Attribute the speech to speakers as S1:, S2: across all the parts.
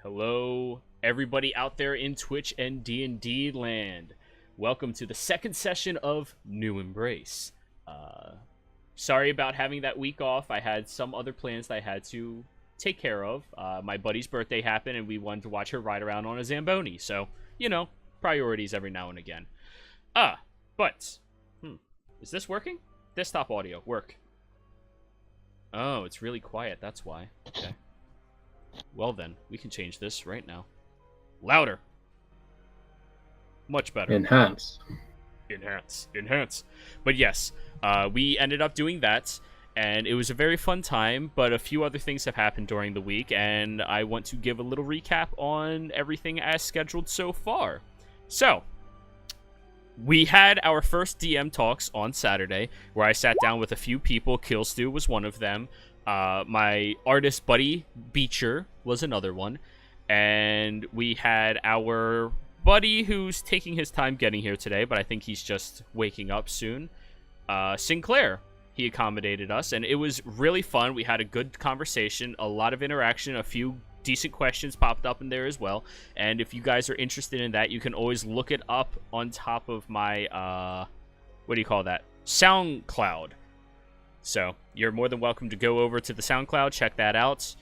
S1: Hello, everybody out there in Twitch and D&D land. Welcome to the second session of New Embrace. Sorry about having that week off. I had some other plans that I had to take care of. My buddy's birthday happened, and we wanted to watch her ride around on a Zamboni. So, priorities every now and again. But, is this working? Desktop audio, work. Oh, it's really quiet, that's why. Okay. Well then, we can change this right now. Louder. Much better.
S2: Enhance.
S1: But yes, we ended up doing that, and it was a very fun time, but a few other things have happened during the week, and I want to give a little recap on everything as scheduled so far. So, we had our first DM talks on Saturday, where I sat down with a few people. Killstew was one of them. My artist buddy, Beecher, was another one. And we had our buddy who's taking his time getting here today, but I think he's just waking up soon. Sinclair. He accommodated us, and it was really fun. We had a good conversation, a lot of interaction, a few decent questions popped up in there as well. And if you guys are interested in that, you can always look it up on top of my, what do you call that? SoundCloud. So, you're more than welcome to go over to the SoundCloud, check that out,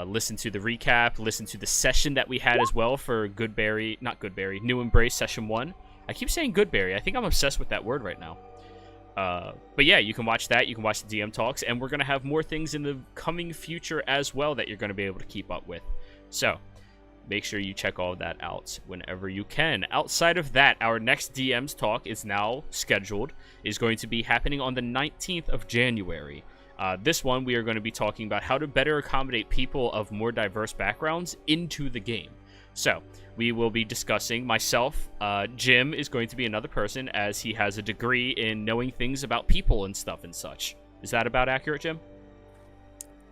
S1: listen to the recap, listen to the session that we had as well for New Embrace Session 1. I keep saying Goodberry. I think I'm obsessed with that word right now. But yeah, you can watch that, you can watch the DM talks, and we're going to have more things in the coming future as well that you're going to be able to keep up with. So, make sure you check all of that out whenever you can. Outside of that, our next DM's talk is now scheduled, is going to be happening on the 19th of January. This one, we are going to be talking about how to better accommodate people of more diverse backgrounds into the game. So, we will be discussing myself. Jim is going to be another person, as he has a degree in knowing things about people and stuff and such. Is that about accurate, Jim?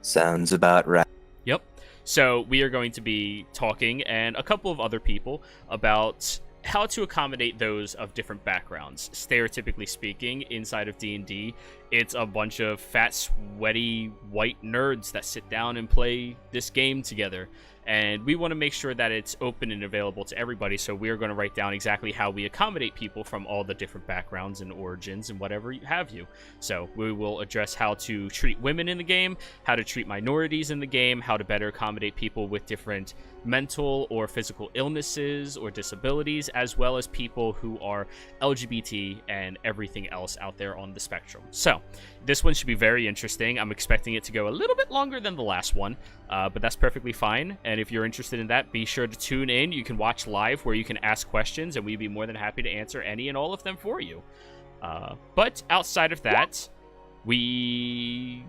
S3: Sounds about right.
S1: Yep. So we are going to be talking, and a couple of other people, about how to accommodate those of different backgrounds. Stereotypically speaking, inside of D&D, it's a bunch of fat, sweaty, white nerds that sit down and play this game together. And we want to make sure that it's open and available to everybody, so we're going to write down exactly how we accommodate people from all the different backgrounds and origins and whatever have you. So we will address how to treat women in the game, how to treat minorities in the game, how to better accommodate people with different mental or physical illnesses or disabilities, as well as people who are LGBT and everything else out there on the spectrum. So this one should be very interesting. I'm expecting it to go a little bit longer than the last one, but that's perfectly fine. And if you're interested in that, be sure to tune in. You can watch live where you can ask questions, and we'd be more than happy to answer any and all of them for you. But outside of that, we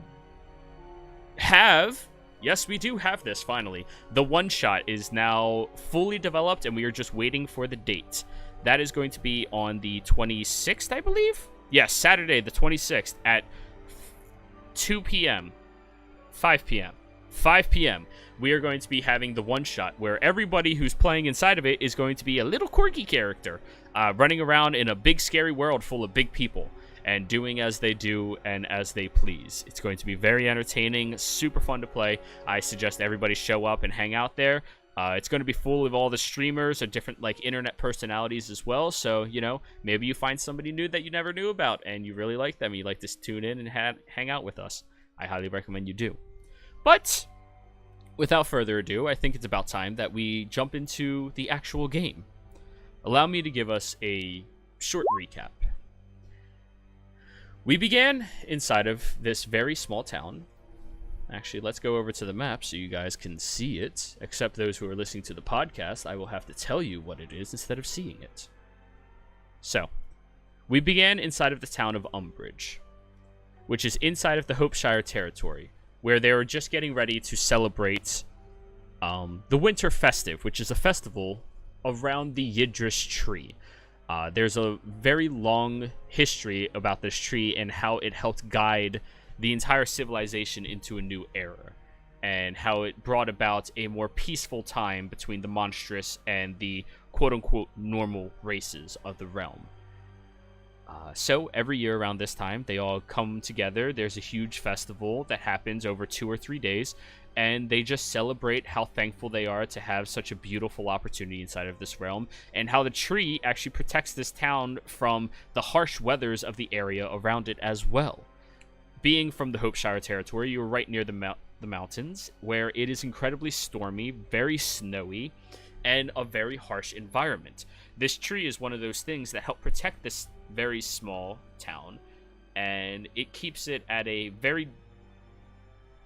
S1: have... Yes, we do have this, finally. The one-shot is now fully developed, and we are just waiting for the date. That is going to be on the 26th, I believe? Yes, Saturday, the 26th, at 2 p.m. 5 p.m. 5 p.m. We are going to be having the one-shot, where everybody who's playing inside of it is going to be a little quirky character, running around in a big, scary world full of big people, and doing as they do and as they please. It's going to be very entertaining, super fun to play. I suggest everybody show up and hang out there. It's going to be full of all the streamers and different internet personalities as well. So, maybe you find somebody new that you never knew about and you really like them. You like to tune in and hang out with us. I highly recommend you do. But without further ado, I think it's about time that we jump into the actual game. Allow me to give us a short recap. We began inside of this very small town. Actually, let's go over to the map so you guys can see it. Except those who are listening to the podcast, I will have to tell you what it is instead of seeing it. So, we began inside of the town of Umbridge, which is inside of the Hopeshire territory, where they were just getting ready to celebrate the Winter Festive, which is a festival around the Yidris tree. There's a very long history about this tree and how it helped guide the entire civilization into a new era, and how it brought about a more peaceful time between the monstrous and the quote-unquote normal races of the realm. So every year around this time, they all come together. There's a huge festival that happens over 2 or 3 days, and they just celebrate how thankful they are to have such a beautiful opportunity inside of this realm, and how the tree actually protects this town from the harsh weathers of the area around it as well. Being from the Hopeshire territory, you're right near the mountains, where it is incredibly stormy, very snowy, and a very harsh environment. This tree is one of those things that help protect this very small town, and it keeps it at a very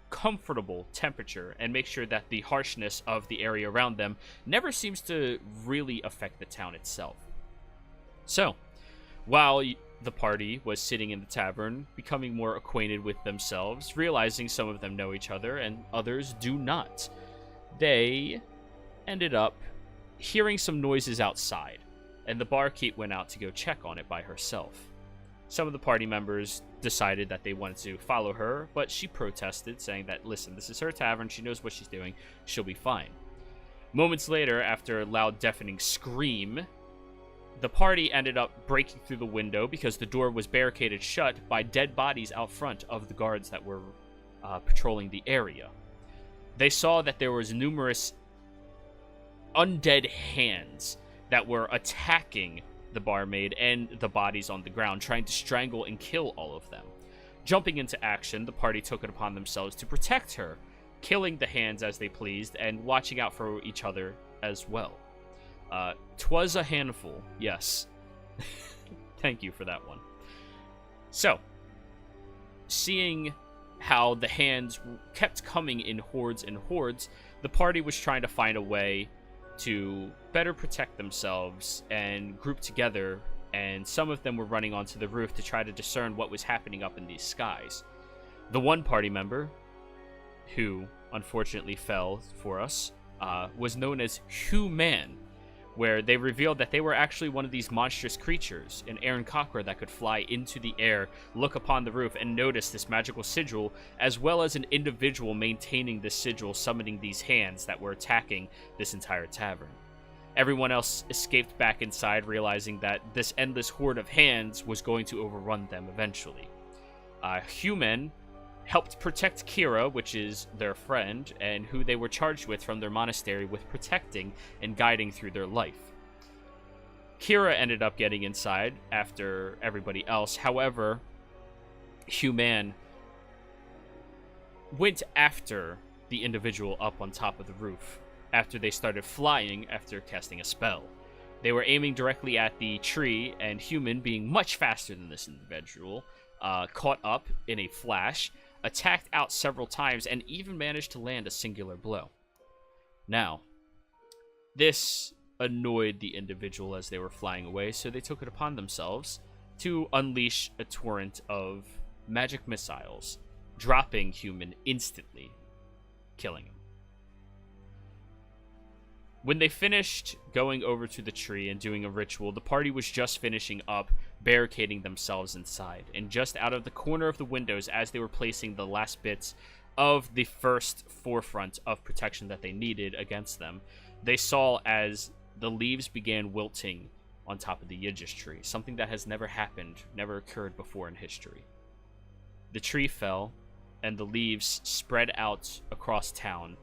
S1: comfortable temperature and makes sure that the harshness of the area around them never seems to really affect the town itself. So, while the party was sitting in the tavern, becoming more acquainted with themselves, realizing some of them know each other and others do not, they ended up hearing some noises outside, and the barkeep went out to go check on it by herself. Some of the party members decided that they wanted to follow her, but she protested, saying that, listen, this is her tavern, she knows what she's doing, she'll be fine. Moments later, after a loud, deafening scream, the party ended up breaking through the window because the door was barricaded shut by dead bodies out front of the guards that were patrolling the area. They saw that there was numerous undead hands that were attacking the barmaid and the bodies on the ground, trying to strangle and kill all of them. Jumping into action, the party took it upon themselves to protect her, killing the hands as they pleased and watching out for each other as well. 'Twas a handful, yes. Thank you for that one. So, seeing how the hands kept coming in hordes and hordes, the party was trying to find a way to better protect themselves and group together, and some of them were running onto the roof to try to discern what was happening up in these skies. The one party member, who unfortunately fell for us, was known as Human, where they revealed that they were actually one of these monstrous creatures, an Aaron Cockra that could fly into the air, look upon the roof, and notice this magical sigil, as well as an individual maintaining this sigil, summoning these hands that were attacking this entire tavern. Everyone else escaped back inside, realizing that this endless horde of hands was going to overrun them eventually. Human helped protect Kira, which is their friend, and who they were charged with from their monastery with protecting and guiding through their life. Kira ended up getting inside after everybody else. However, Human went after the individual up on top of the roof after they started flying after casting a spell. They were aiming directly at the tree, and Human, being much faster than this individual, caught up in a flash, attacked out several times, and even managed to land a singular blow. Now, this annoyed the individual as they were flying away, so they took it upon themselves to unleash a torrent of magic missiles, dropping Human instantly, killing him. When they finished going over to the tree and doing a ritual, the party was just finishing up barricading themselves inside. And just out of the corner of the windows, as they were placing the last bits of the first forefront of protection that they needed against them, they saw as the leaves began wilting on top of the Yiddish tree, something that has never happened, never occurred before in history. The tree fell, and the leaves spread out across town,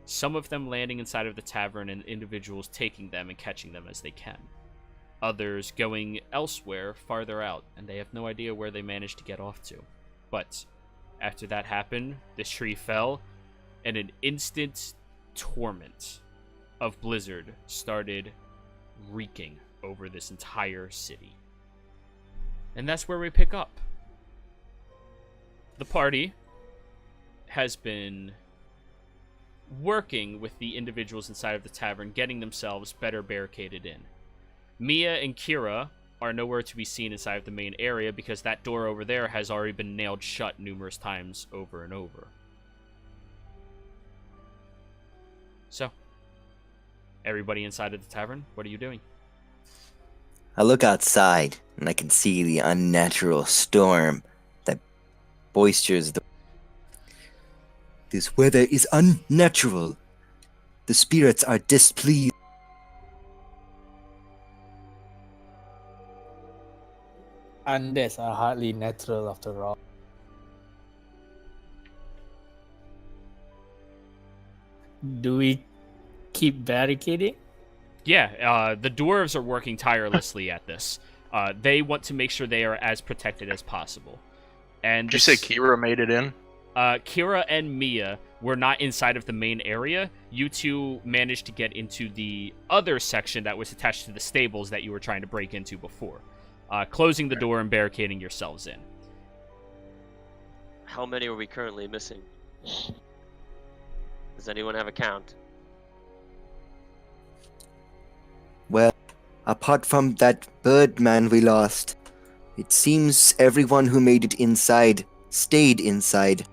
S1: some of them landing inside of the tavern and individuals taking them and catching them as they can. Others going elsewhere, farther out, and they have no idea where they managed to get off to. But after that happened, this tree fell, and an instant torment of blizzard started wreaking over this entire city. And that's where we pick up. The party has been working with the individuals inside of the tavern, getting themselves better barricaded in. Mia and Kira are nowhere to be seen inside of the main area because that door over there has already been nailed shut numerous times over and over. So, everybody inside of the tavern, what are you doing?
S3: I look outside and I can see the unnatural storm that boisters the. This weather is unnatural. The spirits are displeased.
S2: Undeads are hardly natural after all. Do we keep barricading?
S1: Yeah, the dwarves are working tirelessly at this. They want to make sure they are as protected as possible. And
S4: Did you say Kira made it in?
S1: Kira and Mia were not inside of the main area. You two managed to get into the other section that was attached to the stables that you were trying to break into before, closing the door and barricading yourselves in.
S5: How many are we currently missing? Does anyone have a count?
S3: Well, apart from that bird man we lost, it seems everyone who made it inside stayed inside.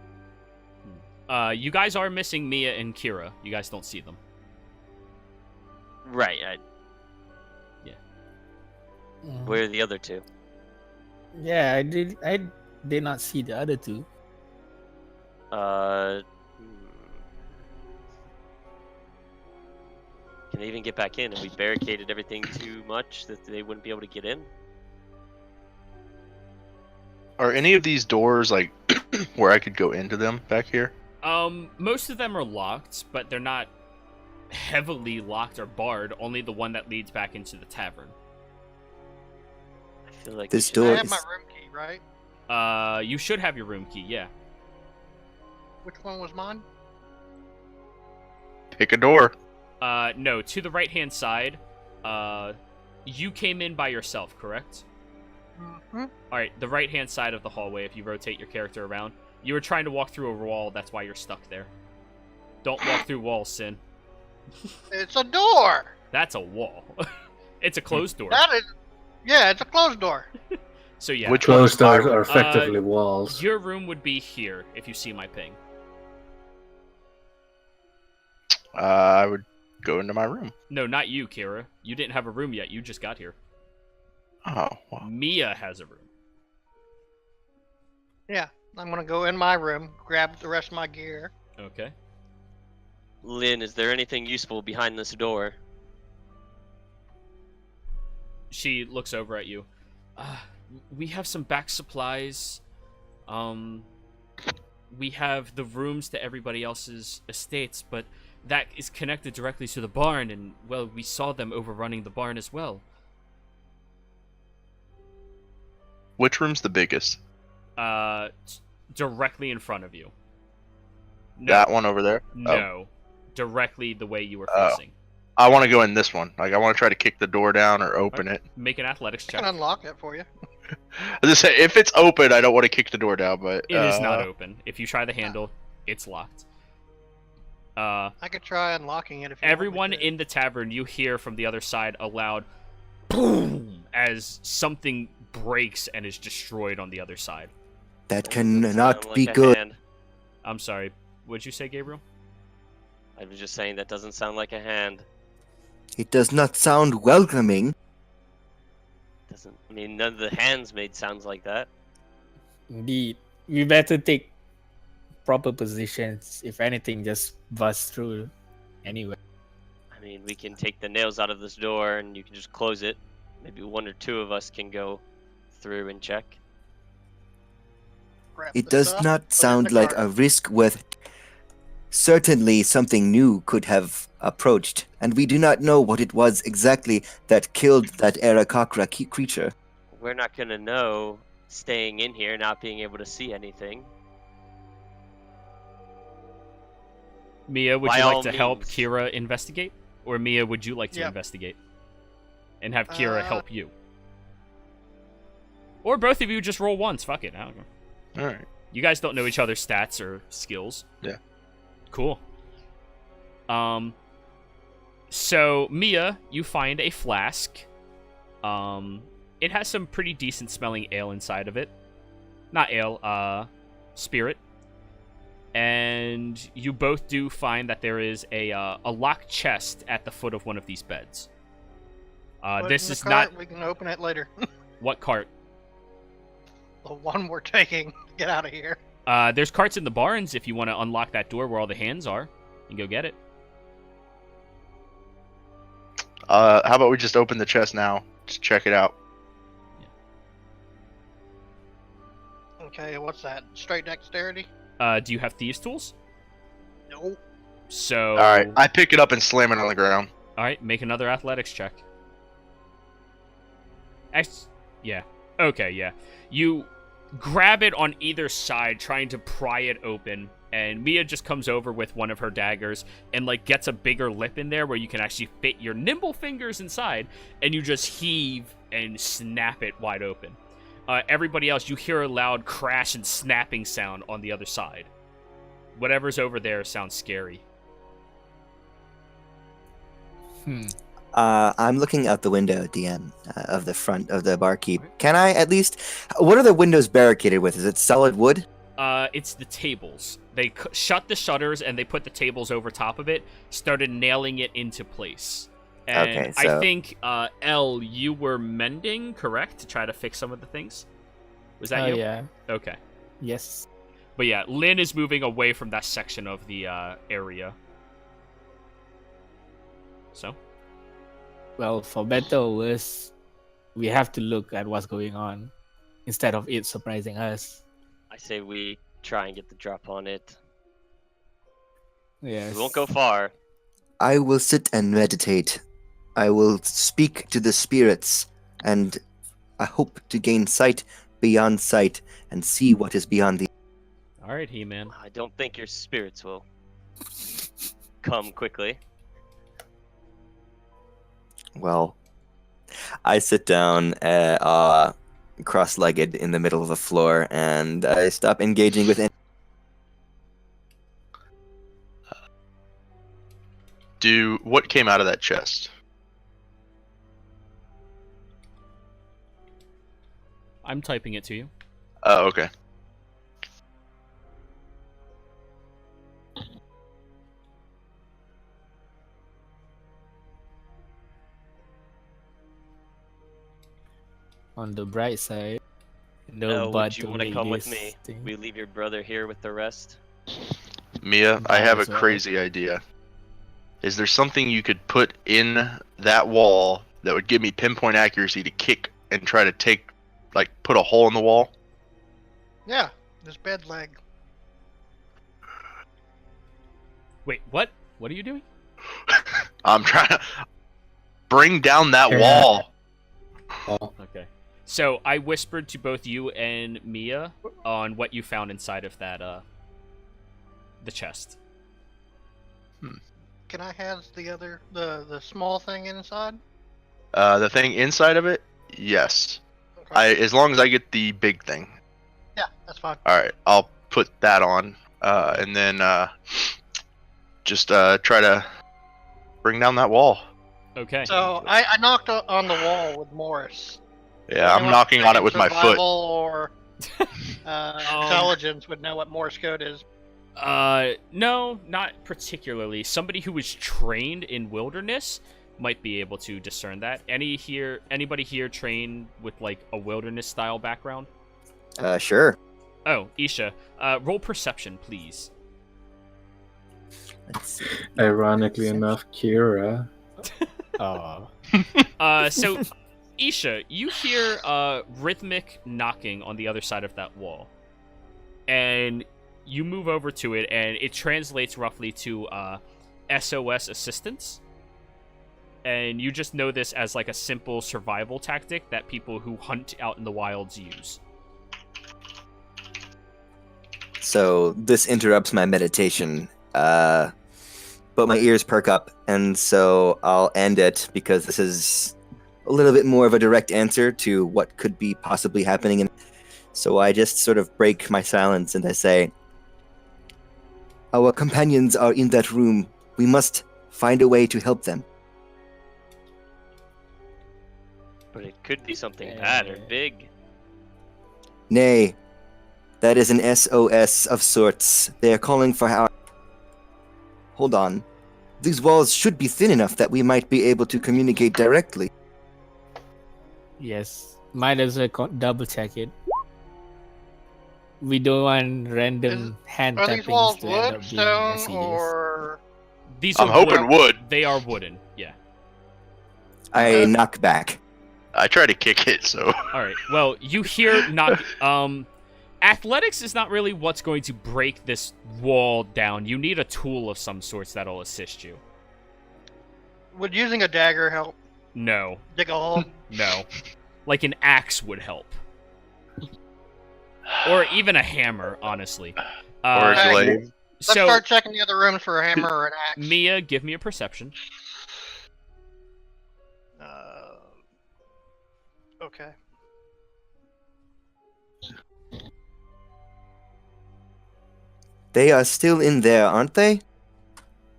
S1: You guys are missing Mia and Kira. You guys don't see them.
S5: Right. Where are the other two?
S2: Yeah, I did not see the other two.
S5: Can they even get back in? Have we barricaded everything too much that they wouldn't be able to get in?
S4: Are any of these doors like where I could go into them back here?
S1: Most of them are locked, but they're not heavily locked or barred. Only the one that leads back into the tavern.
S5: I feel like
S3: This
S5: we should-
S3: door
S6: I have
S3: is-
S6: my room key, right?
S1: You should have your room key, yeah.
S6: Which one was mine?
S4: Pick a door.
S1: No, to the right-hand side, you came in by yourself, correct?
S6: Mm-hmm.
S1: Alright, the right-hand side of the hallway, if you rotate your character around. You were trying to walk through a wall, that's why you're stuck there. Don't walk through walls, Sin.
S6: It's a door.
S1: That's a wall. It's a closed door.
S6: That is, yeah, it's a closed door.
S1: So yeah,
S4: Which one?
S7: Closed doors are effectively walls.
S1: your room would be here, if you see my ping.
S4: I would go into my room.
S1: No, not you, Kira. You didn't have a room yet, you just got here.
S4: Oh, wow.
S1: Mia has a room.
S6: Yeah, I'm gonna go in my room, grab the rest of my gear.
S1: Okay.
S5: Lynn, is there anything useful behind this door?
S1: She looks over at you. We have some back supplies. We have the rooms to everybody else's estates, but that is connected directly to the barn, and, well, we saw them overrunning the barn as well.
S4: Which room's the biggest?
S1: Directly in front of you. No,
S4: That one over there?
S1: No. Directly the way you were
S4: Oh.
S1: facing.
S4: I want to go in this one. Like, I want to try to kick the door down or open it.
S1: Make an athletics
S6: I
S1: check.
S6: can unlock it for you.
S4: I just say, if it's open, I don't want to kick the door down, but...
S1: It is not open. If you try the handle, it's locked.
S6: I could try unlocking it if you
S1: Everyone
S6: want me to.
S1: in the tavern, you hear from the other side a loud boom as something breaks and is destroyed on the other side.
S3: That
S5: Doesn't
S3: cannot
S5: sound
S3: be
S5: like a
S3: good.
S5: hand.
S1: I'm sorry. What'd you say, Gabriel?
S5: I was just saying that doesn't sound like a hand.
S3: It does not sound welcoming.
S5: Doesn't. I mean, none of the hands made sounds like that.
S2: Indeed, we better take proper positions. If anything, just bust through. Anyway,
S5: I mean, we can take the nails out of this door and you can just close it. Maybe one or two of us can go through and check.
S6: Grab
S3: It
S6: the
S3: does
S6: stuff,
S3: not
S6: put it in
S3: sound
S6: the
S3: like
S6: cart.
S3: a risk worth. Certainly something new could have approached, and we do not know what it was exactly that killed that Arakakra creature.
S5: We're not gonna know staying in here, not being able to see anything.
S1: Mia, would
S5: By
S1: you like
S5: all
S1: to help
S5: means.
S1: Kira investigate? Or Mia, would you like to
S6: Yep.
S1: investigate? And have Kira
S6: Uh,
S1: help you? Or both of you just roll once. Fuck it. I don't know.
S4: Alright.
S1: You guys don't know each other's stats or skills.
S4: Yeah.
S1: Cool. So Mia, you find a flask. It has some pretty decent smelling ale inside of it. Not ale, spirit. And you both do find that there is a locked chest at the foot of one of these beds.
S6: Put it
S1: This
S6: in the
S1: is
S6: cart,
S1: not
S6: We can open it later.
S1: what cart.
S6: The one we're taking to get out of here.
S1: There's carts in the barns if you want to unlock that door where all the hands are and go get it.
S4: How about we just open the chest now? Just check it out.
S6: Okay, what's that? Straight dexterity?
S1: Do you have thieves' tools?
S6: Nope.
S1: So.
S4: All right, I pick it up and slam it on the ground.
S1: All right, make another athletics check. Yeah. Okay, yeah. You grab it on either side, trying to pry it open, and Mia just comes over with one of her daggers and, like, gets a bigger lip in there where you can actually fit your nimble fingers inside, and you just heave and snap it wide open. Everybody else, you hear a loud crash and snapping sound on the other side. Whatever's over there sounds scary.
S3: I'm looking out the window, DM, of the front of the barkeep. Can I at least... What are the windows barricaded with? Is it solid wood?
S1: It's the tables. They shut the shutters and they put the tables over top of it, started nailing it into place. And
S3: Okay, so...
S1: I think, Elle, you were mending, correct? To try to fix some of the things? Was that you?
S2: Yeah.
S1: Okay.
S2: Yes.
S1: But yeah, Lynn is moving away from that section of the area. So?
S2: Well, for better or worse, we have to look at what's going on instead of it surprising us.
S5: I say we try and get the drop on it.
S2: Yes.
S5: We won't go far.
S3: I will sit and meditate. I will speak to the spirits, and I hope to gain sight beyond sight and see what is beyond the...
S1: Alright, He-Man.
S5: I don't think your spirits will come quickly.
S3: Well, I sit down cross-legged in the middle of the floor, and I stop engaging with any...
S4: What came out of that chest?
S1: I'm typing it to you.
S4: Oh, okay.
S2: On the bright side,
S5: Would you want to come with me? We leave your brother here with the rest.
S4: Mia, I have a
S2: as well.
S4: crazy idea. Is there something you could put in that wall that would give me pinpoint accuracy to kick and try to put a hole in the wall?
S6: Yeah, this bed leg.
S1: Wait, what? What are you doing?
S4: I'm trying to bring down that
S7: Yeah.
S4: wall.
S7: Oh,
S1: Okay. So I whispered to both you and Mia on what you found inside of that, the chest.
S6: Can I have the small thing inside?
S4: The thing inside of it? Yes.
S6: Okay.
S4: As long as I get the big thing.
S6: Yeah, that's fine.
S4: Alright, I'll put that on. And then just try to bring down that wall.
S1: Okay.
S6: So I knocked on the wall with Morris.
S4: Yeah, I'm
S6: Anyone
S4: knocking on it with my
S6: survival
S4: foot.
S6: Or intelligence would know what Morse code is.
S1: No, not particularly. Somebody who was trained in wilderness might be able to discern that. Anybody here trained with like a wilderness style background?
S3: Sure.
S1: Oh, Isha, roll perception, please.
S3: Let's see.
S7: ironically enough, Kira.
S2: Oh.
S1: So Isha, you hear rhythmic knocking on the other side of that wall. And you move over to it, and it translates roughly to SOS assistance. And you just know this as like a simple survival tactic that people who hunt out in the wilds use.
S3: So this interrupts my meditation, but my ears perk up, and so I'll end it because this is a little bit more of a direct answer to what could be possibly happening. And so I just sort of break my silence and I say, our companions are in that room. We must find a way to help them.
S5: But it could be something bad or big.
S3: Nay, that is an SOS of sorts. They are calling for our... Hold on. These walls should be thin enough that we might be able to communicate directly.
S2: Yes. Might as well double check it. We don't want random hand
S6: Are
S2: tappings
S6: these walls
S2: to end up
S6: wood,
S2: being
S6: stone,
S2: SEDs.
S6: or
S1: These
S4: I'm
S1: are
S4: hoping wood.
S1: They are wooden, yeah.
S3: I knock back.
S4: I try to kick it, so.
S1: All right. Well, you hear Athletics is not really what's going to break this wall down. You need a tool of some sorts that'll assist you.
S6: Would using a dagger help?
S1: No.
S6: Dig a hole?
S1: No. Like an axe would help. Or even a hammer, honestly.
S4: Or a
S6: Hey,
S4: glaive.
S6: Let's
S1: So,
S6: start checking the other rooms for a hammer or an axe.
S1: Mia, give me a perception.
S6: Okay.
S3: They are still in there, aren't they?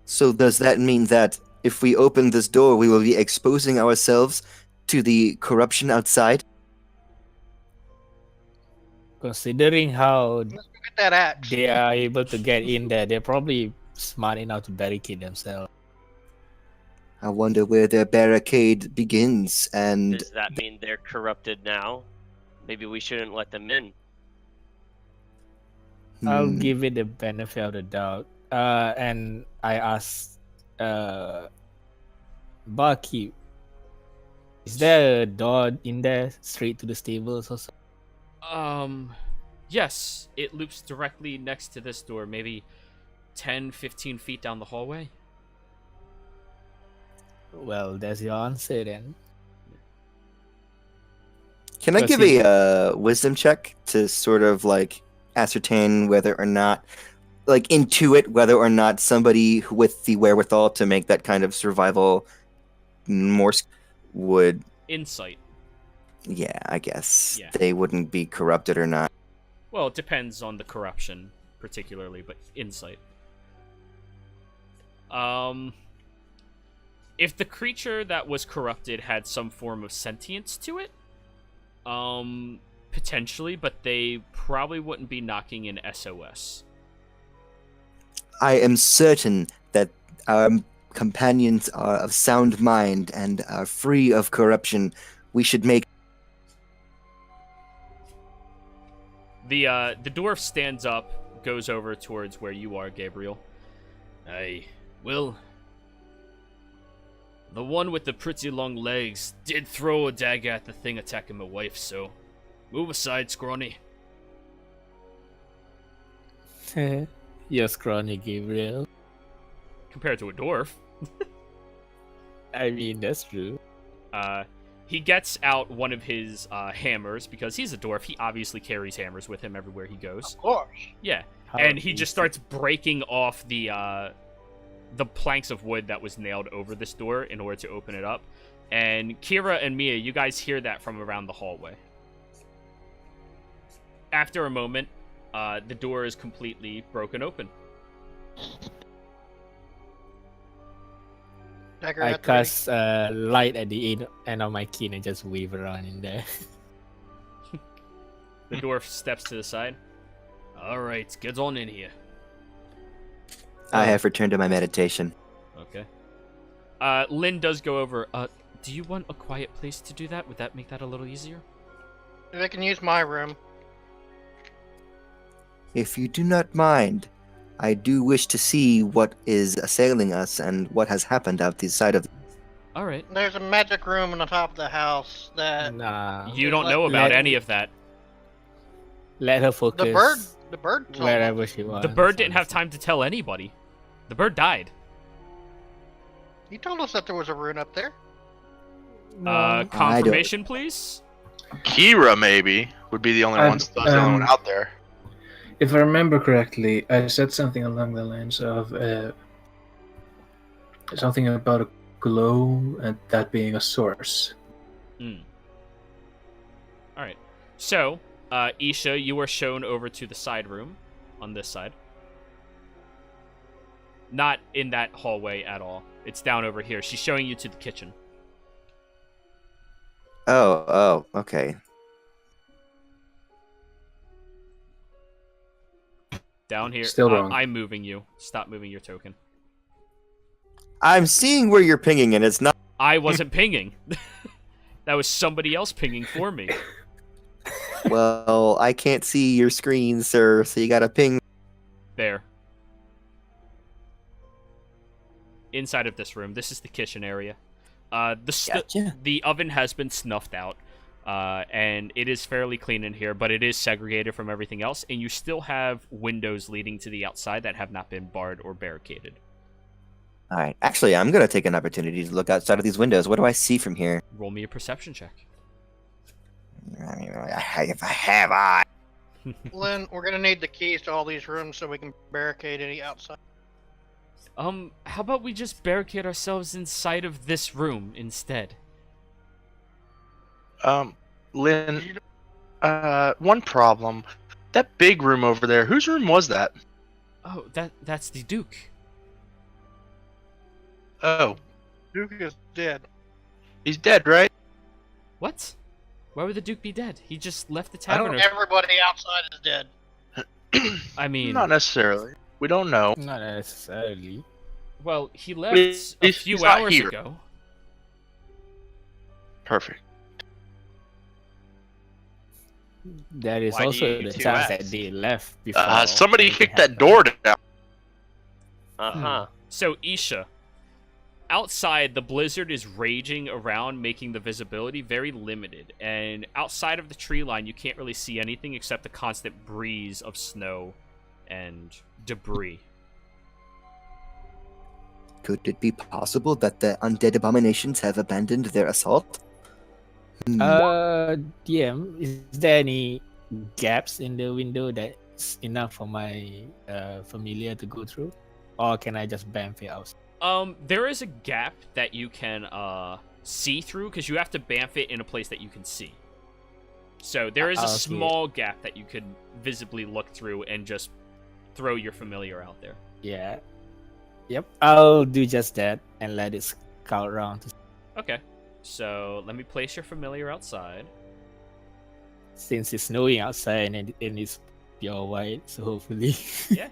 S3: So does that mean that if we open this door, we will be exposing ourselves to the corruption outside?
S2: Considering how
S6: Let's go get that axe.
S2: they are able to get in there, they're probably smart enough to barricade themselves.
S3: I wonder where their barricade begins, and
S5: Does that mean they're corrupted now? Maybe we shouldn't let them in.
S2: I'll
S3: Hmm.
S2: give it the benefit of the doubt. And I asked barkeep, is there a door in there straight to the stables or something?
S1: Yes, it loops directly next to this door, maybe 10, 15 feet down the hallway.
S2: Well, that's your answer then.
S3: Can I
S2: Because
S3: give
S2: he-
S3: a wisdom check to sort of like ascertain whether or not, like intuit whether or not somebody with the wherewithal to make that kind of survival more would,
S1: Insight.
S3: yeah, I guess
S1: Yeah.
S3: they wouldn't be corrupted or not.
S1: Well, it depends on the corruption, particularly, but insight. If the creature that was corrupted had some form of sentience to it, potentially, but they probably wouldn't be knocking in SOS.
S3: I am certain that our companions are of sound mind and are free of corruption. We should make.
S1: The dwarf stands up, goes over towards where you are, Gabriel. Well, the one with the pretty long legs did throw a dagger at the thing attacking my wife, so move aside, scrawny.
S2: You're scrawny, Gabriel.
S1: Compared to a dwarf.
S2: I mean, that's true.
S1: He gets out one of his hammers, because he's a dwarf. He obviously carries hammers with him everywhere he goes.
S6: Of course.
S1: Yeah,
S2: How
S1: and he
S2: easy.
S1: just starts breaking off the planks of wood that was nailed over this door in order to open it up. And Kira and Mia, you guys hear that from around the hallway. After a moment, the door is completely broken open.
S6: Dagger
S2: I
S6: at the ready.
S2: cast light at the end of my key and just wave around in there.
S1: The dwarf steps to the side. All right, get on in here.
S3: I have returned to my meditation.
S1: Okay. Lynn does go over. Do you want a quiet place to do that? Would that make that a little easier?
S6: They can use my room.
S3: If you do not mind, I do wish to see what is assailing us and what has happened out the side of.
S1: All right.
S6: There's a magic room on the top of the house that
S2: Nah,
S1: You don't know about
S2: let-
S1: any of that.
S2: let her focus.
S6: the bird told me.
S2: wherever she wants.
S1: The bird didn't have time to tell anybody. The bird died.
S6: He told us that there was a rune up there.
S1: Confirmation, please.
S4: Kira maybe would be the only one. The only one out there.
S7: If I remember correctly, I said something along the lines of something about a glow and that being a source.
S1: All right. So, Isha, you are shown over to the side room on this side. Not in that hallway at all. It's down over here. She's showing you to the kitchen.
S3: Oh, okay.
S1: Down here.
S7: Still wrong.
S1: I'm moving you. Stop moving your token.
S3: I'm seeing where you're pinging, and it's not.
S1: I wasn't pinging. That was somebody else pinging for me.
S3: Well, I can't see your screen, sir, so you gotta ping.
S1: There. Inside of this room. This is the kitchen area.
S3: Gotcha.
S1: The oven has been snuffed out. And it is fairly clean in here, but it is segregated from everything else, and you still have windows leading to the outside that have not been barred or barricaded.
S3: All right. Actually, I'm gonna take an opportunity to look outside of these windows. What do I see from here?
S1: Roll me a perception check.
S3: I mean, if I have eyes.
S6: Lynn, we're gonna need the keys to all these rooms so we can barricade any outside.
S1: How about we just barricade ourselves inside of this room instead?
S4: Lynn, one problem. That big room over there, whose room was that?
S1: Oh, that's the Duke.
S4: Oh,
S6: Duke is dead.
S4: he's dead, right?
S1: What? Why would the Duke be dead? He just left the
S6: I
S1: tavern.
S6: don't. Everybody outside is dead.
S1: I mean,
S4: Not necessarily. We don't know.
S2: Not necessarily.
S1: well, he left
S4: He's-
S1: a
S4: he's
S1: few
S4: not
S1: hours
S4: here.
S1: ago.
S4: Perfect.
S2: There is
S5: Why do
S2: also
S5: you
S2: the
S5: two
S2: chance
S5: ask?
S2: that they left before.
S4: Somebody
S2: anything
S4: kicked that
S2: happened.
S4: door down.
S5: Uh-huh.
S1: So, Isha, outside, the blizzard is raging around, making the visibility very limited. And outside of the tree line, you can't really see anything except the constant breeze of snow and debris.
S3: Could it be possible that the undead abominations have abandoned their assault?
S2: DM, is there any gaps in the window that's enough for my familiar to go through? Or can I just bamf it out?
S1: There is a gap that you can see through because you have to bamf it in a place that you can see. So there is a
S2: Okay.
S1: small gap that you could visibly look through and just throw your familiar out there.
S2: Yeah. Yep. I'll do just that and let it scout around.
S1: Okay. So let me place your familiar outside.
S2: Since it's snowing outside and it's pure white, so hopefully
S1: Yeah.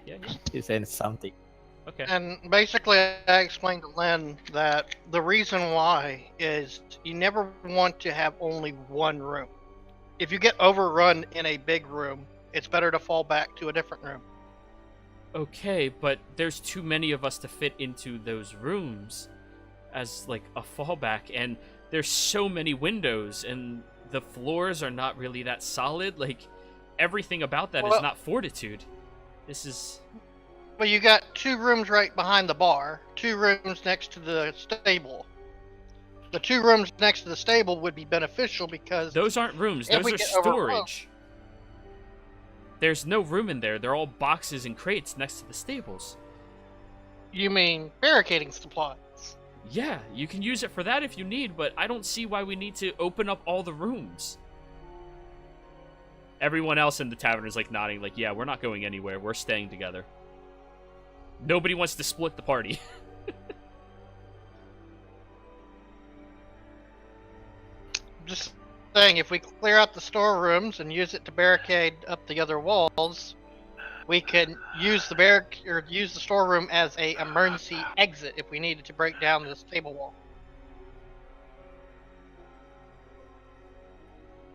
S2: it sends something.
S1: Okay.
S6: And basically, I explained to Len that the reason why is you never want to have only one room. If you get overrun in a big room, it's better to fall back to a different room.
S1: Okay, but there's too many of us to fit into those rooms as like a fallback, and there's so many windows, and the floors are not really that solid. Like everything about that is
S6: Well-
S1: not fortitude. This is
S6: Well, you got two rooms right behind the bar, two rooms next to the stable. The two rooms next to the stable would be beneficial because
S1: those aren't rooms.
S6: If
S1: Those
S6: we
S1: are
S6: get overrun-
S1: storage. There's no room in there. They're all boxes and crates next to the stables.
S6: you mean barricading supplies.
S1: Yeah, you can use it for that if you need, but I don't see why we need to open up all the rooms. Everyone else in the tavern is like nodding, like, yeah, we're not going anywhere. We're staying together. Nobody wants to split the party.
S6: Just saying, if we clear out the storerooms and use it to barricade up the other walls, we can use use the storeroom as a emergency exit if we needed to break down this stable wall.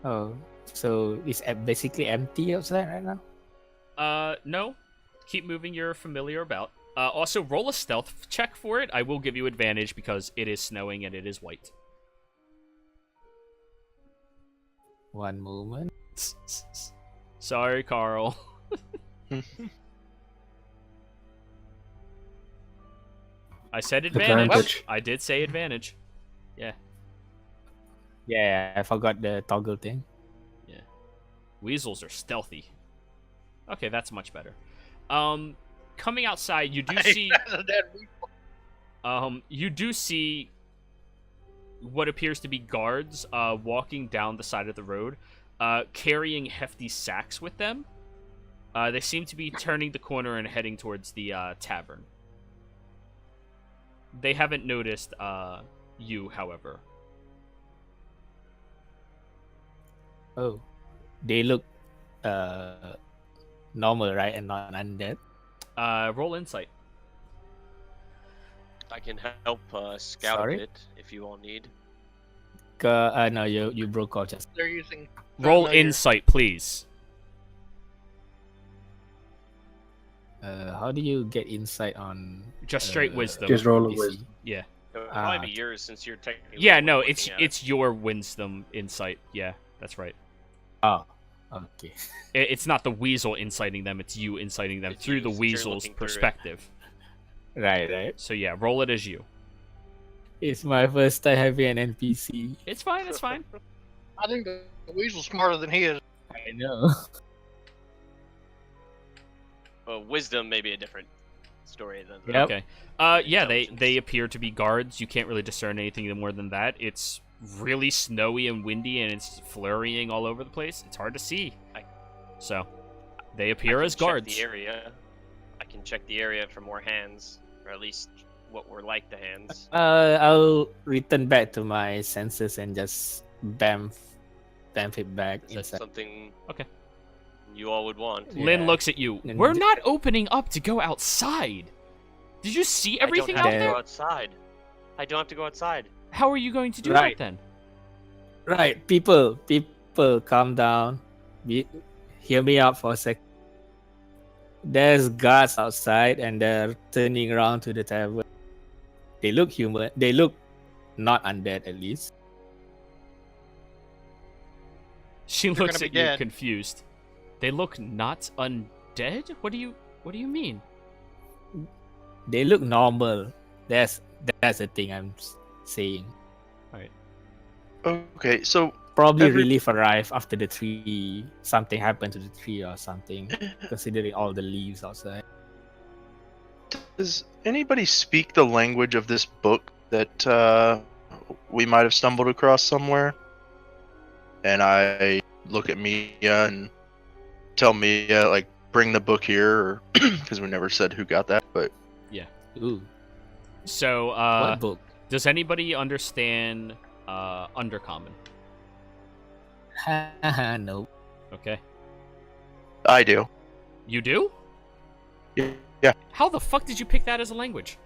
S2: Oh, so it's basically empty outside right now?
S1: No. Keep moving your familiar about. Also, roll a stealth check for it. I will give you advantage because it is snowing and it is white.
S2: One moment.
S1: Sorry, Carl. I said advantage.
S7: Advantage.
S1: I did say advantage.
S2: Yeah, I forgot the toggle thing.
S1: Weasels are stealthy. Okay, that's much better. Coming outside, you do see you do see what appears to be guards walking down the side of the road, carrying hefty sacks with them. They seem to be turning the corner and heading towards the tavern. They haven't noticed you, however.
S2: Oh, they look normal, right? And not undead.
S1: Roll insight.
S5: I can help scout
S2: Sorry?
S5: it if you all need.
S2: No, you broke out just.
S6: They're using
S1: Roll
S6: familiar.
S1: insight, please.
S2: How do you get insight on?
S1: Just straight wisdom.
S7: Just roll a
S2: PC?
S7: wisdom.
S1: Yeah.
S5: It would
S2: Ah,
S5: probably be yours since you're technically.
S1: Yeah,
S5: the one
S1: no,
S5: looking
S1: it's
S5: at it.
S1: it's your wisdom insight. Yeah. That's right.
S2: Oh, okay.
S1: It's not the weasel inciting them, it's you inciting them
S5: It's
S1: through
S5: you
S1: the
S5: since you're
S1: weasel's
S5: looking through it.
S1: perspective.
S2: Right.
S1: So yeah, roll it as you.
S2: It's my first time having an NPC.
S1: It's fine, it's fine.
S6: I think the weasel's smarter than he is.
S2: I know.
S5: Well, wisdom may be a different story than.
S2: Yep.
S1: Okay. Yeah, they
S5: Intelligence.
S1: appear to be guards. You can't really discern anything more than that. It's really snowy and windy, and it's flurrying all over the place. It's hard to see. So, they
S5: I
S1: appear
S5: can
S1: as
S5: check
S1: guards.
S5: The area. I can check the area for more hands, or at least what were like the hands.
S2: I'll return back to my senses and just bamf it back
S5: Is that
S2: inside.
S5: something?
S1: Okay.
S5: You all would want.
S1: Lynn
S2: Yeah.
S1: looks at you.
S2: And
S1: We're
S2: d-
S1: not opening up to go outside. Did you see everything
S5: I don't
S1: out
S5: have to
S1: there?
S5: go outside. I don't have to go outside.
S1: How are you going to do
S2: Right.
S1: that then?
S2: Right, people, calm down. Hear me out for a sec. There's guards outside, and they're turning around to the tavern. They look human. They look not undead, at least.
S1: She
S6: They're
S1: looks
S6: gonna
S1: at
S6: be
S1: you
S6: dead.
S1: confused. They look not undead? What do you mean?
S2: They look normal. That's the thing I'm saying.
S4: Okay, so
S2: Probably
S4: Every-
S2: relief arrived after the tree. Something happened to the tree or something. Considering all the leaves outside.
S4: does anybody speak the language of this book that we might have stumbled across somewhere? And I look at Mia and tell Mia, like, bring the book here, because we never said who got that, but
S2: Ooh,
S1: So,
S2: what book?
S1: does anybody understand Undercommon?
S2: Haha, no.
S1: Okay.
S4: I do.
S1: You do?
S4: Yeah,
S1: How the fuck did you pick that as a language?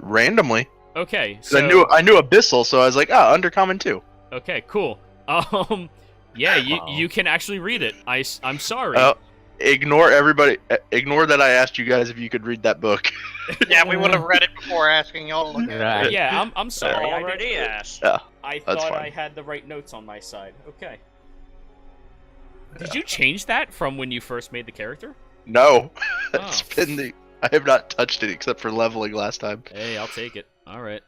S4: randomly.
S1: Okay,
S4: 'Cause
S1: so
S4: I knew Abyssal, so I was like, Undercommon too.
S1: okay, cool. Yeah,
S2: Wow.
S1: you can actually read it. I'm sorry.
S4: Ignore everybody. Ignore that I asked you guys if you could read that book.
S6: Yeah, we would have read it before asking y'all to look at it.
S2: Right.
S1: Yeah, I'm sorry. I
S5: Already
S1: didn't-
S5: asked.
S4: Yeah,
S1: I
S4: That's
S1: thought
S4: fine.
S1: I had the right notes on my side. Okay. Did you change that from when you first made the character?
S4: no.
S1: Oh.
S4: It's been I have not touched it except for leveling last time.
S1: Hey, I'll take it. All right.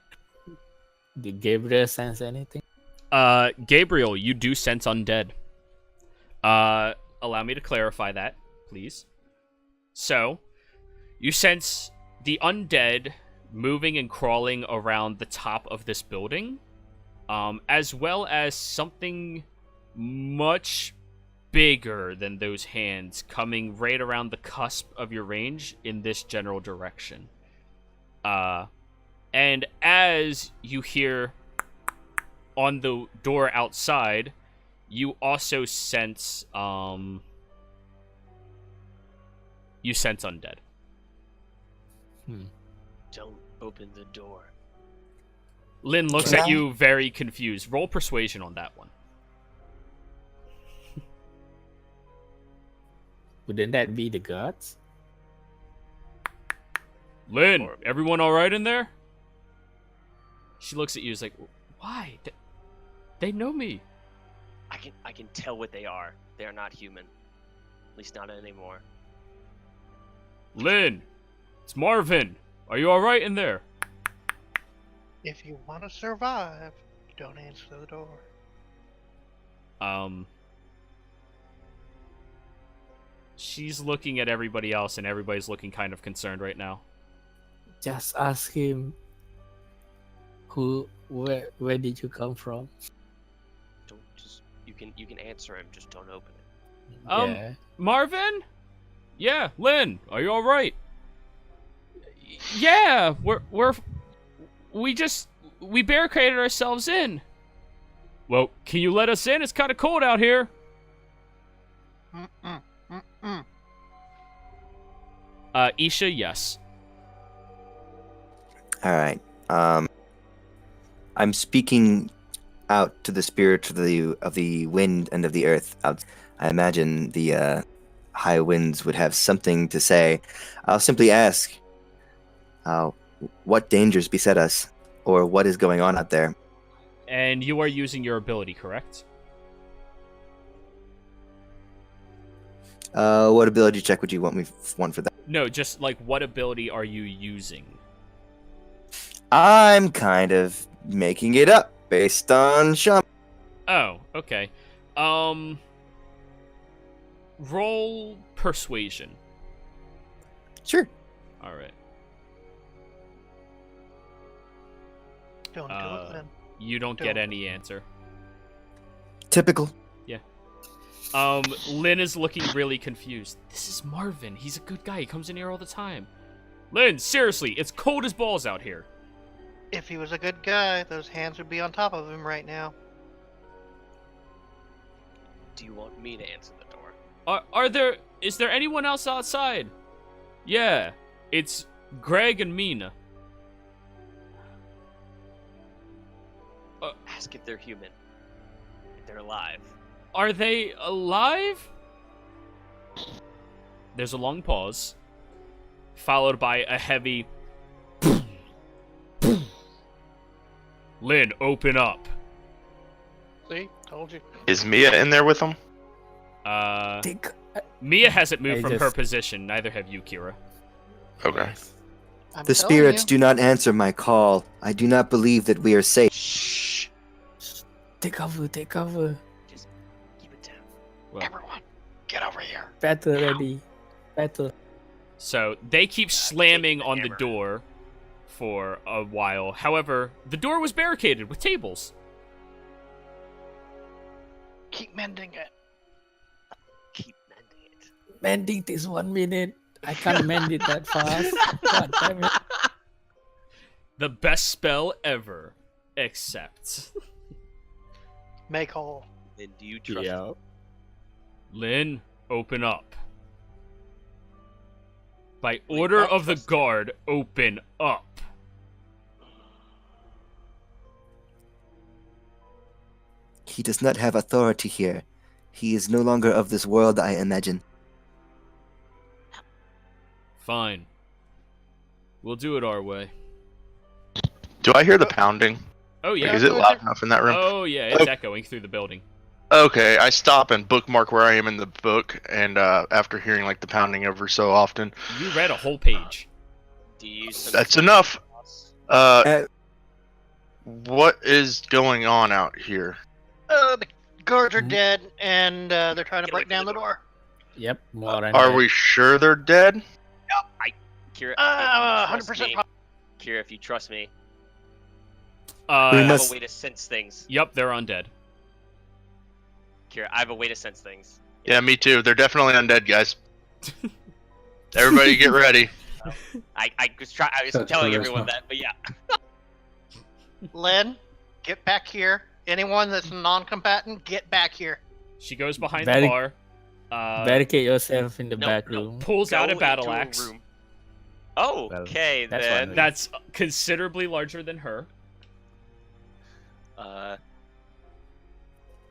S2: Did Gabriel sense anything?
S1: Gabriel, you do sense undead. Allow me to clarify that, please. So, you sense the undead moving and crawling around the top of this building, as well as something much bigger than those hands coming right around the cusp of your range in this general direction. And as you hear on the door outside, you also sense undead.
S5: Don't open the door.
S1: Lynn looks
S3: Can
S1: at
S3: I-
S1: you very confused. Roll persuasion on that one.
S2: Wouldn't that be the gods?
S1: Lynn,
S5: Or-
S1: everyone all right in there? She looks at you. Is like, why? They know me.
S5: I can tell what they are. They are not human. At least not anymore.
S1: Lynn, it's Marvin. Are you all right in there?
S6: If you want to survive, don't answer the door.
S1: She's looking at everybody else, and everybody's looking kind of concerned right now.
S2: Just ask him. Where did you come from?
S5: Don't just. You can answer him. Just don't open it.
S2: Yeah.
S1: Marvin? Yeah, Lynn, are you all right? Yeah, we barricaded ourselves in. Well, can you let us in? It's kind of cold out here. Isha, yes.
S3: All right. I'm speaking out to the spirit of the wind and of the earth. I imagine the high winds would have something to say. I'll simply ask, what dangers beset us, or what is going on out there?
S1: And you are using your ability, correct?
S3: What ability check would you want for that?
S1: No, just like what ability are you using?
S3: I'm kind of making it up based on shaman.
S1: Oh, okay. Roll persuasion.
S3: Sure.
S1: All right.
S6: Don't do it then.
S1: You don't get any answer.
S3: Typical.
S1: Lynn is looking really confused. This is Marvin. He's a good guy. He comes in here all the time. Lynn, seriously, it's cold as balls out here.
S6: If he was a good guy, those hands would be on top of him right now.
S5: Do you want me to answer the door?
S1: Is there anyone else outside? Yeah, it's Greg and Mina.
S5: Ask if they're human. If they're alive.
S1: Are they alive? There's a long pause, followed by a heavy Lynn, open up.
S6: See? Told you.
S4: Is Mia in there with them?
S1: Mia hasn't moved
S2: I
S1: from her
S2: just-
S1: position, neither have you, Kira.
S4: Okay.
S6: I'm
S3: The
S6: telling
S3: spirits
S6: you.
S3: do not answer my call. I do not believe that we are safe.
S5: Shh.
S2: Take cover, take cover.
S5: Just keep it down.
S1: Well,
S6: Everyone, get over here.
S2: Battle ready. Battle.
S1: so they keep slamming
S5: the
S1: on the
S5: hammer.
S1: door for a while. However, the door was barricaded with tables.
S6: Keep mending it.
S5: Keep mending it.
S2: Mending this 1 minute. I can't mend it that fast. God damn it.
S1: The best spell ever, except
S6: Make whole.
S5: Then do you trust
S2: Yeah.
S5: me?
S1: Lynn, open up. By order
S5: not
S1: of the
S5: trust
S1: guard, open up.
S3: He does not have authority here. He is no longer of this world, I imagine.
S1: Fine. We'll do it our way.
S4: Do I hear the pounding?
S1: Oh yeah.
S4: Is it loud enough in that room?
S1: Oh yeah, it's echoing through the building.
S4: Okay, I stop and bookmark where I am in the book, and after hearing like the pounding ever so often,
S1: You read a whole page.
S5: Do you use some
S4: that's enough.
S3: Uh,
S4: What is going on out here?
S6: The guards are dead, and they're trying to
S5: Get
S6: break
S5: away from
S6: down
S5: the
S6: the door.
S2: Yep. More than
S4: Are
S2: that.
S4: we sure they're dead?
S5: Kira,
S6: 100%.
S5: Kira, if you trust me,
S3: We
S5: I have
S3: must-
S5: a way to sense things.
S1: Yep, they're undead.
S5: Kira, I have a way to sense things.
S4: Yeah, me too. They're definitely undead, guys. Everybody get ready.
S5: I was
S7: That's
S5: telling
S7: charisma.
S5: everyone that, but yeah.
S6: Len, get back here. Anyone that's non-combatant, get back here.
S1: She goes behind
S2: Very-
S1: the bar.
S2: Barricade yourself in the
S5: No,
S2: back
S5: no.
S2: room.
S1: Pulls out a
S5: Go
S1: battle
S5: into
S1: axe.
S5: room. Oh,
S2: Well,
S5: okay
S2: that's
S5: then.
S2: fine.
S1: That's considerably larger than her.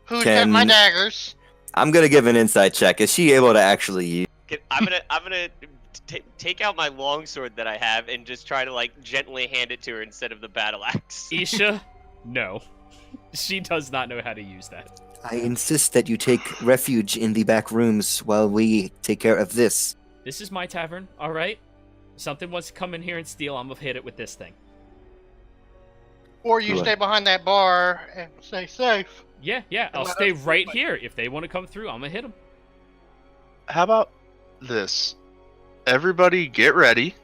S6: Who's
S3: Can-
S6: got my daggers?
S3: I'm gonna give an inside check. Is she able to actually use?
S5: I'm gonna take out my longsword that I have and just try to like gently hand it to her instead of the battle axe.
S1: Isha, no. She does not know how to use that.
S3: I insist that you take refuge in the back rooms while we take care of this.
S1: This is my tavern, alright? Something wants to come in here and steal, I'm gonna hit it with this thing.
S6: Or you
S3: Good.
S6: stay behind that bar and stay safe.
S1: Yeah, I'll
S6: Let
S1: stay
S6: us-
S1: right here. If they want to come through, I'm gonna hit them.
S4: How about this? Everybody get ready,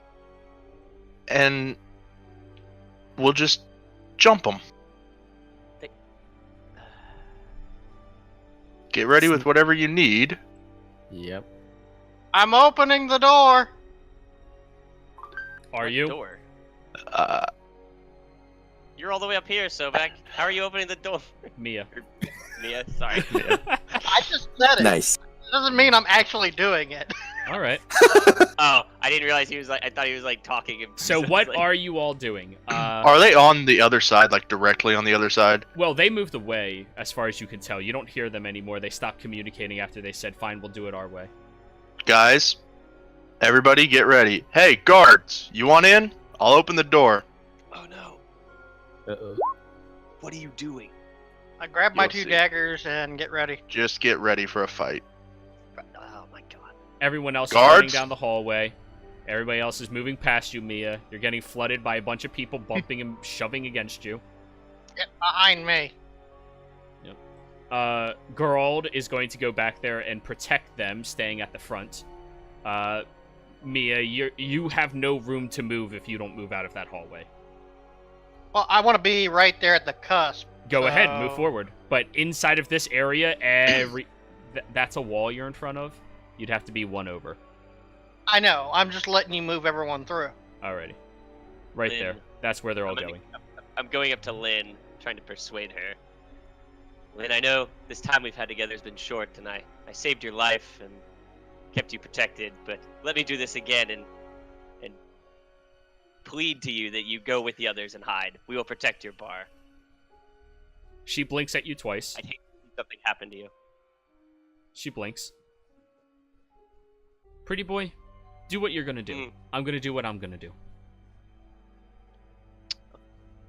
S4: and we'll just jump them. Get ready with whatever you need.
S2: Yep.
S6: I'm opening the door.
S1: Are
S5: What
S1: you?
S5: Door?
S4: Uh,
S5: You're all the way up here, Sobek. How are you opening the door?
S1: Mia.
S5: Mia, sorry.
S6: I just said it.
S3: Nice.
S6: It doesn't mean I'm actually doing it.
S1: Alright.
S5: Oh, I didn't realize he was like. I thought he was like talking.
S1: So what are you all doing?
S4: are they on the other side, like directly on the other side?
S1: Well, they moved away, as far as you can tell. You don't hear them anymore. They stopped communicating after they said, fine, we'll do it our way.
S4: Guys, everybody get ready. Hey, guards, you want in? I'll open the door.
S5: Oh no.
S2: Uh-oh.
S5: What are you doing?
S6: I grab my
S4: You'll
S6: 2
S4: see.
S6: daggers and get ready.
S4: Just get ready for a fight.
S5: Oh my god.
S1: Everyone else is
S4: Guards?
S1: running down the hallway. Everybody else is moving past you, Mia. You're getting flooded by a bunch of people bumping and shoving against you.
S6: Get behind me.
S1: Gerald is going to go back there and protect them, staying at the front. Mia, you have no room to move if you don't move out of that hallway.
S6: Well, I want to be right there at the cusp.
S1: Go ahead, move
S6: So-
S1: forward. But inside of this area, that's a wall you're in front of. You'd have to be one over.
S6: I know. I'm just letting you move everyone through.
S1: Alrighty. Right
S5: Lynn.
S1: there. That's where they're all
S5: I'm gonna-
S1: going.
S5: I'm going up to Lynn, trying to persuade her. Lynn, I know this time we've had together has been short, and I saved your life and kept you protected, but let me do this again and plead to you that you go with the others and hide. We will protect your bar.
S1: She blinks at you twice.
S5: I'd hate to see something happen to you.
S1: She blinks. Pretty boy, do what you're gonna do.
S5: Mm.
S1: I'm gonna do what I'm gonna do.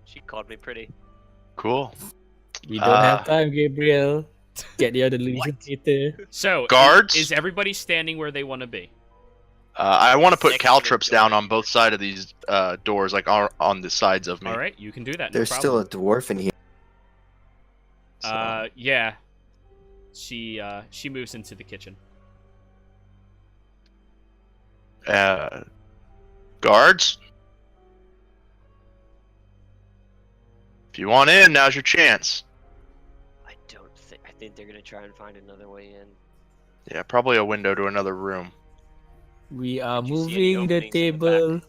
S5: She called me pretty.
S4: Cool.
S2: We don't have time, Gabriel. Get the other Legion later.
S1: So,
S4: Guards?
S1: is everybody standing where they want to be?
S4: I want to put
S5: Next to the
S4: caltrops down
S5: door.
S4: on both sides of these doors, like on the sides of me.
S1: All right, you can do that.
S3: There's
S1: no
S3: still
S1: problem.
S3: a dwarf in here. So,
S1: Yeah. She moves into the kitchen.
S4: Guards? If you want in, now's your chance.
S5: I think they're gonna try and find another way in.
S4: Yeah, probably a window to another room.
S2: We are
S5: Did you see any
S2: moving the
S5: openings in the
S2: table.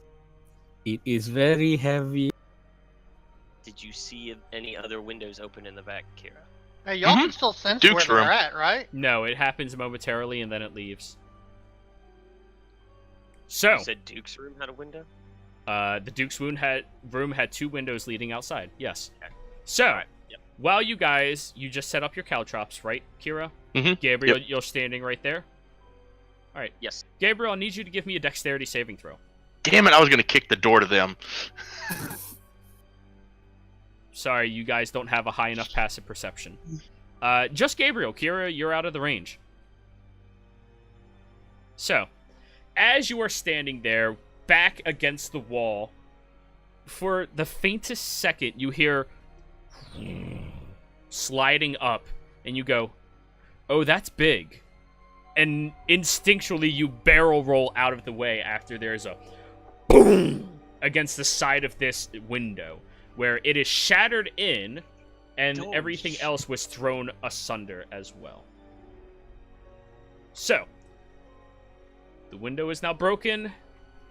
S2: It is very heavy.
S5: Did you see any other windows open in the back, Kira?
S6: Hey, y'all
S4: Mhm.
S6: can still sense
S4: Duke's
S6: where they're
S4: room.
S6: at, right?
S1: No, it happens momentarily and then it leaves. So,
S5: You said Duke's room had a window?
S1: the Duke's room had 2 windows leading outside. Yes. So,
S5: Alright, yep.
S1: while you just set up your caltrops, right, Kira?
S4: Mhm,
S1: Gabriel,
S4: yep.
S1: you're standing right there. All right.
S5: Yes.
S1: Gabriel, I need you to give me a dexterity saving throw.
S4: Damn it, I was gonna kick the door to them.
S1: Sorry, you guys don't have a high enough passive perception. Just Gabriel. Kira, you're out of the range. So, as you are standing there, back against the wall, for the faintest second, you hear sliding up, and you go, "Oh, that's big." And instinctually, you barrel roll out of the way after there's a boom against the side of this window, where it is shattered in, and
S5: Holy
S1: everything
S5: shit.
S1: else was thrown asunder as well. So, the window is now broken.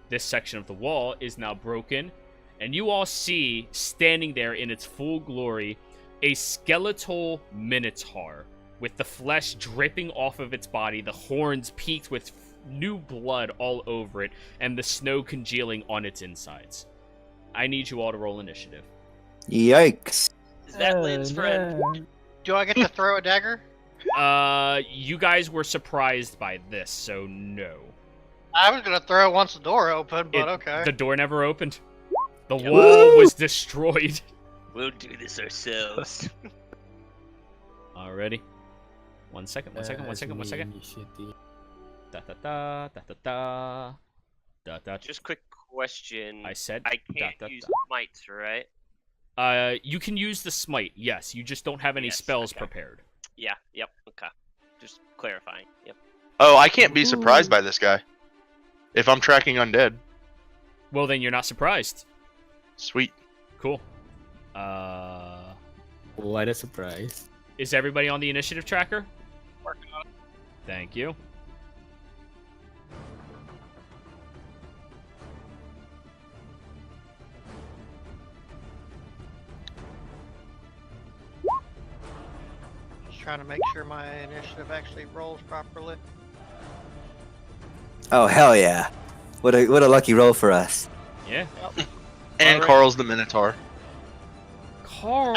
S1: This section of the wall is now broken. And you all see, standing there in its full glory, a skeletal minotaur with the flesh dripping off of its body, the horns peaked with new blood all over it, and the snow congealing on its insides. I need you all to roll initiative.
S3: Yikes.
S5: Is that Lynn's friend?
S2: no.
S6: Do I get to throw a dagger?
S1: You guys were surprised by this, so no.
S6: I was gonna throw once the door opened, but
S1: It-
S6: okay.
S1: The door never opened. The
S5: Yeah.
S1: wall was destroyed.
S5: We'll do this ourselves.
S1: Alrighty. One second.
S2: That's initiative.
S1: Da da da da da da. Da da.
S5: Just quick question.
S1: I said.
S5: I can't
S1: da, da,
S5: use
S1: da.
S5: mites, right?
S1: You can use the smite. Yes, you just don't have any
S5: Yes,
S1: spells
S5: okay.
S1: prepared.
S5: Yeah, yep, okay. Just clarifying, yep.
S4: Oh, I can't be
S2: Ooh.
S4: surprised by this guy. If I'm tracking undead.
S1: Well, then you're not surprised.
S4: Sweet.
S1: Cool.
S2: What a surprise.
S1: Is everybody on the initiative tracker?
S6: Working on it.
S1: Thank you.
S6: Just trying to make sure my initiative actually rolls properly.
S3: Oh hell yeah! What a lucky roll for us.
S1: Yeah.
S4: And
S1: Alright.
S4: Carl's the Minotaur.
S1: Carl.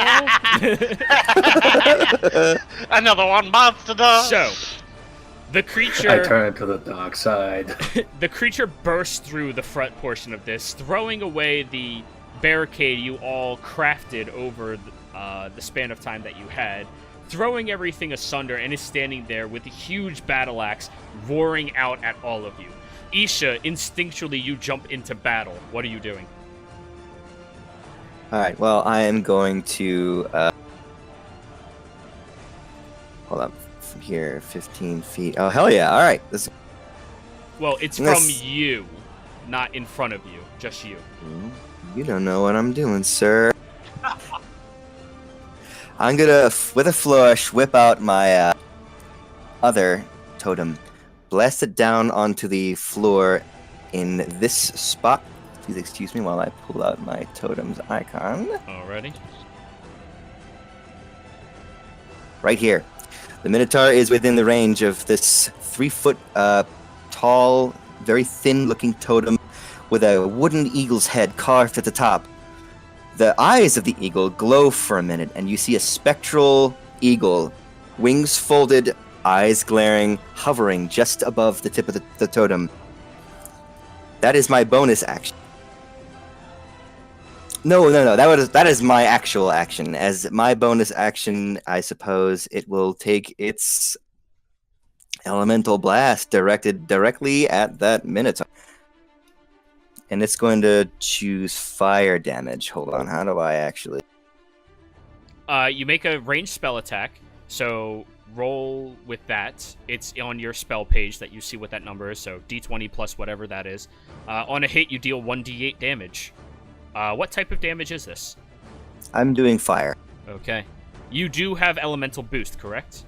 S6: Another one monster dog.
S1: So, the
S7: I
S1: creature,
S7: turn to the dark side.
S1: the creature bursts through the front portion of this, throwing away the barricade you all crafted over the span of time that you had, throwing everything asunder, and is standing there with a huge battle axe roaring out at all of you. Isha, instinctually, you jump into battle. What are you doing?
S3: All right. Well, I am going to hold up from here, 15 feet. Oh hell yeah! All right.
S1: Well, it's
S3: Yes.
S1: from you, not in front of you. Just you.
S3: You don't know what I'm doing, sir. I'm gonna, with a flourish, whip out my other totem, blast it down onto the floor in this spot. Please excuse me while I pull out my totem's icon.
S1: Alrighty.
S3: Right here. The Minotaur is within the range of this 3-foot tall, very thin-looking totem with a wooden eagle's head carved at the top. The eyes of the eagle glow for a minute, and you see a spectral eagle, wings folded, eyes glaring, hovering just above the tip of the totem. That is my bonus action. No. That is my actual action. As my bonus action, I suppose it will take its elemental blast directed directly at that Minotaur. And it's going to choose fire damage. Hold on, how do I actually...
S1: You make a ranged spell attack, so roll with that. It's on your spell page that you see what that number is, so d20 plus whatever that is. On a hit, you deal 1d8 damage. What type of damage is this?
S3: I'm doing fire.
S1: Okay. You do have elemental boost, correct?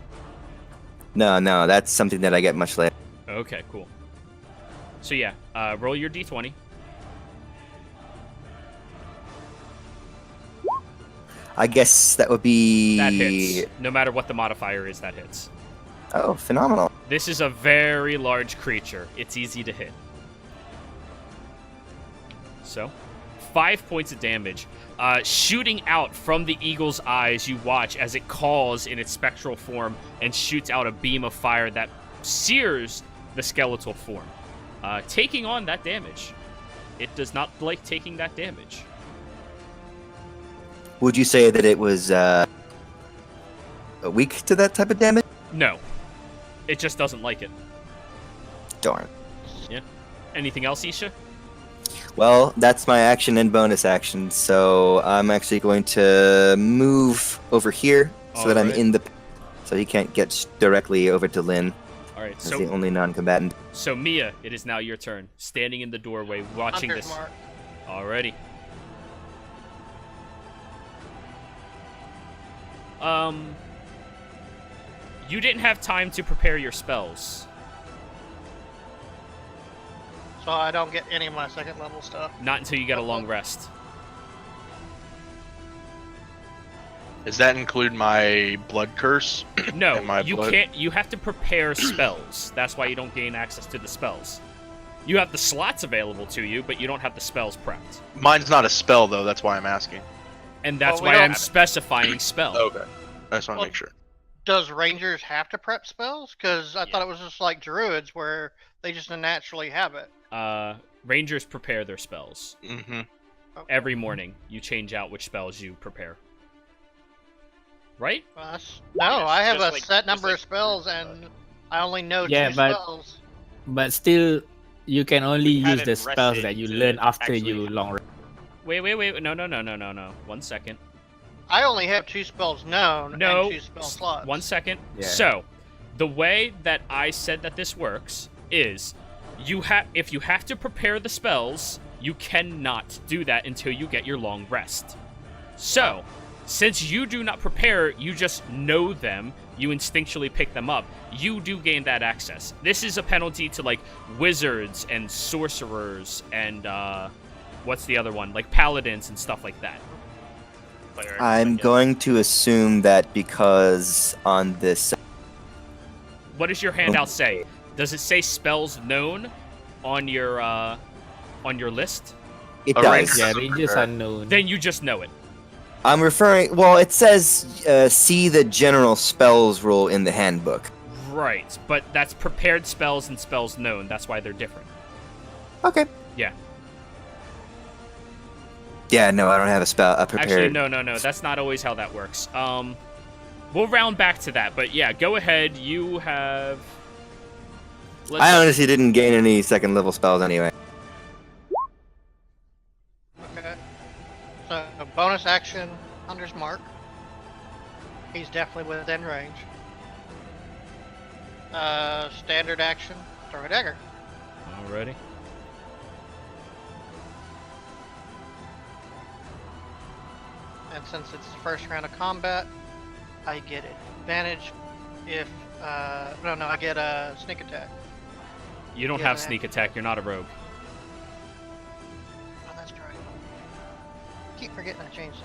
S3: No, that's something that I get much later.
S1: Okay, cool. So yeah, roll your d20.
S3: I guess that would be...
S1: That hits. No matter what the modifier is, that hits.
S3: Oh, phenomenal.
S1: This is a very large creature. It's easy to hit. So, 5 points of damage. Shooting out from the eagle's eyes, you watch as it calls in its spectral form and shoots out a beam of fire that sears the skeletal form, taking on that damage. It does not like taking that damage.
S3: Would you say that it was weak to that type of damage?
S1: No. It just doesn't like it.
S3: Darn.
S1: Yeah. Anything else, Isha?
S3: Well, that's my action and bonus action, so I'm actually going to move over here so that I'm
S1: Alright.
S3: in the... So he can't get directly over to Lynn
S1: Alright,
S3: as the only non-combatant.
S1: So Mia, it is now your turn. Standing in the doorway, watching
S6: Hunter's
S1: this.
S6: mark.
S1: Alrighty. You didn't have time to prepare your spells.
S6: So I don't get any of my second level stuff.
S1: Not until you get a long rest.
S4: Does that include my blood curse?
S1: No,
S4: And my
S1: you
S4: blood-
S1: can't. You have to prepare spells. That's why you don't gain access to the spells. You have the slots available to you, but you don't have the spells prepped.
S4: Mine's not a spell though. That's why I'm asking.
S1: And that's
S6: Well, we
S1: why
S6: don't
S1: I'm
S6: have it.
S1: specifying spell.
S4: Okay. I just want to
S6: Well-
S4: make sure.
S6: Does rangers have to prep spells? Because I
S1: Yeah.
S6: thought it was just like druids where they just naturally have it.
S1: Rangers prepare their spells.
S4: Mm-hmm.
S1: Every morning, you change out which spells you prepare. Right?
S6: Well, that's-
S5: Yes,
S6: no, I have
S5: just
S6: a
S5: like-
S6: set
S5: just
S6: number
S5: like
S6: of spells,
S5: druids,
S6: and I only know
S2: Yeah,
S6: 2
S2: but-
S6: spells.
S2: But still, you can only use
S5: haven't
S2: the spells
S5: rested
S2: that you
S5: to
S2: learn after
S5: actually-
S2: you long rest.
S1: Wait. No. 1 second.
S6: I only have 2 spells known
S1: No.
S6: and 2 spell slots.
S1: 1 second.
S2: Yeah.
S1: So, the way that I said that this works is if you have to prepare the spells, you cannot do that until you get your long rest. So, since you do not prepare, you just know them, you instinctually pick them up, you do gain that access. This is a penalty to like wizards and sorcerers and what's the other one? Like paladins and stuff like that.
S5: Clerics,
S3: I'm
S5: I guess.
S3: going to assume that because on this...
S1: What does your handout say? Does it say spells known on your list?
S3: It
S4: A
S3: does.
S4: ranger-
S2: Yeah,
S4: doesn't
S2: rangers
S4: prepare.
S2: are known.
S1: Then you just know it.
S3: I'm referring... Well, it says see the general spells rule in the handbook.
S1: Right, but that's prepared spells and spells known. That's why they're different.
S3: Okay.
S1: Yeah.
S3: Yeah, no, I don't have a spell prepared.
S1: Actually, no. That's not always how that works. We'll round back to that, but yeah, go ahead. You have.
S3: I honestly didn't gain any second level spells anyway.
S6: Okay. So bonus action, Hunter's Mark. He's definitely within range. Standard action, throw a dagger.
S1: Alrighty.
S6: And since it's the first round of combat, I get advantage if I get a sneak attack.
S1: You don't
S6: Yeah,
S1: have
S6: man.
S1: sneak attack. You're not a rogue.
S6: Oh, that's right. Keep forgetting I changed it.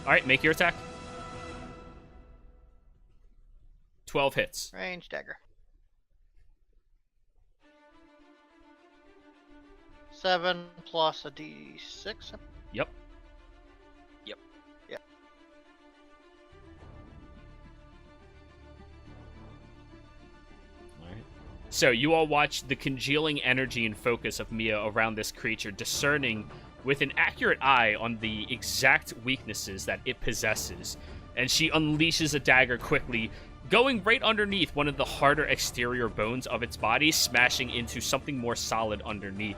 S1: All right, make your attack. 12 hits.
S6: Range dagger. 7 plus a d6.
S1: Yep.
S6: Yeah.
S1: All right. So you all watch the congealing energy and focus of Mia around this creature, discerning with an accurate eye on the exact weaknesses that it possesses. And she unleashes a dagger quickly, going right underneath one of the harder exterior bones of its body, smashing into something more solid underneath,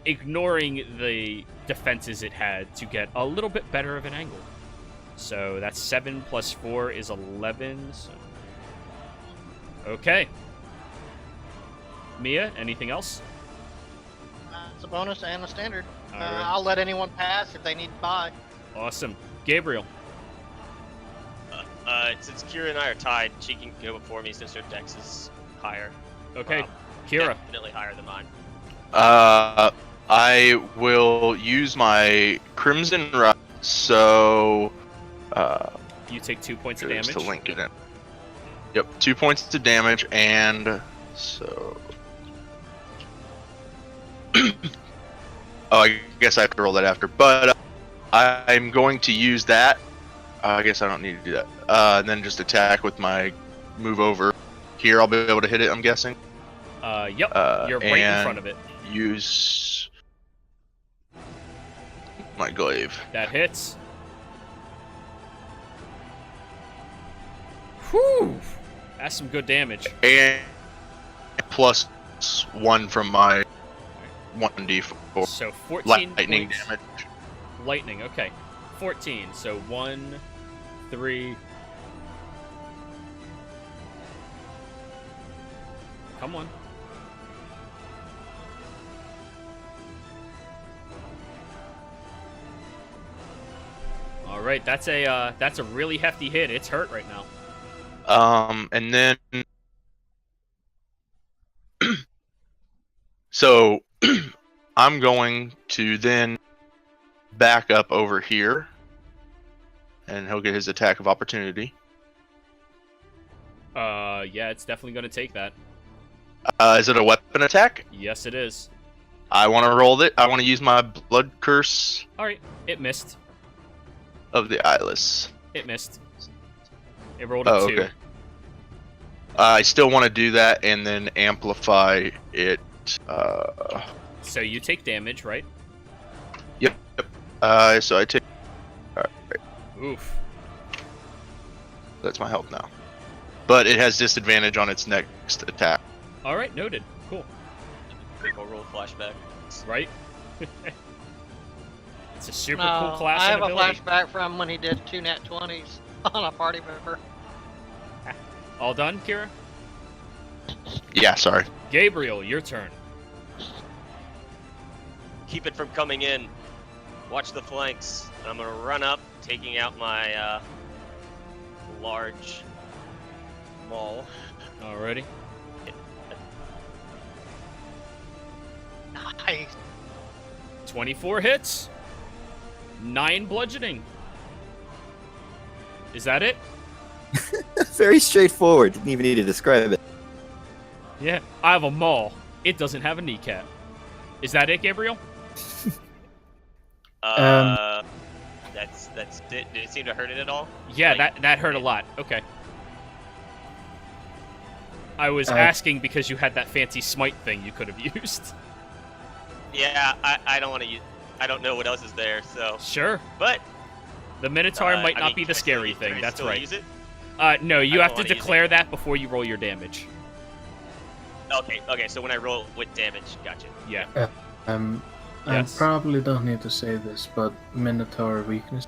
S1: ignoring the defenses it had to get a little bit better of an angle. So that's 7 plus 4 is 11. So... Okay. Mia, anything else?
S6: It's a bonus and a standard.
S1: All right.
S6: I'll let anyone pass if they need to buy.
S1: Awesome. Gabriel.
S5: Since Kira and I are tied, she can go before me since her dex is higher.
S1: Okay.
S5: Um,
S1: Kira.
S5: Definitely higher than mine.
S4: I will use my Crimson Rod, so
S1: You take 2 points of
S4: just
S1: damage.
S4: to link it in. Yep, 2 points to damage, and so. Oh, I guess I have to roll that after, but I'm going to use that. I guess I don't need to do that. And then just attack with my move over. Here, I'll be able to hit it, I'm guessing.
S1: Yep. You're right in
S4: and
S1: front of it.
S4: Use my glaive.
S1: That hits. Whew. That's some good damage.
S4: And plus 1 from my 1d4
S1: So 14
S4: lightning
S1: points.
S4: damage.
S1: Lightning, okay. 14. So 1, 3. Come on. All right, that's a really hefty hit. It's hurt right now.
S4: And then so I'm going to then back up over here, and he'll get his attack of opportunity.
S1: Yeah, it's definitely going to take that.
S4: Is it a weapon attack?
S1: Yes, it is.
S4: I want to roll it. I want to use my blood curse
S1: All right, it missed.
S4: of the eyeless.
S1: It missed. It rolled a 2.
S4: Okay. I still want to do that and then amplify it.
S1: So you take damage, right?
S4: Yep. So I take. Alright,
S1: Oof.
S4: that's my health now. But it has disadvantage on its next attack.
S1: All right, noted. Cool.
S5: Critical roll flashback.
S1: Right? It's a super
S6: No,
S1: cool class
S6: I
S1: and
S6: have a
S1: ability.
S6: flashback from when he did 2 nat 20s on a party member.
S1: All done, Kira?
S4: Yeah, sorry.
S1: Gabriel, your turn.
S5: Keep it from coming in. Watch the flanks. I'm gonna run up, taking out my large maul.
S1: Alrighty.
S6: Nice.
S1: 24 hits. 9 bludgeoning. Is that it?
S3: Very straightforward. Didn't even need to describe it.
S1: Yeah. I have a maul. It doesn't have a kneecap. Is that it, Gabriel?
S5: That's it. Did it seem to hurt it at all?
S1: Yeah,
S5: Like,
S1: that hurt a lot. Okay. I was asking because you had that fancy smite thing you could have used.
S5: Yeah, I don't want to use. I don't know what else is there. So,
S1: Sure.
S5: but
S1: The Minotaur might
S5: I
S1: not
S5: mean,
S1: be the
S5: can I still
S1: scary
S5: use-
S1: thing.
S5: can I
S1: That's
S5: still
S1: right.
S5: Use it?
S1: No, you
S5: I
S1: have
S5: don't
S1: to
S5: wanna use
S1: declare
S5: it.
S1: that before you roll your damage.
S5: Okay. So when I roll with damage, gotcha.
S1: Yeah. Yes.
S7: I probably don't need to say this, but Minotaur weakness.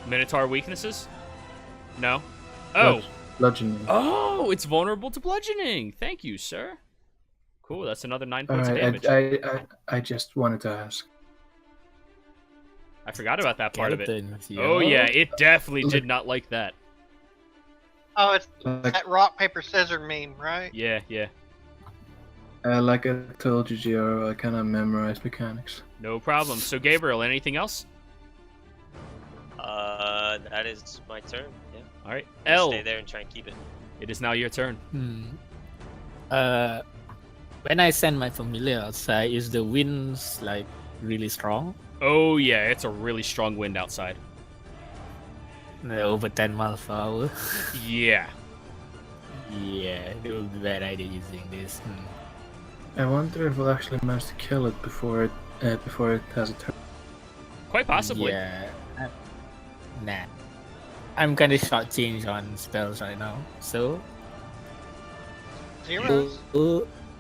S1: Minotaur weaknesses? No. Oh.
S7: Bludgeoning.
S1: Oh, it's vulnerable to bludgeoning. Thank you, sir. Cool. That's another 9 points of damage.
S7: I just wanted to ask.
S1: I forgot about that part of it.
S2: Skeletons,
S1: Oh
S2: yo.
S1: yeah, it definitely did not like that.
S6: Oh, it's
S7: Like,
S6: that rock paper scissors meme, right?
S1: Yeah.
S7: like I told you, Gio, I kind of memorized mechanics.
S1: No problem. So Gabriel, anything else?
S5: That is my turn. Yeah.
S1: All right.
S5: I'll
S1: L.
S5: Stay there and try and keep it.
S1: It is now your turn.
S2: When I send my familiar outside, is the winds like really strong?
S1: Oh yeah, it's a really strong wind outside.
S2: Over 10 miles per hour.
S1: Yeah.
S2: Yeah, it would be a bad idea using this.
S7: I wonder if we'll actually manage to kill it before it has a turn.
S1: Quite possibly.
S2: Yeah. Nah. I'm kind of short-changed on spells right now, so
S6: Zeros?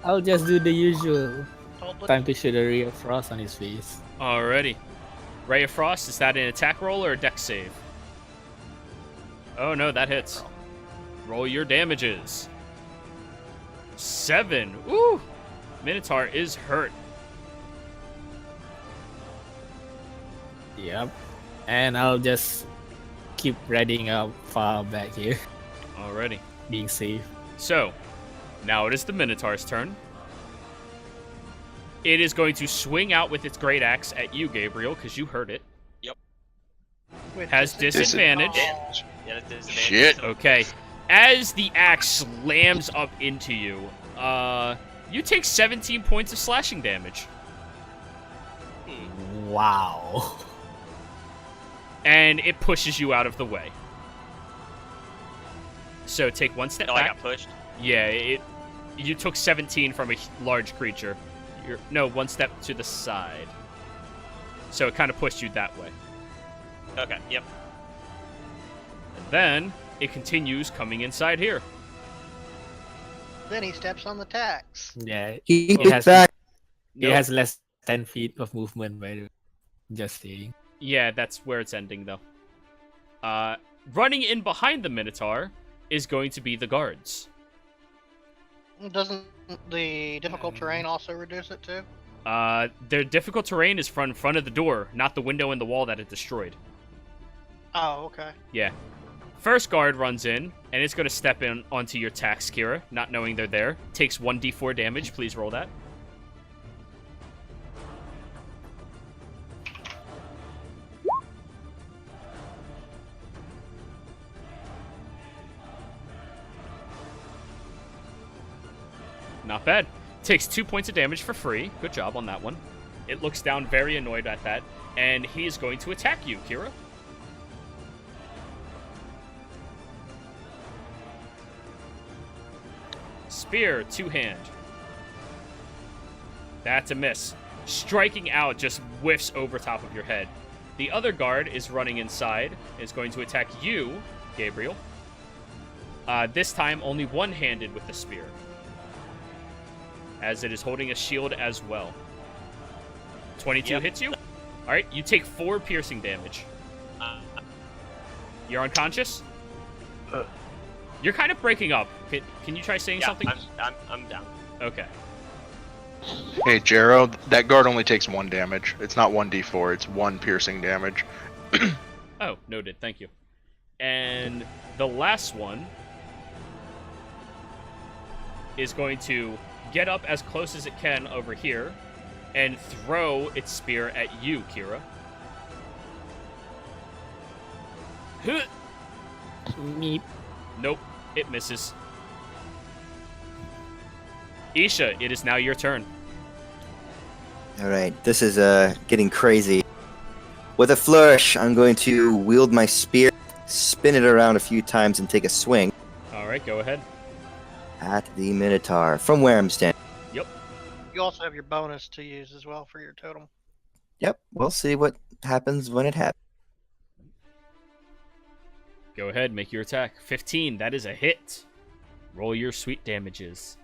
S2: I'll just do the usual.
S6: Totally.
S2: Time to shoot a ray of frost on his face.
S1: Alrighty. Ray of Frost, is that an attack roll or a dex save? Oh no, that hits. Roll your damages. 7. Ooh! Minotaur is hurt.
S2: Yep. And I'll just keep riding up far back here,
S1: Alrighty.
S2: being safe.
S1: So, now it is the Minotaur's turn. It is going to swing out with its great axe at you, Gabriel, because you heard it.
S6: With
S1: Has disadvantage.
S6: Oh.
S5: Yeah, that's disadvantage.
S4: Shit.
S1: Okay. As the axe slams up into you, you take 17 points of slashing damage.
S2: Wow.
S1: And it pushes you out of the way. So take one step
S5: Oh, I
S1: back.
S5: got pushed.
S1: Yeah, you took 17 from a large creature. No, one step to the side. So it kind of pushed you that way.
S5: Okay. Yep.
S1: And then it continues coming inside here.
S6: Then he steps on the tax.
S2: Yeah.
S3: Keep
S2: It
S3: it
S2: has,
S3: back.
S2: it has less 10 feet of movement, by the way. Just saying.
S1: Yeah, that's where it's ending, though. Running in behind the Minotaur is going to be the guards.
S6: Doesn't the difficult terrain also reduce it too?
S1: Their difficult terrain is from front of the door, not the window in the wall that it destroyed.
S6: Oh, okay.
S1: Yeah. First guard runs in, and it's going to step in onto your tax, Kira, not knowing they're there. Takes 1d4 damage. Please roll that. Not bad. Takes 2 points of damage for free. Good job on that one. It looks down very annoyed at that, and he is going to attack you, Kira. Spear, two-hand. That's a miss. Striking out just whiffs over top of your head. The other guard is running inside, is going to attack you, Gabriel. This time only one-handed with the spear, as it is holding a shield as well. 22
S5: Yep.
S1: hits you? Alright, you take 4 piercing damage. You're unconscious? You're kind of breaking up. Can you try saying
S5: Yeah,
S1: something?
S5: I'm down.
S1: Okay.
S4: Hey, Jero, that guard only takes 1 damage. It's not 1d4, it's 1 piercing damage.
S1: Oh, noted. Thank you. And the last one is going to get up as close as it can over here and throw its spear at you, Kira. Huh.
S2: Meep.
S1: Nope, it misses. Isha, it is now your turn.
S3: All right, this is getting crazy. With a flourish, I'm going to wield my spear, spin it around a few times, and take a swing
S1: All right, go ahead.
S3: at the Minotaur from where I'm standing.
S1: Yep.
S6: You also have your bonus to use as well for your totem.
S3: Yep, we'll see what happens when it happens.
S1: Go ahead, make your attack. 15, that is a hit. Roll your sweet damages.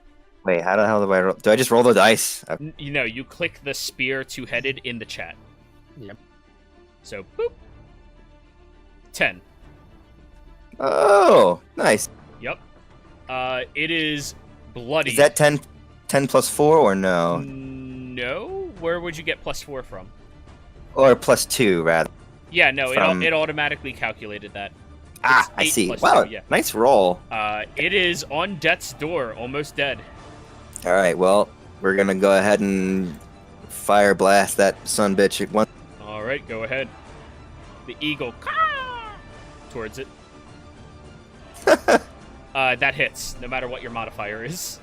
S3: Wait, how the hell do I roll? Do I just roll the dice?
S1: You click the spear two-headed in the chat.
S2: Yep.
S1: So, boop. 10.
S3: Oh, nice.
S1: Yep. It is bloody.
S3: Is that 10 plus 4 or no?
S1: No? Where would you get +4 from?
S3: Or plus 2, rather.
S1: Yeah, no,
S3: From-
S1: it automatically calculated that.
S3: Ah,
S1: It's
S3: I
S1: 8
S3: see.
S1: plus
S3: Wow,
S1: 2, yeah.
S3: nice roll.
S1: It is on death's door, almost dead.
S3: All right, well, we're going to go ahead and fire blast that son bitch at once.
S1: All right, go ahead. The eagle towards it. That hits, no matter what your modifier is.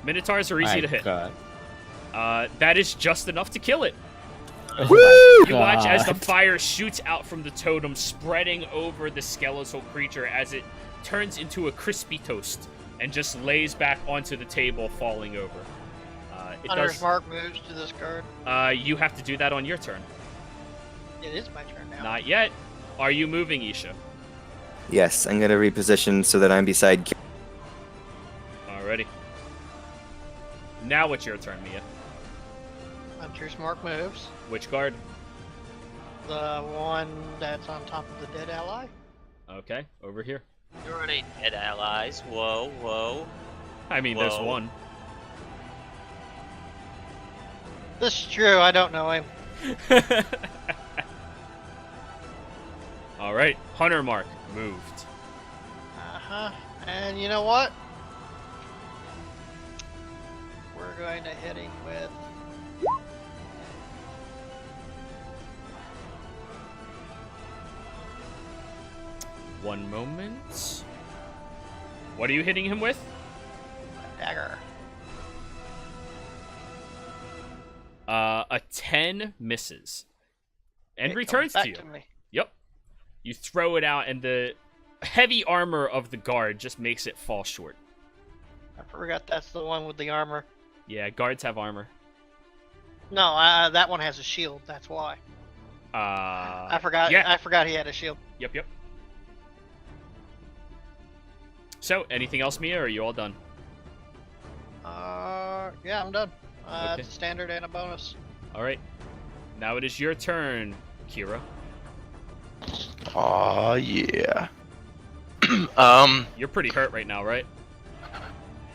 S1: Minotaurs are easy
S2: My
S1: to hit.
S2: God.
S1: That is just enough to kill it.
S2: Oh
S1: You
S2: my
S1: watch as the
S2: God.
S1: fire shoots out from the totem, spreading over the skeletal creature as it turns into a crispy toast and just lays back onto the table, falling over.
S6: Hunter's Mark moves to this card.
S1: You have to do that on your turn.
S6: It is my turn now.
S1: Not yet. Are you moving, Isha?
S3: Yes, I'm going to reposition so that I'm beside Kira.
S1: Alrighty. Now it's your turn, Mia.
S6: Hunter's Mark moves.
S1: Which guard?
S6: The one that's on top of the dead ally.
S1: Okay, over here.
S5: There aren't any dead allies. Whoa, whoa.
S1: I mean, there's
S5: Whoa.
S1: one.
S6: This is true. I don't know him.
S1: Alright, Hunter Mark moved.
S6: And you know what? We're going to hit him with.
S1: One moment. What are you hitting him with?
S6: A dagger.
S1: A 10 misses. And
S6: It
S1: returns
S6: comes
S1: to
S6: back
S1: you.
S6: me.
S1: Yep. You throw it out, and the heavy armor of the guard just makes it fall short.
S6: I forgot that's the one with the armor.
S1: Yeah, guards have armor.
S6: No, that one has a shield. That's why. I forgot.
S1: Yeah.
S6: I forgot he had a shield.
S1: Yep. So, anything else, Mia, or are you all done?
S6: Yeah, I'm done.
S1: Okay.
S6: It's a standard and a bonus.
S1: Alright. Now it is your turn, Kira.
S4: Aw, yeah.
S1: You're pretty hurt right now, right?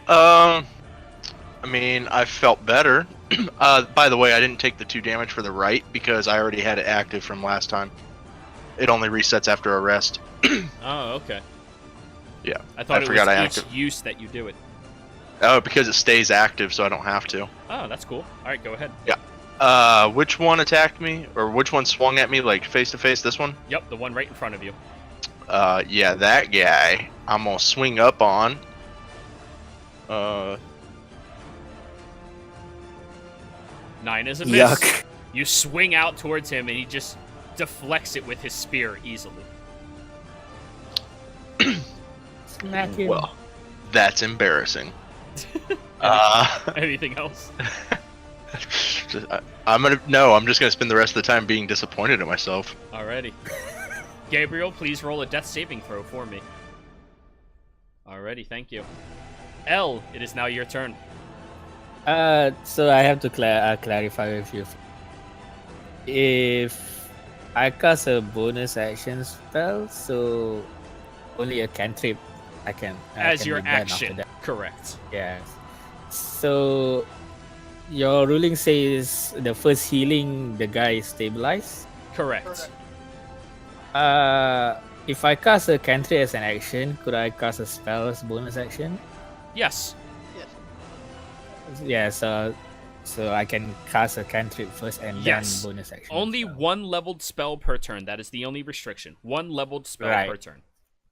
S4: I mean, I felt better. By the way, I didn't take the 2 damage for the right because I already had it active from last time. It only resets after a rest.
S1: Oh, okay.
S4: Yeah,
S1: I thought
S4: I
S1: it
S4: forgot
S1: was
S4: I
S1: each
S4: active.
S1: use that you do it.
S4: Oh, because it stays active, so I don't have to.
S1: Oh, that's cool. Alright, go ahead.
S4: Which one attacked me? Or which one swung at me, like, face to face? This one?
S1: Yep, the one right in front of you.
S4: Yeah, that guy. I'm gonna swing up on.
S1: 9 is a miss.
S3: Yuck.
S1: You swing out towards him, and he just deflects it with his spear easily.
S2: Smack him.
S4: Well, that's embarrassing.
S1: Anything else?
S4: I'm just gonna spend the rest of the time being disappointed at myself.
S1: Alrighty. Gabriel, please roll a death saving throw for me. Alrighty, thank you. L, it is now your turn.
S2: So I have to clarify with you. If I cast a bonus action spell, so only a cantrip I can
S1: As your
S2: be done after
S1: action.
S2: that.
S1: Correct.
S2: Yes. So your ruling says the first healing the guy is stabilized.
S1: Correct.
S2: If I cast a cantrip as an action, could I cast a spell as bonus action?
S1: Yes.
S2: Yeah, so I can cast a cantrip first and
S1: Yes.
S2: then bonus action.
S1: Only
S2: so.
S1: one leveled spell per turn. That is the only restriction. One leveled spell
S2: Right.
S1: per turn.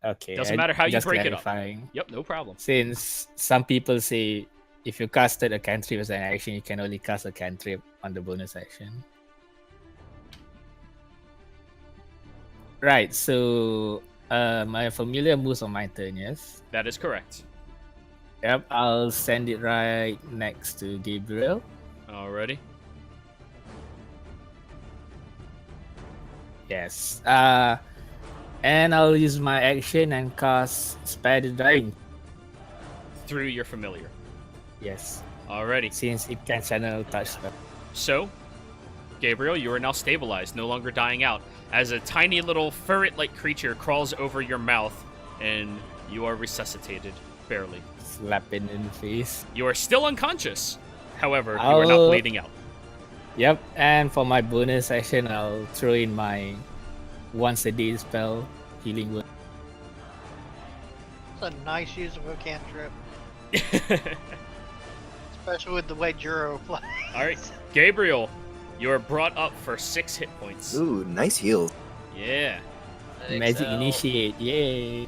S2: Okay.
S1: Doesn't matter how you
S2: just
S1: break it up.
S2: clarifying.
S1: Yep, no problem.
S2: Since some people say if you casted a cantrip as an action, you can only cast a cantrip on the bonus action. Right, so my familiar moves on my turn, yes?
S1: That is correct.
S2: Yep, I'll send it right next to Gabriel.
S1: Alrighty.
S2: Yes. And I'll use my action and cast Spare the Dying.
S1: Through your familiar.
S2: Yes,
S1: Alrighty.
S2: since it can channel touch spell.
S1: So, Gabriel, you are now stabilized, no longer dying out, as a tiny little ferret-like creature crawls over your mouth, and you are resuscitated, barely.
S2: Slap it in the face.
S1: You are still unconscious. However, you are not bleeding out.
S2: Yep, and for my bonus action, I'll throw in my once a day spell, Healing Word.
S6: It's a nice use of a cantrip, especially with the way Juro plays.
S1: Alright, Gabriel, you are brought up for 6 hit points.
S3: Ooh, nice heal.
S1: Yeah.
S2: Magic Initiate, yay!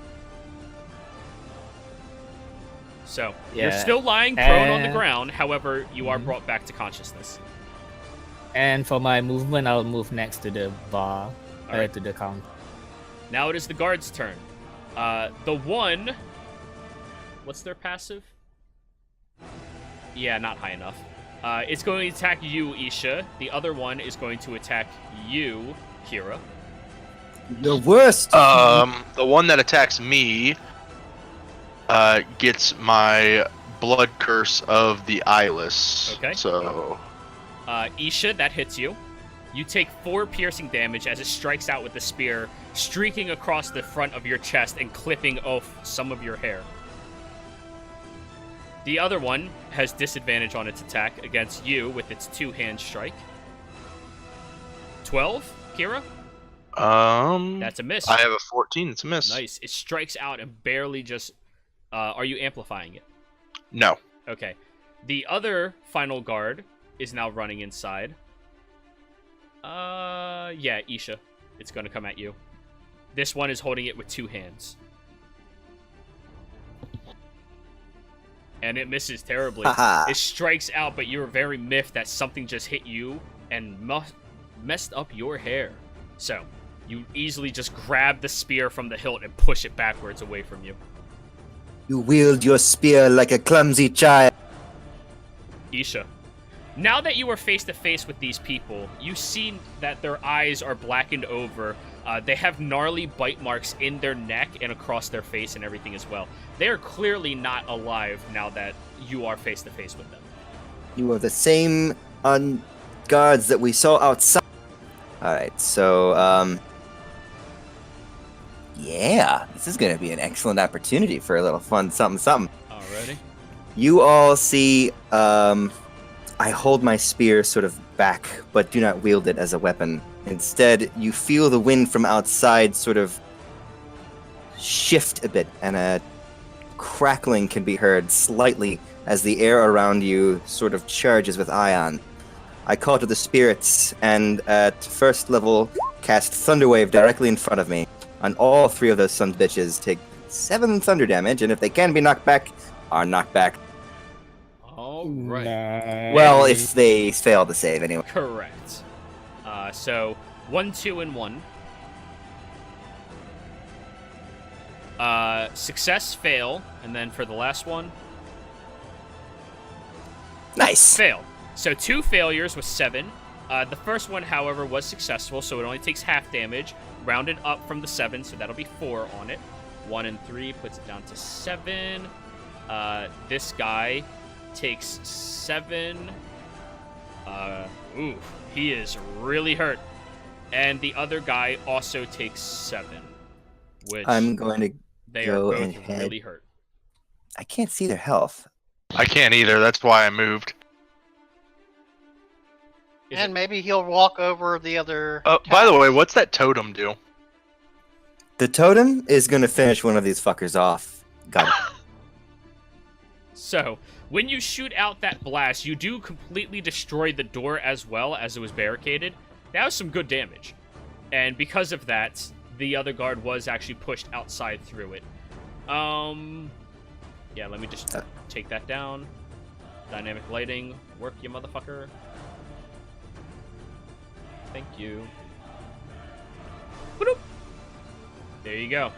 S1: So, you're
S2: Yeah,
S1: still lying prone on the
S2: and-
S1: ground, however, you are brought back to consciousness.
S2: And for my movement, I'll move next to the bar,
S1: Alright.
S2: to the counter.
S1: Now it is the guard's turn. The one... What's their passive? Yeah, not high enough. It's going to attack you, Isha. The other one is going to attack you, Kira.
S3: The worst.
S4: The one that attacks me gets my blood curse of the eyeless.
S1: Okay.
S4: So
S1: Isha, that hits you. You take 4 piercing damage as it strikes out with the spear, streaking across the front of your chest and clipping off some of your hair. The other one has disadvantage on its attack against you with its 2-hand strike. 12, Kira?
S4: that's
S1: a miss.
S4: I have a 14. It's a miss.
S1: Nice. It strikes out and barely just... are you amplifying it?
S4: No.
S1: Okay. The other final guard is now running inside. Yeah, Isha. It's gonna come at you. This one is holding it with 2 hands. And it misses terribly.
S3: Haha.
S1: It strikes out, but you're very miffed that something just hit you and messed up your hair. So, you easily just grab the spear from the hilt and push it backwards away from you.
S3: You wield your spear like a clumsy child.
S1: Isha. Now that you are face to face with these people, you see that their eyes are blackened over. They have gnarly bite marks in their neck and across their face and everything as well. They are clearly not alive now that you are face to face with them.
S3: You are the same guards that we saw outside. Alright, so, yeah, this is going to be an excellent opportunity for a little fun something.
S1: Alrighty.
S3: You all see, I hold my spear sort of back, but do not wield it as a weapon. Instead, you feel the wind from outside sort of shift a bit, and a crackling can be heard slightly as the air around you sort of charges with ion. I call to the spirits, and at first level, cast Thunderwave directly in front of me. And all 3 of those son bitches take 7 thunder damage, and if they can be knocked back, are knocked back.
S1: Alright.
S2: Nice.
S3: Well, if they fail to save, anyway.
S1: Correct. So 1, 2, and 1. Success, fail, and then for the last one,
S3: Nice.
S1: fail. So 2 failures with 7. The first one, however, was successful, so it only takes half damage, rounded up from the 7, so that'll be 4 on it. 1 and 3 puts it down to 7. This guy takes 7. Ooh, he is really hurt. And the other guy also takes 7, which
S3: I'm going to
S1: they
S3: go
S1: are both
S3: ahead.
S1: really hurt.
S3: I can't see their health.
S4: I can't either. That's why I moved.
S1: Is
S6: And
S1: it-
S6: maybe he'll walk over the other.
S4: By the way, what's that totem do?
S3: The totem is going to finish one of these fuckers off. Got it.
S1: So, when you shoot out that blast, you do completely destroy the door as well as it was barricaded. That was some good damage. And because of that, the other guard was actually pushed outside through it. Yeah, let me just take that down. Dynamic lighting, work, you motherfucker. Thank you. Whoop. There you go.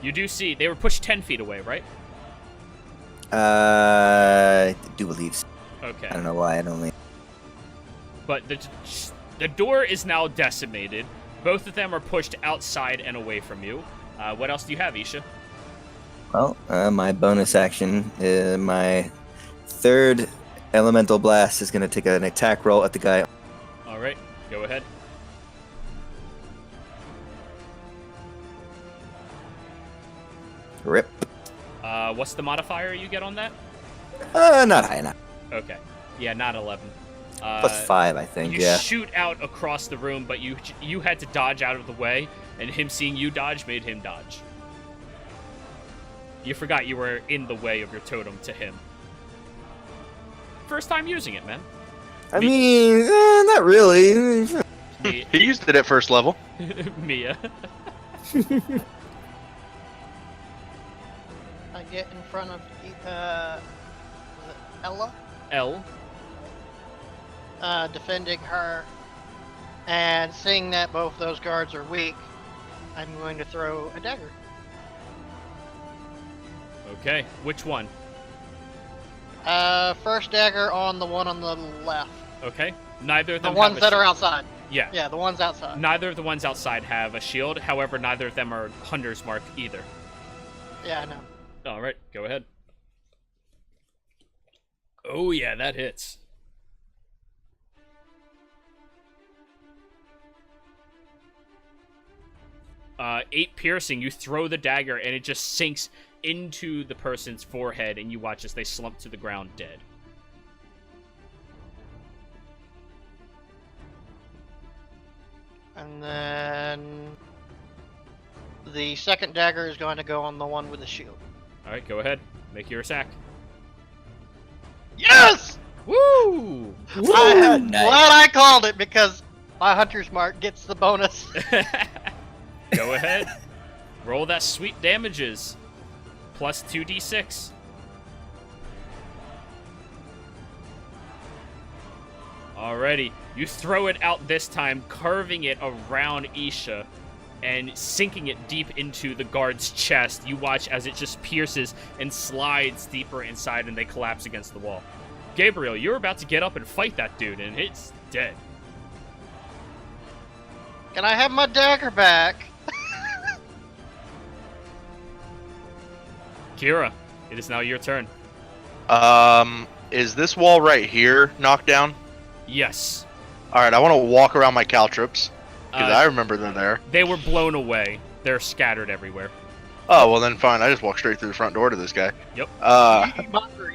S1: You do see, they were pushed 10 feet away, right?
S3: I do believe so.
S1: Okay.
S3: I don't know why I don't lean.
S1: But the door is now decimated. Both of them are pushed outside and away from you. What else do you have, Isha?
S3: Well, my bonus action, my third elemental blast is going to take an attack roll at the guy.
S1: All right, go ahead.
S3: Rip.
S1: What's the modifier you get on that?
S3: Not high enough.
S1: Okay. Yeah, not 11.
S3: Plus 5, I think,
S1: You
S3: yeah.
S1: shoot out across the room, but you had to dodge out of the way, and him seeing you dodge made him dodge. You forgot you were in the way of your totem to him. First time using it, man.
S3: I mean, not really.
S4: He used it at first level.
S1: Mia.
S6: I get in front of was it Ella,
S1: L.
S6: defending her, and seeing that both those guards are weak, I'm going to throw a dagger.
S1: Okay, which one?
S6: First dagger on the one on the left.
S1: Okay, neither of
S6: The
S1: them
S6: ones
S1: have a
S6: that are
S1: shield.
S6: outside.
S1: Yeah.
S6: Yeah, the ones outside.
S1: Neither of the ones outside have a shield. However, neither of them are Hunter's Mark either.
S6: Yeah, I know.
S1: All right, go ahead. Oh yeah, that hits. Eight piercing. You throw the dagger, and it just sinks into the person's forehead, and you watch as they slump to the ground dead.
S6: And then the second dagger is going to go on the one with the shield.
S1: All right, go ahead. Make your attack.
S6: Yes!
S1: Woo!
S6: I'm
S3: nice.
S6: glad I called it because my hunter's mark gets the bonus.
S1: Go ahead. Roll that sweet damages. Plus 2d6. Alrighty. You throw it out this time, carving it around Isha and sinking it deep into the guard's chest. You watch as it just pierces and slides deeper inside, and they collapse against the wall. Gabriel, you're about to get up and fight that dude, and it's dead.
S6: Can I have my dagger back?
S1: Kira, it is now your turn.
S4: Is this wall right here knocked down?
S1: Yes.
S4: Alright, I want to walk around my caltrops. Because
S1: Uh,
S4: I remember they're there.
S1: They were blown away. They're scattered everywhere.
S4: Oh, well then fine. I just walk straight through the front door to this guy.
S1: Yep.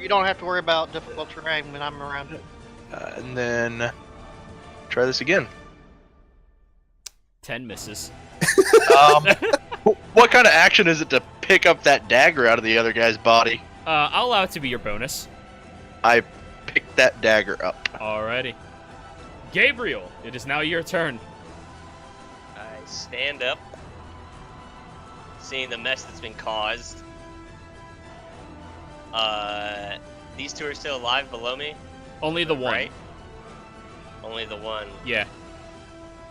S6: You don't have to worry about difficult terrain when I'm around.
S4: And then try this again.
S1: 10 misses.
S4: What kind of action is it to pick up that dagger out of the other guy's body?
S1: I'll allow it to be your bonus.
S4: I picked that dagger up.
S1: Alrighty. Gabriel, it is now your turn.
S5: I stand up, seeing the mess that's been caused. These two are still alive below me?
S1: Only the one.
S5: Right? Only the one.
S1: Yeah.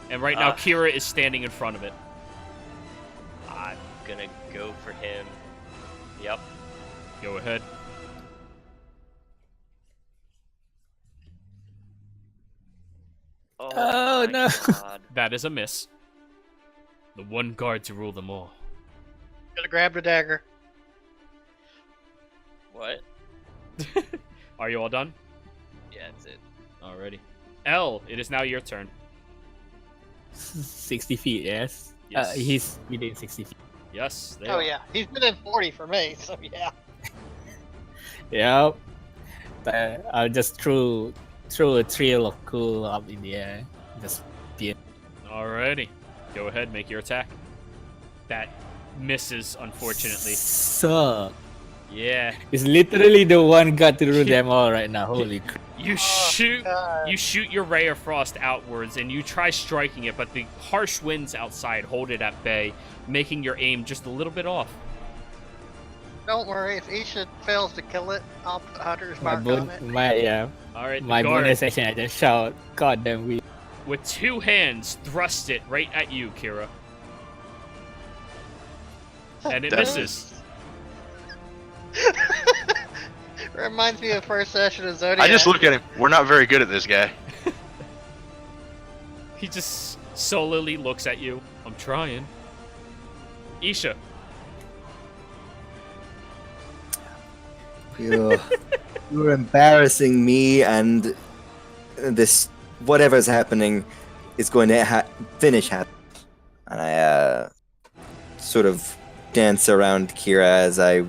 S1: And right now, Kira is standing in front of it.
S5: I'm gonna go for him. Yep.
S1: Go ahead.
S2: Oh,
S5: my
S2: no.
S5: God.
S1: That is a miss. The one guard to rule them all.
S6: Gonna grab the dagger.
S5: What?
S1: Are you all done?
S5: Yeah, that's it.
S1: Alrighty. L, it is now your turn.
S2: 60 feet, yes?
S1: Yes.
S2: He's within 60 feet.
S1: Yes. They
S6: Oh
S1: are.
S6: yeah, he's within 40 for me, so yeah.
S2: Yep. I'll just throw a trail of cool up in the air. Just be
S1: Alrighty. Go ahead, make your attack. That misses, unfortunately.
S2: Suck.
S1: Yeah.
S2: It's literally the one got to rule them all right now. Holy crap.
S1: You shoot
S6: God.
S1: You shoot your ray of frost outwards, and you try striking it, but the harsh winds outside hold it at bay, making your aim just a little bit off.
S6: Don't worry, if Isha fails to kill it, I'll put Hunter's
S2: My,
S6: mark on it.
S1: Alright, the
S2: my
S1: guard,
S2: bonus action, I just shout, God damn we.
S1: with two hands, thrust it right at you, Kira. And it
S4: That's-
S1: misses.
S6: Reminds me of first session of Zodiac.
S4: I just look at him. We're not very good at this guy.
S1: He just solely looks at you. I'm trying. Isha.
S3: You're embarrassing me, and this whatever's happening is going to finish happening. And I sort of dance around Kira as I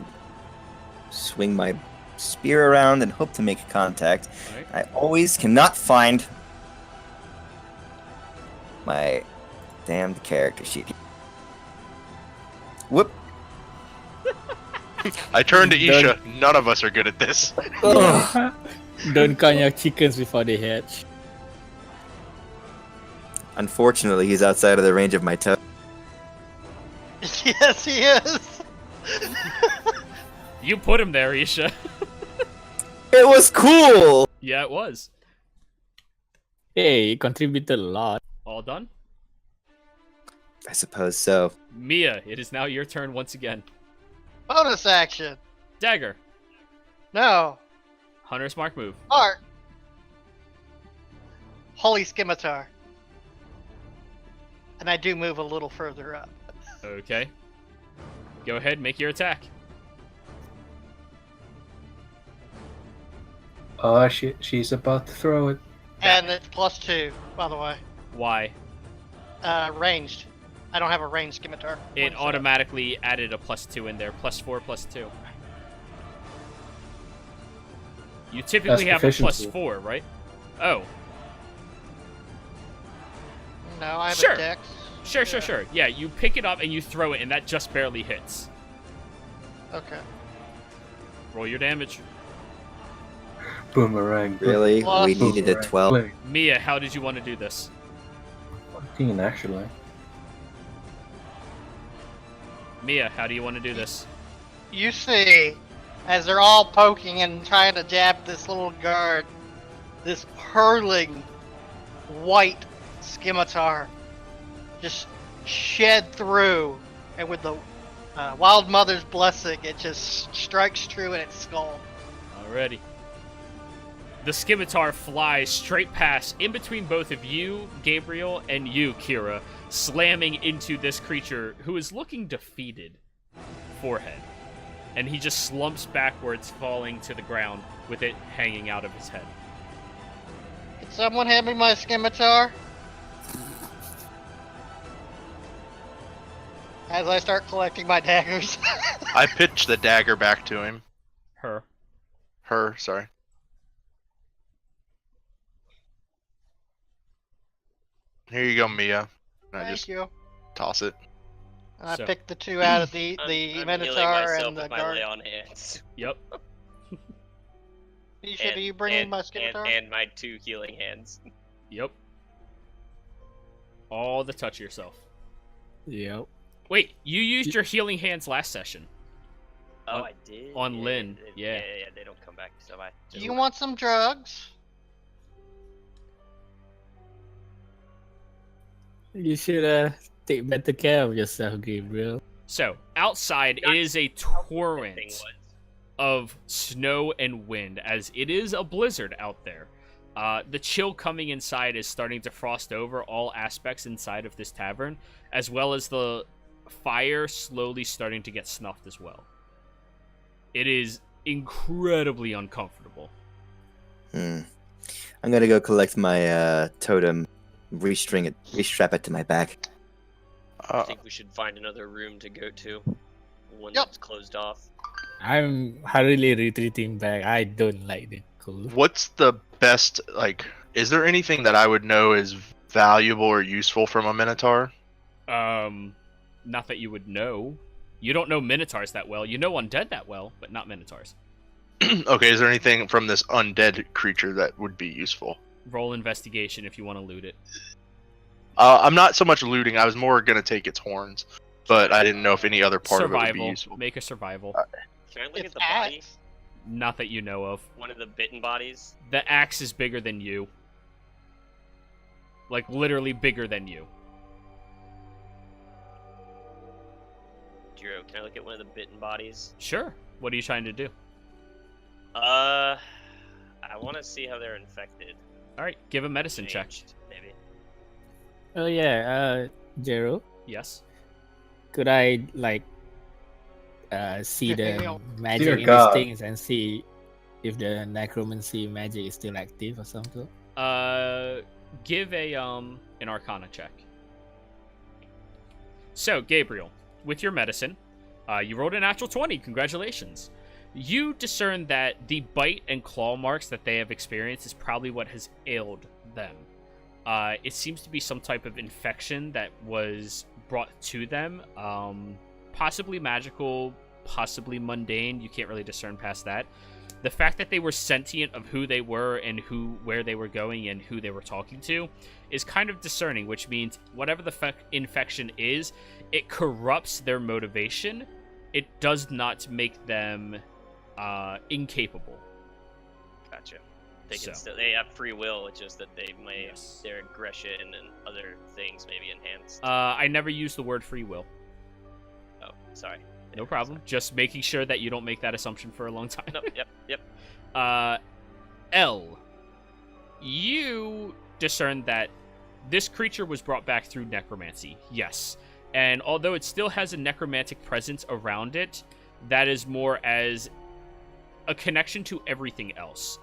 S3: swing my spear around and hope to make contact.
S1: Right.
S3: I always cannot find my damned character sheet. Whoop.
S4: I turn to Isha. None of us are good at this.
S2: Don't count your chickens before they hatch.
S3: Unfortunately, he's outside of the range of my toe.
S6: Yes, he is.
S1: You put him there, Isha.
S3: It was cool!
S1: Yeah, it was.
S2: Hey, you contributed a lot.
S1: All done?
S3: I suppose so.
S1: Mia, it is now your turn once again.
S6: Bonus action.
S1: Dagger.
S6: No.
S1: Hunter's Mark move.
S6: Art. Holy Scimitar. And I do move a little further up.
S1: Okay. Go ahead, make your attack.
S7: Oh, she's about to throw it.
S6: And it's +2, by the way.
S1: Why?
S6: Ranged. I don't have a ranged scimitar.
S1: It automatically added a +2 in there. +4, +2. You typically have a
S7: proficiency.
S1: +4, right? Oh.
S6: No, I have
S1: Sure.
S6: a dex.
S1: Sure. Yeah, you pick it up and you throw it, and that just barely hits.
S6: Okay.
S1: Roll your damage.
S7: Boomerang.
S3: Really?
S6: Plus-
S3: We needed a 12.
S1: Mia, how did you want to do this?
S7: 14, actually.
S1: Mia, how do you want to do this?
S6: You see, as they're all poking and trying to jab this little guard, this hurling white scimitar just shed through, and with the Wild Mother's blessing, it just strikes true in its skull.
S1: Alrighty. The scimitar flies straight past, in between both of you, Gabriel, and you, Kira, slamming into this creature who is looking defeated. Forehead. And he just slumps backwards, falling to the ground with it hanging out of his head.
S6: Can someone hand me my scimitar? As I start collecting my daggers.
S4: I pitch the dagger back to him.
S1: Her.
S4: Her, sorry. Here you go, Mia. And I
S6: Thank
S4: just
S6: you.
S4: toss it.
S6: And I
S1: So-
S6: picked the two out of the
S5: I'm healing
S6: Minotaur
S5: myself
S6: and the
S5: with my
S6: guard.
S5: lay on hands.
S1: Yep.
S6: Are you bringing my scimitar?
S5: And my 2 healing hands.
S1: Yep. All the touch yourself.
S2: Yep.
S1: Wait, you used your healing hands last session.
S5: Oh,
S1: On-
S5: I did.
S1: on Lynn, yeah.
S5: Yeah, they don't come back. So I.
S6: Do you want some drugs?
S2: You should take better care of yourself, Gabriel.
S1: So, outside it is a
S5: That thing
S1: torrent
S5: was.
S1: of snow and wind, as it is a blizzard out there. The chill coming inside is starting to frost over all aspects inside of this tavern, as well as the fire slowly starting to get snuffed as well. It is incredibly uncomfortable.
S3: I'm gonna go collect my totem, restrap it to my back.
S5: I think we should find another room to go to. One
S6: Yep.
S5: that's closed off.
S2: I'm hurriedly retreating back. I don't like the cold.
S4: What's the best, like, is there anything that I would know is valuable or useful from a Minotaur?
S1: Not that you would know. You don't know Minotaurs that well. You know undead that well, but not Minotaurs.
S4: Okay, is there anything from this undead creature that would be useful?
S1: Roll investigation if you want to loot it.
S4: I'm not so much looting, I was more gonna take its horns, but I didn't know if any other part of it would be
S1: Survival.
S4: useful.
S1: Make a survival.
S5: Can I look
S6: It's
S5: at the body?
S6: axe.
S1: Not that you know of.
S5: One of the bitten bodies?
S1: The axe is bigger than you. Like, literally bigger than you.
S5: Jiro, can I look at one of the bitten bodies?
S1: Sure. What are you trying to do?
S5: I want to see how they're infected.
S1: All right, give a medicine check.
S5: Changed, maybe.
S2: Oh yeah, Jero,
S1: Yes.
S2: could I see
S6: Dear
S2: the magic in these
S7: God.
S2: things and see if the necromancy magic is still active or something?
S1: Give a an Arcana check. So, Gabriel, with your medicine, you rolled a natural 20. Congratulations. You discern that the bite and claw marks that they have experienced is probably what has ailed them. It seems to be some type of infection that was brought to them. Possibly magical, possibly mundane. You can't really discern past that. The fact that they were sentient of who they were and where they were going and who they were talking to is kind of discerning, which means whatever the infection is, it corrupts their motivation. It does not make them incapable.
S5: Gotcha. They can
S1: So.
S5: still, they have free will. It's just that they may
S1: Yes.
S5: their aggression and other things may be enhanced.
S1: I never use the word free will.
S5: Oh, sorry.
S1: No problem. Just making sure that you don't make that assumption for a long time.
S5: Nope. Yep.
S1: L, you discern that this creature was brought back through necromancy. Yes. And although it still has a necromantic presence around it, that is more as a connection to everything else.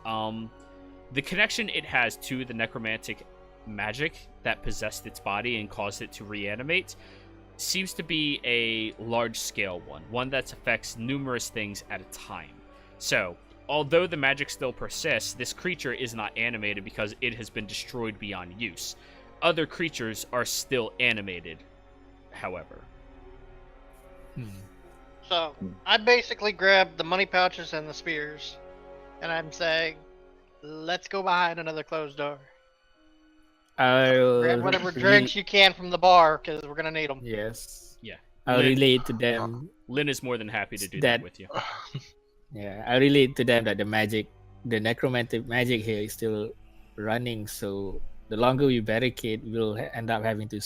S1: The connection it has to the necromantic magic that possessed its body and caused it to reanimate seems to be a large-scale one that affects numerous things at a time. So, although the magic still persists, this creature is not animated because it has been destroyed beyond use. Other creatures are still animated, however.
S6: So I basically grabbed the money pouches and the spears, and I'm saying, let's go behind another closed door.
S2: I'll
S6: Grab whatever drinks you can from the bar, because we're gonna need them.
S2: Yes.
S1: Yeah.
S2: I'll
S1: Lynn-
S2: relate to them.
S1: Lynn is more than happy to do
S2: That-
S1: that with you.
S2: Yeah, I relate to them that the necromantic magic here is still running. So the longer we barricade, we'll end up having to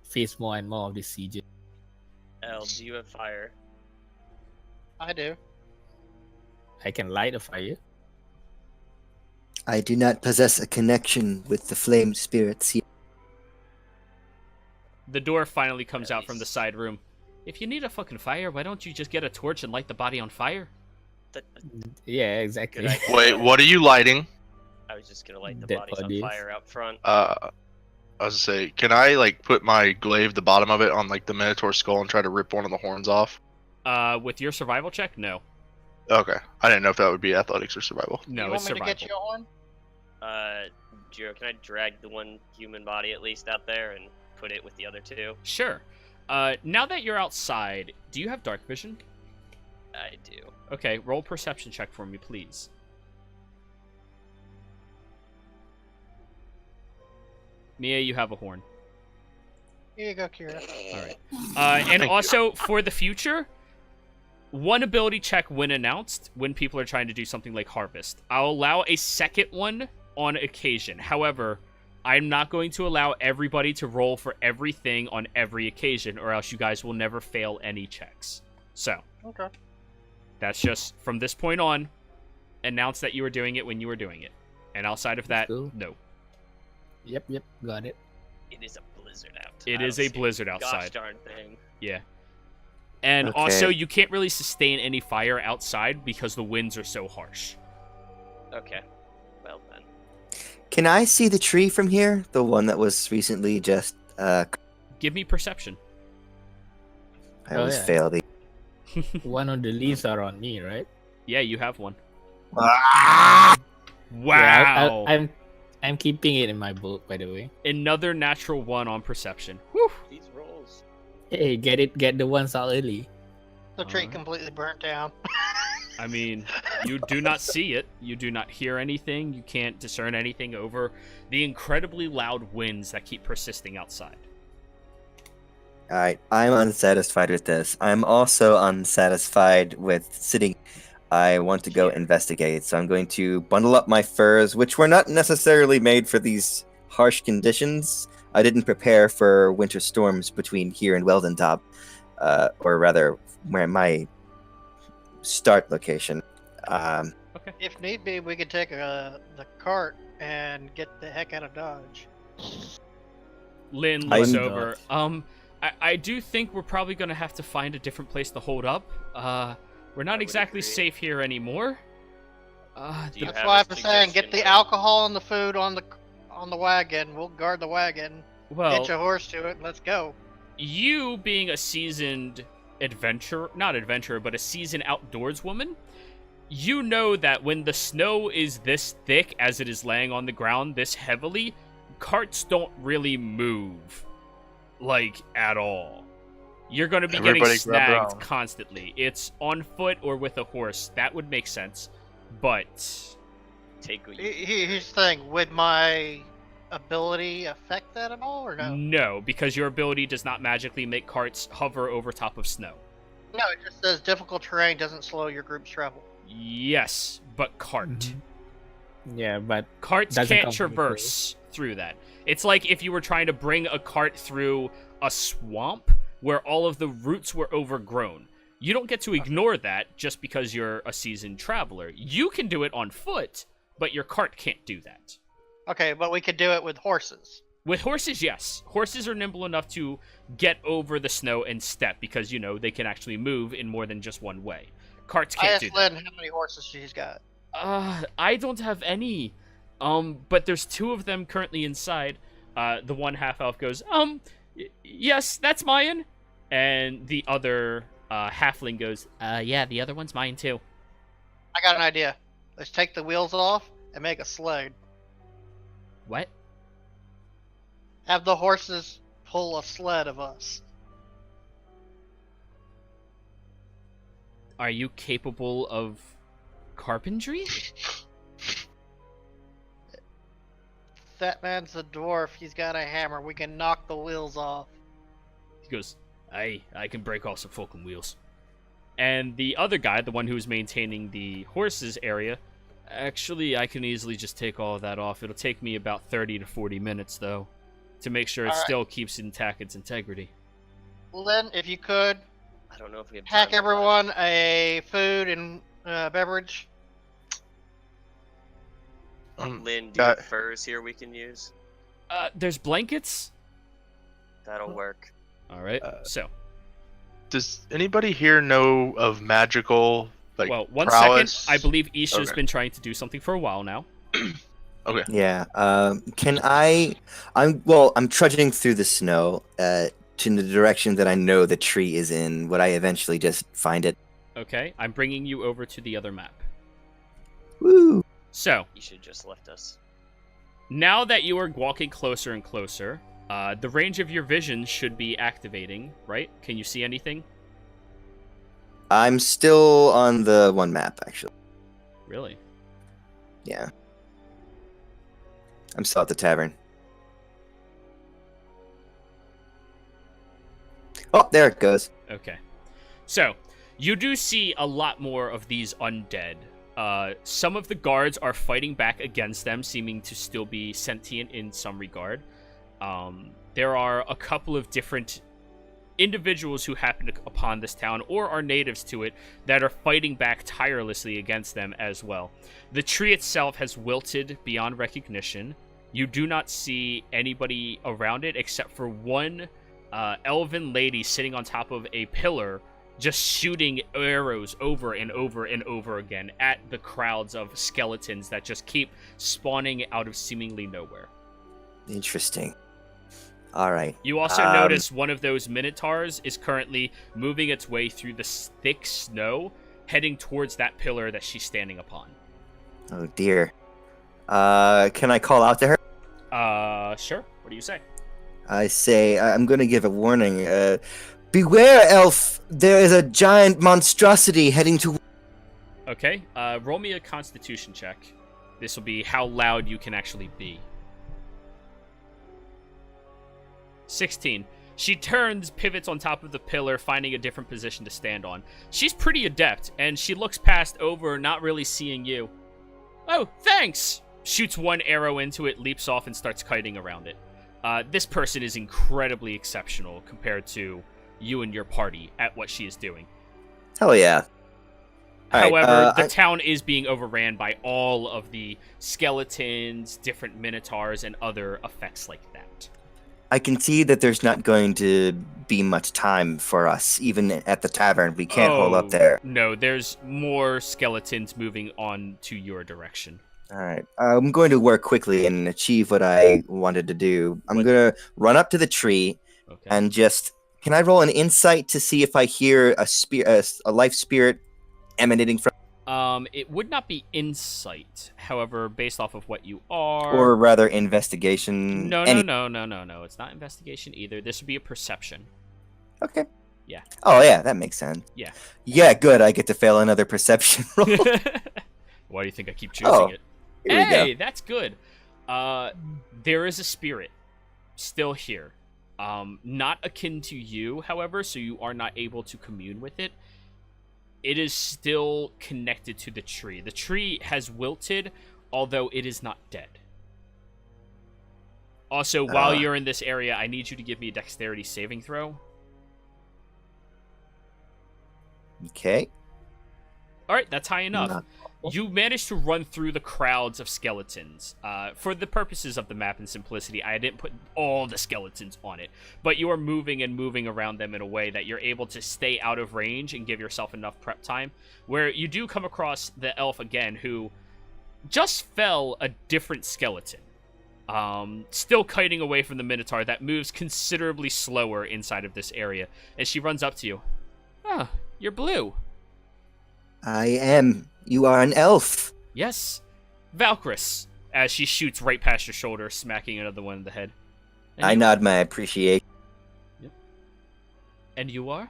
S2: face more and more of these sieges.
S5: L, do you have fire?
S6: I do.
S2: I can light a fire.
S3: I do not possess a connection with the flame spirits yet.
S1: The door finally comes out
S5: Nice.
S1: from the side room. If you need a fucking fire, why don't you just get a torch and light the body on fire?
S2: Yeah, exactly.
S5: Good idea.
S4: Wait, what are you lighting?
S5: I was just gonna light the
S2: Dead
S5: bodies
S2: bodies.
S5: on fire out front.
S4: I was gonna say, can I put my glaive, the bottom of it, on the Minotaur skull and try to rip one of the horns off?
S1: With your survival check, no.
S4: Okay, I didn't know if that would be athletics or survival.
S1: No,
S6: you
S1: it's
S6: want me
S1: survival.
S6: to get you a horn?
S5: Jiro, can I drag the one human body at least out there and put it with the other two?
S1: Sure. Now that you're outside, do you have dark vision?
S5: I do.
S1: Okay, roll perception check for me, please. Mia, you have a horn.
S6: Here you go, Kira.
S1: All right. And
S4: Thank you.
S1: also, for the future, one ability check when announced, when people are trying to do something like Harvest. I'll allow a second one on occasion. However, I'm not going to allow everybody to roll for everything on every occasion, or else you guys will never fail any checks. So,
S6: Okay.
S1: that's just, from this point on, announce that you were doing it when you were doing it. And outside of that,
S2: Cool.
S1: no.
S2: Yep, got it.
S5: It is a blizzard out.
S1: It
S5: I
S1: is
S5: don't
S1: a
S5: see
S1: blizzard
S5: Gosh
S1: outside.
S5: darn thing.
S1: Yeah. And
S3: Okay.
S1: also, you can't really sustain any fire outside because the winds are so harsh.
S5: Okay. Well then.
S3: Can I see the tree from here? The one that was recently just.
S1: Give me perception.
S3: I
S2: Oh,
S3: always
S2: yeah.
S3: fail the.
S2: One of the leaves are on me, right?
S1: Yeah, you have one.
S3: Ah!
S1: Wow.
S2: Yeah, I'm keeping it in my book, by the way.
S1: Another natural one on perception. Whew.
S5: These rolls.
S2: Hey, get the ones out early.
S6: The tree
S1: Alright.
S6: completely burnt down.
S1: I mean, you do not see it. You do not hear anything. You can't discern anything over the incredibly loud winds that keep persisting outside.
S3: Alright, I'm unsatisfied with this. I'm also unsatisfied with sitting. I want to go investigate, so I'm going to bundle up my furs, which were not necessarily made for these harsh conditions. I didn't prepare for winter storms between here and Weldon Top, or rather, where my start location.
S1: Okay.
S6: If need be, we could take the cart and get the heck out of Dodge.
S1: Lynn looks
S3: I'm
S1: over. I do think we're probably gonna have to find a different place to hold up. We're not
S5: would
S1: exactly
S5: agree.
S1: safe here anymore.
S5: Do you
S6: That's
S5: have
S6: why
S5: a
S6: I'm saying get
S5: suggestion
S6: the
S5: where-
S6: alcohol and the food on the wagon. We'll guard the wagon.
S1: Well,
S6: Hitch a horse to it. And let's go.
S1: you being a seasoned not adventurer, but a seasoned outdoors woman, you know that when the snow is this thick as it is laying on the ground this heavily, carts don't really move, like, at all. You're going to be
S4: Everybody
S1: getting
S4: grab their
S1: snagged
S4: own.
S1: constantly. It's on foot or with a horse. That would make sense. But
S5: Take what you
S6: Here's the thing. Would my ability affect that at all, or no?
S1: no, because your ability does not magically make carts hover over top of snow.
S6: No, it just says difficult terrain doesn't slow your group's travel.
S1: Yes, but cart.
S2: Mhm. Yeah, but
S1: Carts
S2: Doesn't
S1: can't
S2: come from the
S1: traverse through that. It's like if you were trying to bring a cart through a swamp where all of the roots were overgrown. You don't get to ignore that just because you're a seasoned traveler. You can do it on foot, but your cart can't do that.
S6: Okay, but we could do it with horses.
S1: With horses, yes. Horses are nimble enough to get over the snow and step because, you know, they can actually move in more than just one way. Carts
S6: I
S1: can't
S6: asked
S1: do that.
S6: Lynn how many horses she's got.
S1: I don't have any. But there's two of them currently inside. The one half elf goes, yes, that's mine. And the other halfling goes, yeah, the other one's mine too.
S6: I got an idea. Let's take the wheels off and make a sled.
S1: What?
S6: Have the horses pull a sled of us.
S1: Are you capable of carpentry?
S6: That man's a dwarf. He's got a hammer. We can knock the wheels off.
S1: He goes, I can break off some fucking wheels. And the other guy, the one who's maintaining the horses area, actually, I can easily just take all of that off. It'll take me about 30 to 40 minutes, though, to make sure it
S6: All right.
S1: still keeps intact its integrity.
S6: Lynn, if you could,
S5: I don't know if we have
S6: pack
S5: time for that.
S6: everyone a food and beverage.
S5: Lynn, do you have
S4: got-
S5: furs here we can use?
S1: There's blankets.
S5: That'll work.
S1: All right,
S4: Uh, Does anybody here know of magical, like,
S1: well, one
S4: prowess?
S1: second. I believe Isha's
S4: Okay.
S1: been trying to do something for a while now.
S3: Yeah. Can I? I'm trudging through the snow to the direction that I know the tree is in. Would I eventually just find it?
S1: Okay, I'm bringing you over to the other map.
S3: Woo!
S1: So,
S5: You should just left us.
S1: now that you are walking closer and closer, the range of your vision should be activating, right? Can you see anything?
S3: I'm still on the one map, actually.
S1: Really?
S3: Yeah. I'm still at the tavern. Oh, there it goes.
S1: Okay. So, you do see a lot more of these undead. Some of the guards are fighting back against them, seeming to still be sentient in some regard. There are a couple of different individuals who happen upon this town or are natives to it that are fighting back tirelessly against them as well. The tree itself has wilted beyond recognition. You do not see anybody around it except for one elven lady sitting on top of a pillar, just shooting arrows over and over and over again at the crowds of skeletons that just keep spawning out of seemingly nowhere.
S3: Interesting. All right.
S1: You also
S3: Um,
S1: notice one of those minotaurs is currently moving its way through the thick snow, heading towards that pillar that she's standing upon.
S3: Oh dear. Can I call out to her?
S1: Sure. What do you say?
S3: I say I'm going to give a warning. Beware, elf! There is a giant monstrosity heading to.
S1: Okay, roll me a constitution check. This will be how loud you can actually be. 16. She turns, pivots on top of the pillar, finding a different position to stand on. She's pretty adept, and she looks past over, not really seeing you. Oh, thanks! Shoots one arrow into it, leaps off, and starts kiting around it. This person is incredibly exceptional compared to you and your party at what she is doing.
S3: Hell yeah! All right,
S1: However, the town is being overran by all of the skeletons, different minotaurs, and other effects like that.
S3: I can see that there's not going to be much time for us, even at the tavern. We can't hold up there.
S1: No, there's more skeletons moving on to your direction.
S3: All right. I'm going to work quickly and achieve what I wanted to do. I'm going to run up to the tree and just... Can I roll an insight to see if I hear a life spirit emanating from...
S1: It would not be insight. However, based off of what you are...
S3: Or rather, investigation...
S1: No. It's not investigation either. This would be a perception.
S3: Okay.
S1: Yeah.
S3: Oh, yeah, that makes sense.
S1: Yeah.
S3: Yeah, good. I get to fail another perception roll.
S1: Why do you think I keep choosing it?
S3: Here we go.
S1: That's good. There is a spirit still here. Not akin to you, however, so you are not able to commune with it. It is still connected to the tree. The tree has wilted, although it is not dead. Also, while you're in this area, I need you to give me a dexterity saving throw.
S3: Okay.
S1: All right, that's high enough. You managed to run through the crowds of skeletons. For the purposes of the map and simplicity, I didn't put all the skeletons on it. But you are moving and moving around them in a way that you're able to stay out of range and give yourself enough prep time. Where you do come across the elf again, who just fell a different skeleton. Still kiting away from the Minotaur that moves considerably slower inside of this area. And she runs up to you. Ah, you're blue.
S3: I am. You are an elf.
S1: Yes. Valkyris, as she shoots right past your shoulder, smacking another one in the head. And
S3: I nod my appreciation.
S1: Yep. And you are?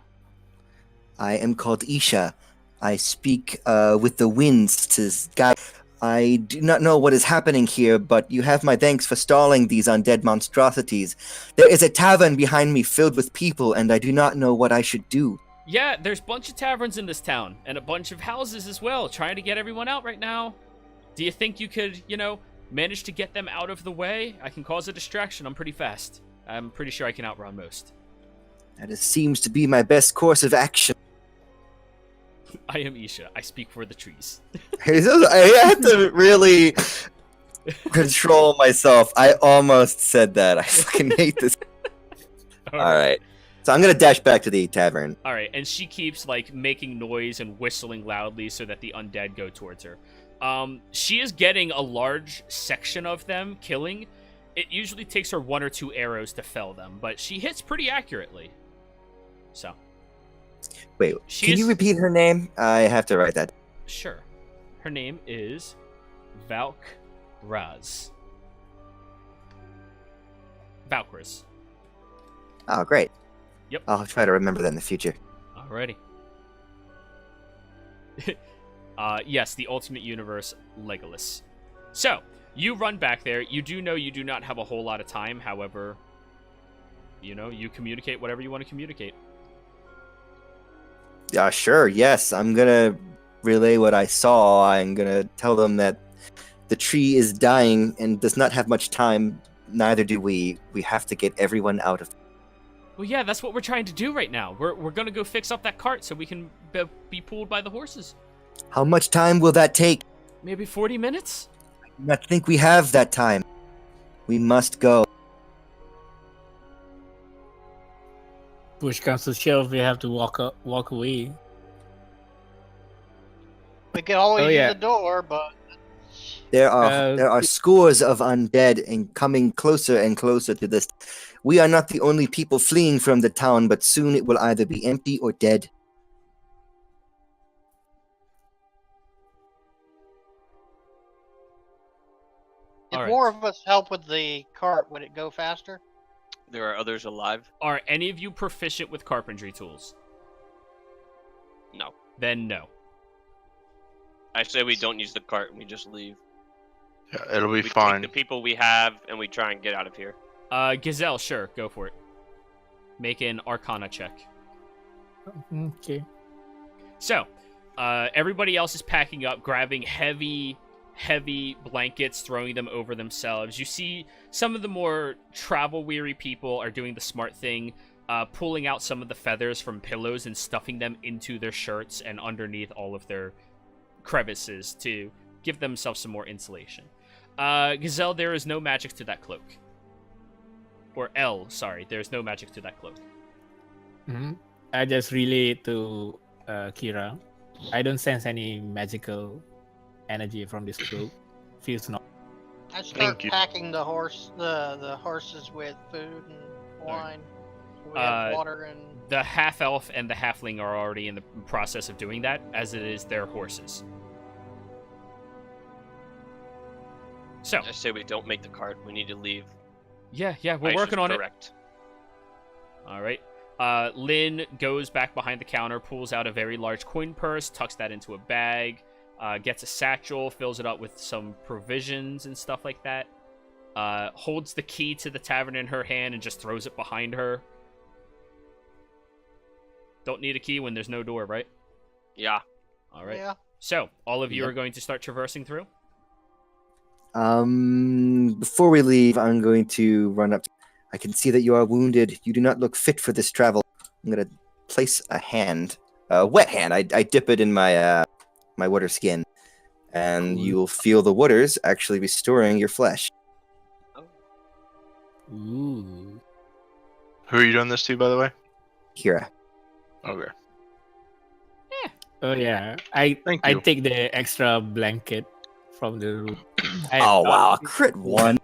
S3: I am called Isha. I speak with the winds to guide. I do not know what is happening here, but you have my thanks for stalling these undead monstrosities. There is a tavern behind me filled with people, and I do not know what I should do.
S1: Yeah, there's a bunch of taverns in this town, and a bunch of houses as well, trying to get everyone out right now. Do you think you could, manage to get them out of the way? I can cause a distraction. I'm pretty fast. I'm pretty sure I can outrun most.
S3: That seems to be my best course of action.
S1: I am Isha. I speak for the trees.
S3: I have to really control myself. I almost said that. I fucking hate this. All right. So I'm going to dash back to the tavern.
S1: All right, and she keeps, making noise and whistling loudly so that the undead go towards her. She is getting a large section of them killing. It usually takes her 1 or 2 arrows to fell them, but she hits pretty accurately. So.
S3: Wait, can you repeat her name? I have to write that.
S1: Sure. Her name is Valkyraz. Valkyraz.
S3: Oh, great.
S1: Yep.
S3: I'll try to remember that in the future.
S1: Alrighty. Yes, the Ultimate Universe Legolas. So, you run back there. You do know you do not have a whole lot of time. However, you communicate whatever you want to communicate.
S3: Sure, yes. I'm going to relay what I saw. I'm going to tell them that the tree is dying and does not have much time. Neither do we. We have to get everyone out of...
S1: Well, yeah, that's what we're trying to do right now. We're going to go fix up that cart so we can be pulled by the horses.
S3: How much time will that take?
S1: Maybe 40 minutes?
S3: I do not think we have that time. We must go.
S2: Push comes to shove, we have to walk away.
S6: We could always
S2: yeah.
S6: use the door, but
S3: There are scores of undead and coming closer and closer to this. We are not the only people fleeing from the town, but soon it will either be empty or dead.
S6: if
S1: All right.
S6: more of us help with the cart, would it go faster?
S5: There are others alive?
S1: Are any of you proficient with carpentry tools?
S5: No.
S1: Then no.
S5: I say we don't use the cart and we just leave.
S4: Yeah, it'll be
S5: We
S4: fine.
S5: take the people we have and we try and get out of here.
S1: Gazelle, sure, go for it. Make an Arcana check.
S2: Okay.
S1: So, everybody else is packing up, grabbing heavy blankets, throwing them over themselves. You see some of the more travel-weary people are doing the smart thing, pulling out some of the feathers from pillows and stuffing them into their shirts and underneath all of their crevices to give themselves some more insulation. Gazelle, there is no magic to that cloak. Or L, sorry, there's no magic to that cloak.
S2: Mhm. I just relay it to Kira. I don't sense any magical energy from this cloak. Feels not.
S6: I start
S4: Thank you.
S6: packing the horses with food and wine. We
S1: Uh,
S6: have water and
S1: The half elf and the halfling are already in the process of doing that, as it is their horses. So,
S5: I say we don't make the cart. We need to leave.
S1: yeah, we're
S5: Aisha's
S1: working on it.
S5: correct.
S1: All right. Lynn goes back behind the counter, pulls out a very large coin purse, tucks that into a bag, gets a satchel, fills it up with some provisions and stuff like that. Holds the key to the tavern in her hand and just throws it behind her. Don't need a key when there's no door, right?
S5: Yeah.
S1: All right.
S6: yeah.
S1: So, all of you
S2: Yep.
S1: are going to start traversing through?
S3: Before we leave, I'm going to run up. I can see that you are wounded. You do not look fit for this travel. I'm going to place a hand, a wet hand. I dip it in my my water skin, and
S2: Cool.
S3: you will feel the waters actually restoring your flesh.
S2: Ooh.
S4: Who are you doing this to, by the way?
S3: Kira.
S4: Okay.
S2: Oh yeah. I
S4: Thank you.
S2: take the extra blanket from the room.
S3: Oh wow, crit one.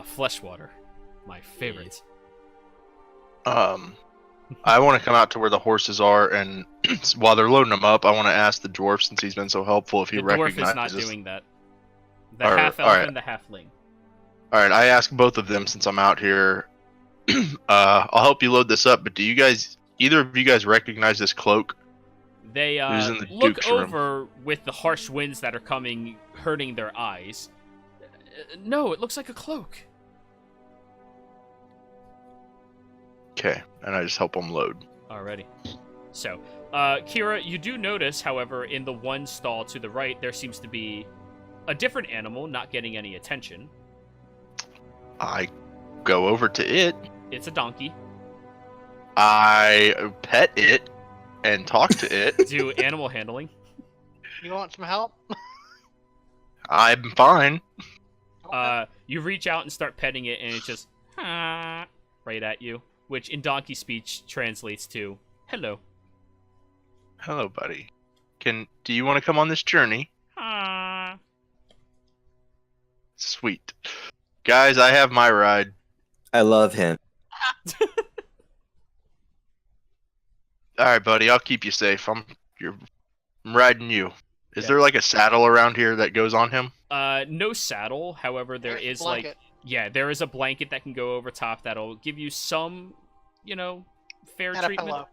S1: Flesh water. My favorite.
S4: I want to come out to where the horses are, and while they're loading them up, I want to ask the dwarf, since he's been so helpful, if he
S1: The dwarf
S4: recognizes.
S1: is not doing that. The
S4: Alright,
S1: half elf
S4: alright.
S1: and the halfling.
S4: All right, I ask both of them since I'm out here. I'll help you load this up, but do you guys, either of you guys, recognize this cloak?
S1: They
S4: Who's in the
S1: look
S4: Duke's room?
S1: over with the harsh winds that are coming, hurting their eyes. No, it looks like a cloak.
S4: Okay, and I just help them load.
S1: Alrighty. So, Kira, you do notice, however, in the one stall to the right, there seems to be a different animal not getting any attention.
S4: I go over to it.
S1: It's a donkey.
S4: I pet it and talk to it.
S1: Do animal handling.
S6: You want some help?
S4: I'm fine.
S1: You reach out and start petting it, and it's just right at you, which in donkey speech translates to hello.
S4: Hello, buddy. Do you want to come on this journey? Sweet. Guys, I have my ride.
S3: I love him.
S4: All right, buddy. I'll keep you safe. I'm riding you. Is
S1: Yeah.
S4: there like a saddle around here that goes on him?
S1: No saddle. However, there
S6: There's a
S1: is like
S6: blanket.
S1: there is a blanket that can go over top that'll give you some, fair
S6: Add a
S1: treatment.
S6: pillow.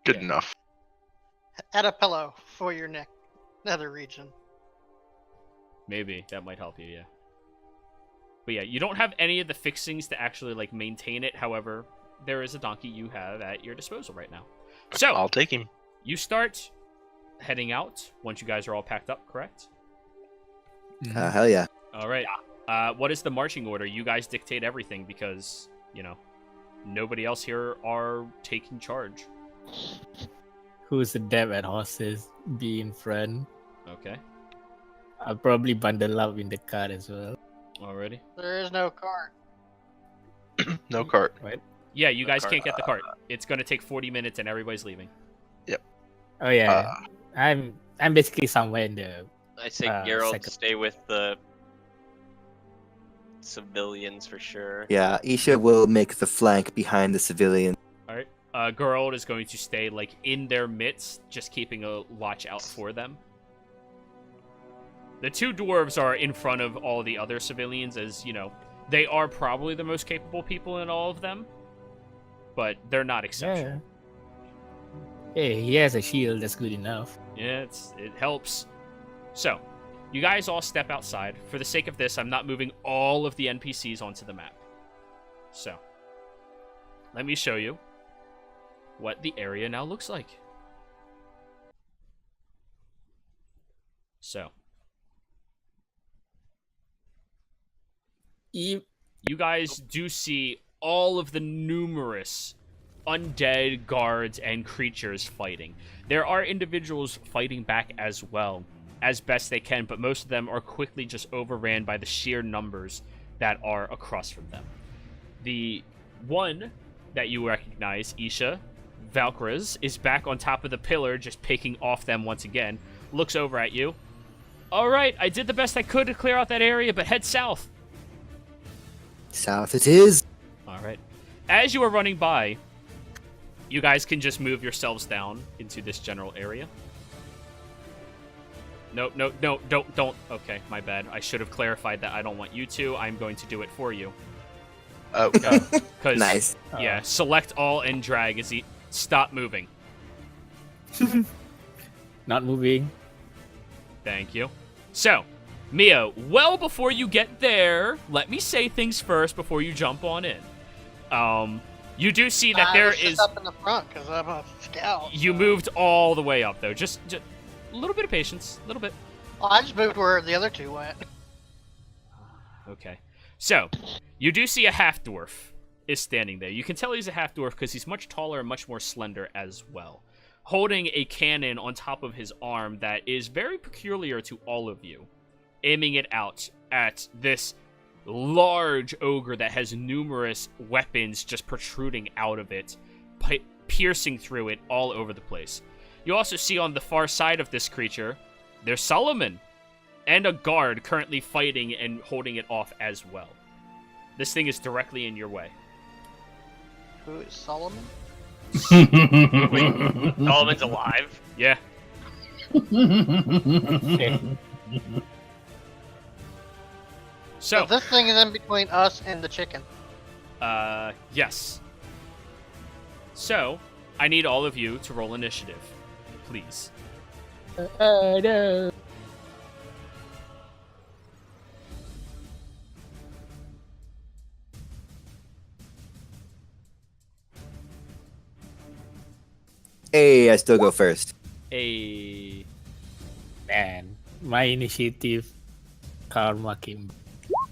S4: Good
S1: Yeah.
S4: enough.
S6: Add a pillow for your neck, nether region.
S1: Maybe that might help you. Yeah. But yeah, you don't have any of the fixings to actually like maintain it. However, there is a donkey you have at your disposal right now. So
S4: I'll take him.
S1: you start heading out once you guys are all packed up, correct?
S3: Hell yeah.
S1: All right. What is the marching order? You guys dictate everything because, nobody else here are taking charge.
S2: Who's adept at horses? Be in front.
S1: Okay.
S2: I'll probably bundle up in the cart as well.
S1: Alrighty.
S6: There is no cart.
S4: No cart.
S1: Yeah, you
S4: The
S1: guys
S4: cart.
S1: can't get the cart. It's going to take 40 minutes and everybody's leaving.
S2: Oh yeah.
S4: Uh,
S2: I'm basically somewhere in the
S5: I say
S2: Uh,
S5: Geralt
S2: second.
S5: stay with the civilians for sure.
S3: Yeah, Isha will make the flank behind the civilian.
S1: Alright. Geralt is going to stay, like, in their midst, just keeping a watch out for them. The two dwarves are in front of all the other civilians as, they are probably the most capable people in all of them. But they're not exceptional.
S2: yeah. Hey, he has a shield. That's good enough.
S1: Yeah, it helps. So, you guys all step outside. For the sake of this, I'm not moving all of the NPCs onto the map. So, let me show you what the area now looks like. So,
S2: E-
S1: you guys do see all of the numerous undead guards and creatures fighting. There are individuals fighting back as well, as best they can, but most of them are quickly just overran by the sheer numbers that are across from them. The one that you recognize, Isha, Valkyries, is back on top of the pillar, just picking off them once again. Looks over at you. All right, I did the best I could to clear out that area, but head south.
S3: South it is.
S1: All right. As you are running by, you guys can just move yourselves down into this general area. No, don't. Okay, my bad. I should have clarified that I don't want you to. I'm going to do it for you.
S4: Oh,
S1: Cause,
S3: Nice.
S1: Yeah, select all and drag is stop moving.
S2: Not moving.
S1: Thank you. So, Mio, well before you get there, let me say things first before you jump on in. You do see that there
S6: was just
S1: is...
S6: up in the front because I'm a scout.
S1: You
S6: so-
S1: moved all the way up, though. Just a little bit of patience. A little bit.
S6: Oh, I just moved where the other two went.
S1: Okay. So, you do see a half-dwarf is standing there. You can tell he's a half-dwarf because he's much taller and much more slender as well, holding a cannon on top of his arm that is very peculiar to all of you, aiming it out at this large ogre that has numerous weapons just protruding out of it, piercing through it all over the place. You also see on the far side of this creature, there's Solomon and a guard currently fighting and holding it off as well. This thing is directly in your way.
S6: Who is Solomon?
S5: Wait, Solomon's alive?
S1: Yeah.
S6: So
S1: So,
S6: this thing is in between us and the chicken.
S1: yes. So, I need all of you to roll initiative, please.
S2: No.
S3: Hey, I still go first.
S1: A
S2: Man, my initiative, karma came.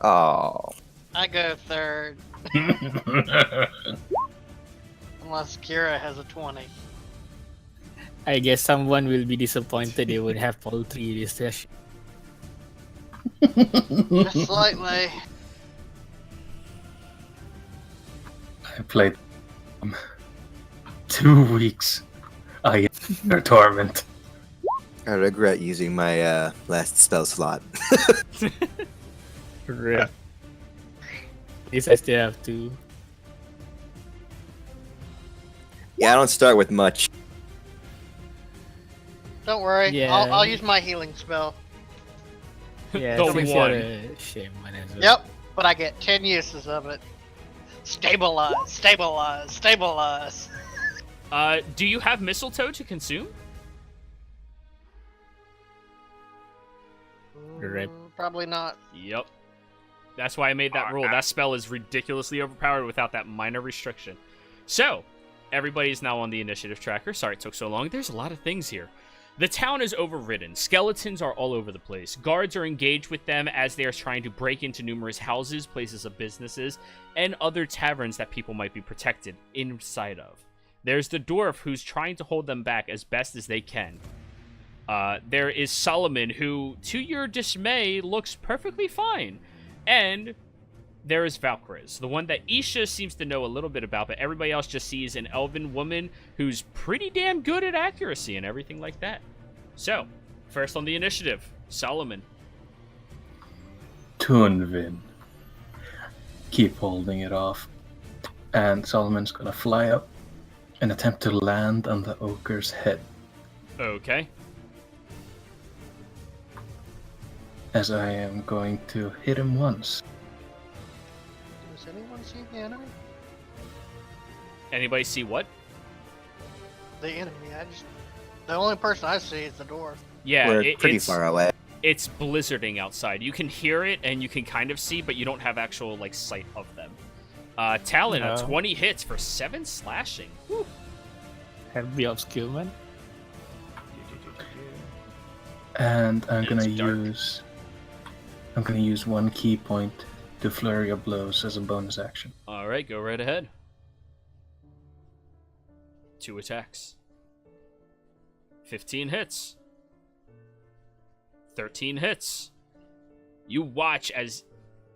S3: Oh,
S6: I go third, unless Kira has a 20.
S2: I guess someone will be disappointed they would have all three this session.
S6: Just slightly.
S7: I played 2 weeks. I am their torment.
S3: I regret using my last spell slot.
S2: At least I still have two.
S3: Yeah, I don't start with much.
S6: Don't worry,
S2: Yeah.
S6: I'll use my healing spell.
S2: Yeah,
S1: The
S2: since
S1: one.
S2: you're a shaman as well.
S6: Yep, but I get 10 uses of it. Stabilize, stabilize, stabilize.
S1: Do you have mistletoe to consume?
S2: Rip.
S6: Probably not.
S1: Yep. That's why I made that rule. That spell is ridiculously overpowered without that minor restriction. So, everybody's now on the initiative tracker. Sorry it took so long. There's a lot of things here. The town is overridden. Skeletons are all over the place. Guards are engaged with them as they are trying to break into numerous houses, places of businesses, and other taverns that people might be protected inside of. There's the dwarf who's trying to hold them back as best as they can. There is Solomon, who, to your dismay, looks perfectly fine. And there is Valkyries, the one that Isha seems to know a little bit about, but everybody else just sees an elven woman who's pretty damn good at accuracy and everything like that. So, first on the initiative, Solomon.
S7: Tunvin. Keep holding it off. And Solomon's gonna fly up and attempt to land on the ogre's head.
S1: Okay.
S7: As I am going to hit him once.
S6: Does anyone see the enemy?
S1: Anybody see what?
S6: The enemy. The only person I see is the dwarf.
S1: Yeah,
S3: We're pretty
S1: it's,
S3: far away.
S1: It's blizzarding outside. You can hear it and you can kind of see, but you don't have actual like sight of them. Talon, a
S2: No.
S1: 20 hits for 7 slashing. Whew.
S2: Heavy obscurement.
S7: And I'm gonna
S5: It's dark.
S7: use 1 key point to flurry of blows as a bonus action.
S1: All right, go right ahead. 2 attacks. 15 hits. 13 hits. You watch as,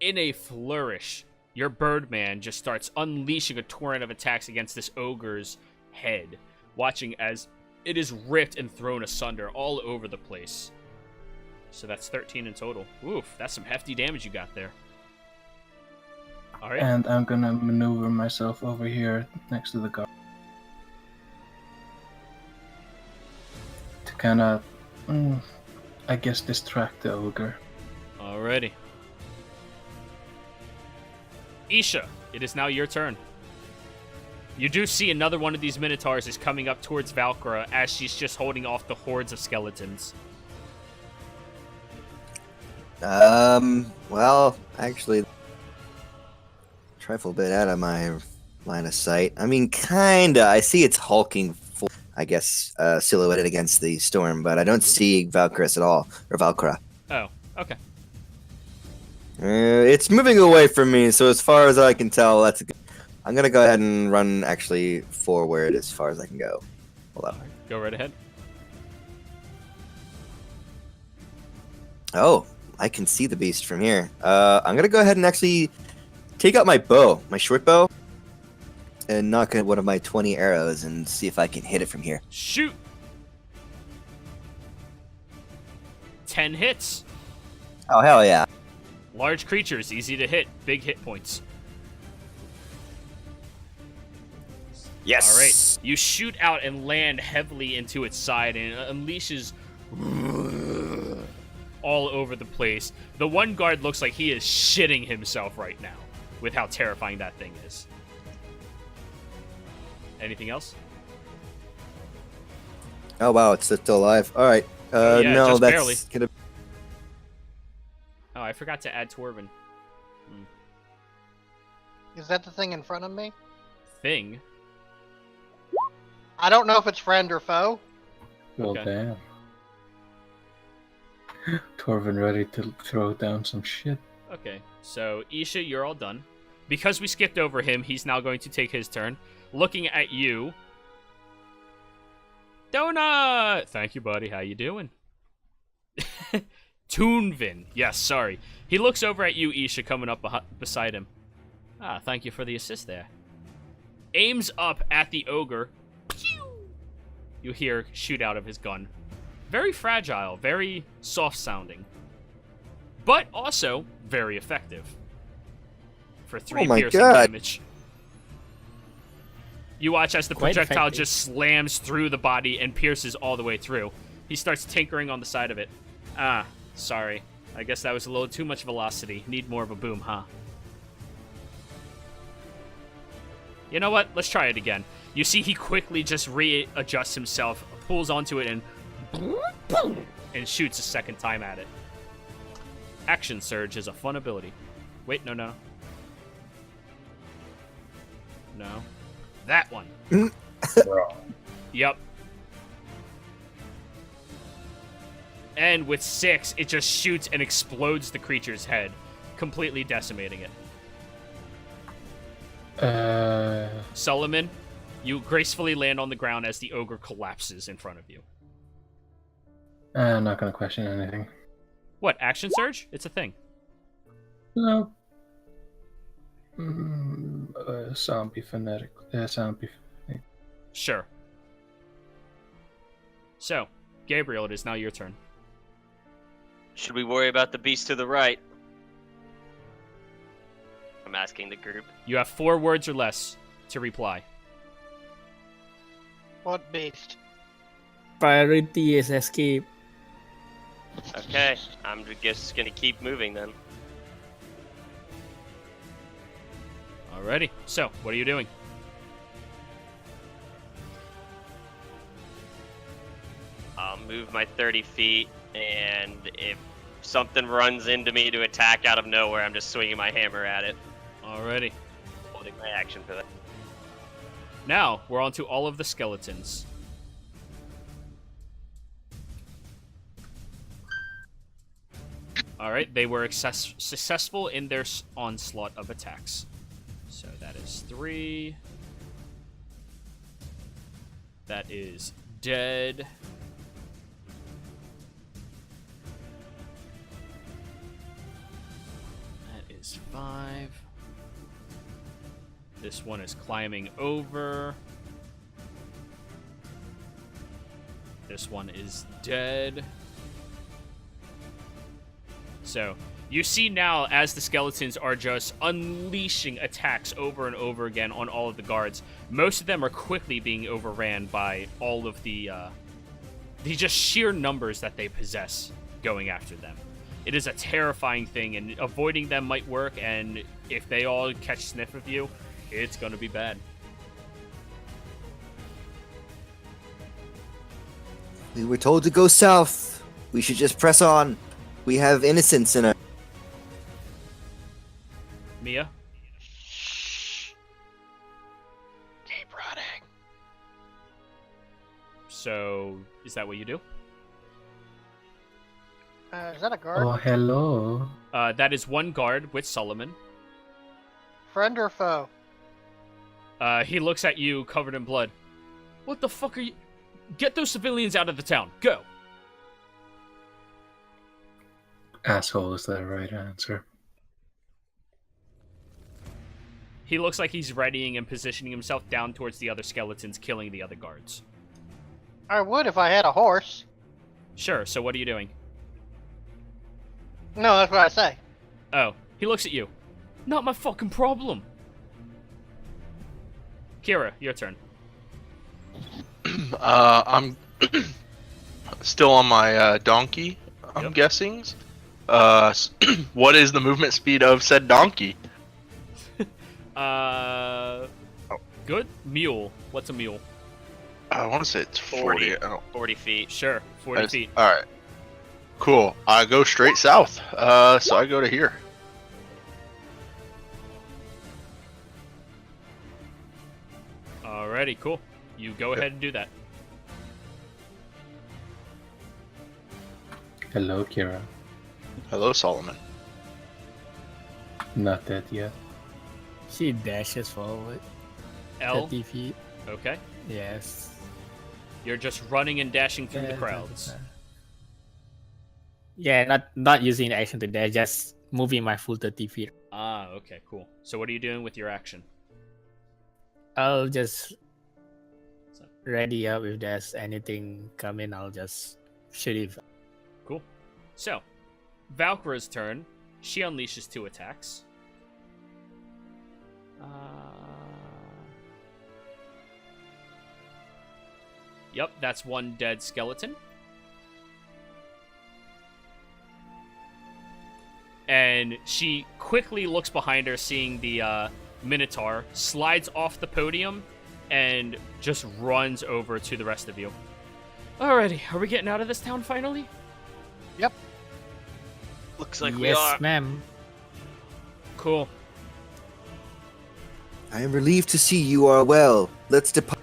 S1: in a flourish, your Birdman just starts unleashing a torrent of attacks against this ogre's head, watching as it is ripped and thrown asunder all over the place. So that's 13 in total. Oof, that's some hefty damage you got there. All right.
S7: And I'm gonna maneuver myself over here next to the guard to kind of, I guess, distract the ogre.
S1: Alrighty. Isha, it is now your turn. You do see another one of these Minotaurs is coming up towards Valkyra as she's just holding off the hordes of skeletons.
S3: Well, actually, trifle bit out of my line of sight. I mean, kinda. I see it's hulking, I guess, silhouetted against the storm, but I don't see Valkyris at all, or Valkyra.
S1: Oh, okay.
S3: It's moving away from me, so as far as I can tell, that's good. I'm gonna go ahead and run actually forward as far as I can go. Hold up.
S1: Go right ahead.
S3: Oh, I can see the beast from here. I'm gonna go ahead and actually take out my bow, my short bow, and knock at one of my 20 arrows and see if I can hit it from here.
S1: Shoot! 10 hits.
S3: Oh, hell yeah.
S1: Large creatures, easy to hit, big hit points.
S3: Yes.
S1: All right, you shoot out and land heavily into its side, and it unleashes all over the place. The one guard looks like he is shitting himself right now with how terrifying that thing is. Anything else?
S3: Oh, wow, it's still alive. All right.
S1: Yeah,
S3: no,
S1: just
S3: that's
S1: barely.
S3: gonna.
S1: Oh, I forgot to add Torvin.
S6: Is that the thing in front of me?
S1: Thing?
S6: I don't know if it's friend or foe.
S7: Well,
S1: Okay.
S7: damn. Torvin ready to throw down some shit.
S1: Okay, so Isha, you're all done. Because we skipped over him, he's now going to take his turn. Looking at you. Donut! Thank you, buddy. How you doing? Toonvin. Yes, sorry. He looks over at you, Isha, coming up beside him. Ah, thank you for the assist there. Aims up at the ogre. Pew! You hear shoot out of his gun. Very fragile, very soft-sounding. But also very effective. For 3
S3: my
S1: piercing
S3: God.
S1: damage. You watch as the
S2: Quite
S1: projectile
S2: effective.
S1: just slams through the body and pierces all the way through. He starts tinkering on the side of it. Ah, sorry. I guess that was a little too much velocity. Need more of a boom, huh? You know what? Let's try it again. You see he quickly just readjusts himself, pulls onto it, and shoots a second time at it. Action Surge is a fun ability. Wait, no. No. That one. Yep. And with 6, it just shoots and explodes the creature's head, completely decimating it. Solomon, you gracefully land on the ground as the ogre collapses in front of you.
S7: I'm not gonna question anything.
S1: What, Action Surge? It's a thing.
S7: No. Zombie fanatic. Zombie.
S1: Sure. So, Gabriel, it is now your turn.
S5: Should we worry about the beast to the right? I'm asking the group.
S1: You have 4 words or less to reply.
S6: What beast?
S2: Priority is escape.
S5: Okay, I'm just gonna keep moving then.
S1: Alrighty. So, what are you doing?
S5: I'll move my 30 feet, and if something runs into me to attack out of nowhere, I'm just swinging my hammer at it.
S1: Alrighty.
S5: Holding my action for that.
S1: Now, we're on to all of the skeletons. Alright, they were successful in their onslaught of attacks. So that is 3. That is dead. That is 5. This one is climbing over. This one is dead. So, you see now as the skeletons are just unleashing attacks over and over again on all of the guards, most of them are quickly being overran by all of the just sheer numbers that they possess going after them. It is a terrifying thing, and avoiding them might work, and if they all catch sniff of you, it's going to be bad.
S3: We were told to go south. We should just press on. We have innocence in our...
S1: Mia?
S6: Keep running.
S1: So, is that what you do?
S6: Is that a guard?
S7: Oh, hello.
S1: That is one guard with Solomon.
S6: Friend or foe?
S1: He looks at you covered in blood. What the fuck are you... Get those civilians out of the town. Go.
S7: Asshole is the right answer.
S1: He looks like he's readying and positioning himself down towards the other skeletons, killing the other guards.
S6: I would if I had a horse.
S1: Sure, so what are you doing?
S6: No, that's what I say.
S1: Oh, he looks at you. Not my fucking problem. Kira, your turn.
S4: I'm still on my donkey, I'm
S1: Yep.
S4: guessing. What is the movement speed of said donkey?
S1: Good. Mule. What's a mule?
S4: I want to say it's 40. I don't...
S5: 40 feet.
S1: Sure, 40 feet.
S4: Alright. Cool. I go straight south. So I go to here.
S1: Alrighty, cool. You go ahead and do that.
S7: Hello, Kira.
S4: Hello, Solomon.
S7: Not dead yet.
S2: She dashes forward
S1: L.
S2: 30 feet.
S1: Okay.
S2: Yes.
S1: You're just running and dashing through the crowds.
S2: Yeah, not using action to dash, just moving my full 30 feet.
S1: Ah, okay, cool. So what are you doing with your action?
S2: I'll just ready up if there's anything coming. I'll just shoot it.
S1: Cool. So, Valkyra's turn. She unleashes 2 attacks. Yep, that's 1 dead skeleton. And she quickly looks behind her, seeing the Minotaur, slides off the podium, and just runs over to the rest of you. Alrighty, are we getting out of this town finally?
S6: Yep.
S5: Looks like we
S2: Yes,
S5: are.
S2: ma'am.
S1: Cool.
S3: I am relieved to see you are well. Let's depart.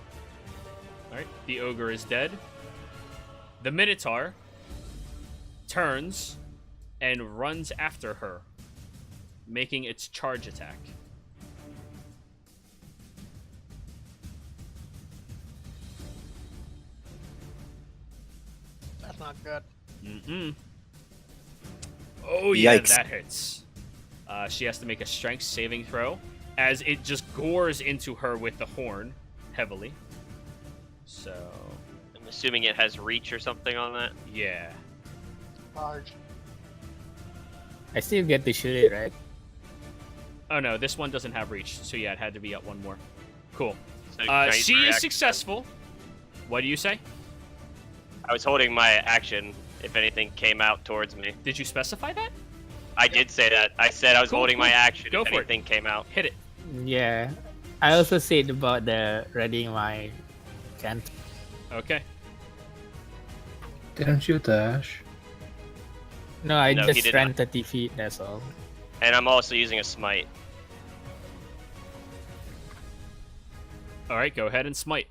S1: Alright, the ogre is dead. The Minotaur turns and runs after her, making its charge attack.
S6: That's not good.
S1: Mm-mm. Oh yeah,
S3: Yikes.
S1: that hits. She has to make a strength saving throw, as it just gores into her with the horn, heavily. So,
S5: I'm assuming it has reach or something on that.
S1: yeah.
S6: Large.
S2: I still get to shoot it, right?
S1: Oh no, this one doesn't have reach, so yeah, it had to be up 1 more. Cool.
S5: So can I use
S1: She
S5: my
S1: is
S5: action?
S1: successful. What do you say?
S5: I was holding my action if anything came out towards me.
S1: Did you specify that?
S5: I did say that. I said I was
S1: Cool,
S5: holding my
S1: cool.
S5: action
S1: Go
S5: if
S1: for it.
S5: anything came out.
S1: Hit it.
S2: Yeah. I also said about the readying my can.
S1: Okay.
S7: Didn't you dash?
S2: No, I
S5: No, he
S2: just
S5: did
S2: ran
S5: not.
S2: 30 feet, that's all.
S5: And I'm also using a smite.
S1: All right, go ahead and smite.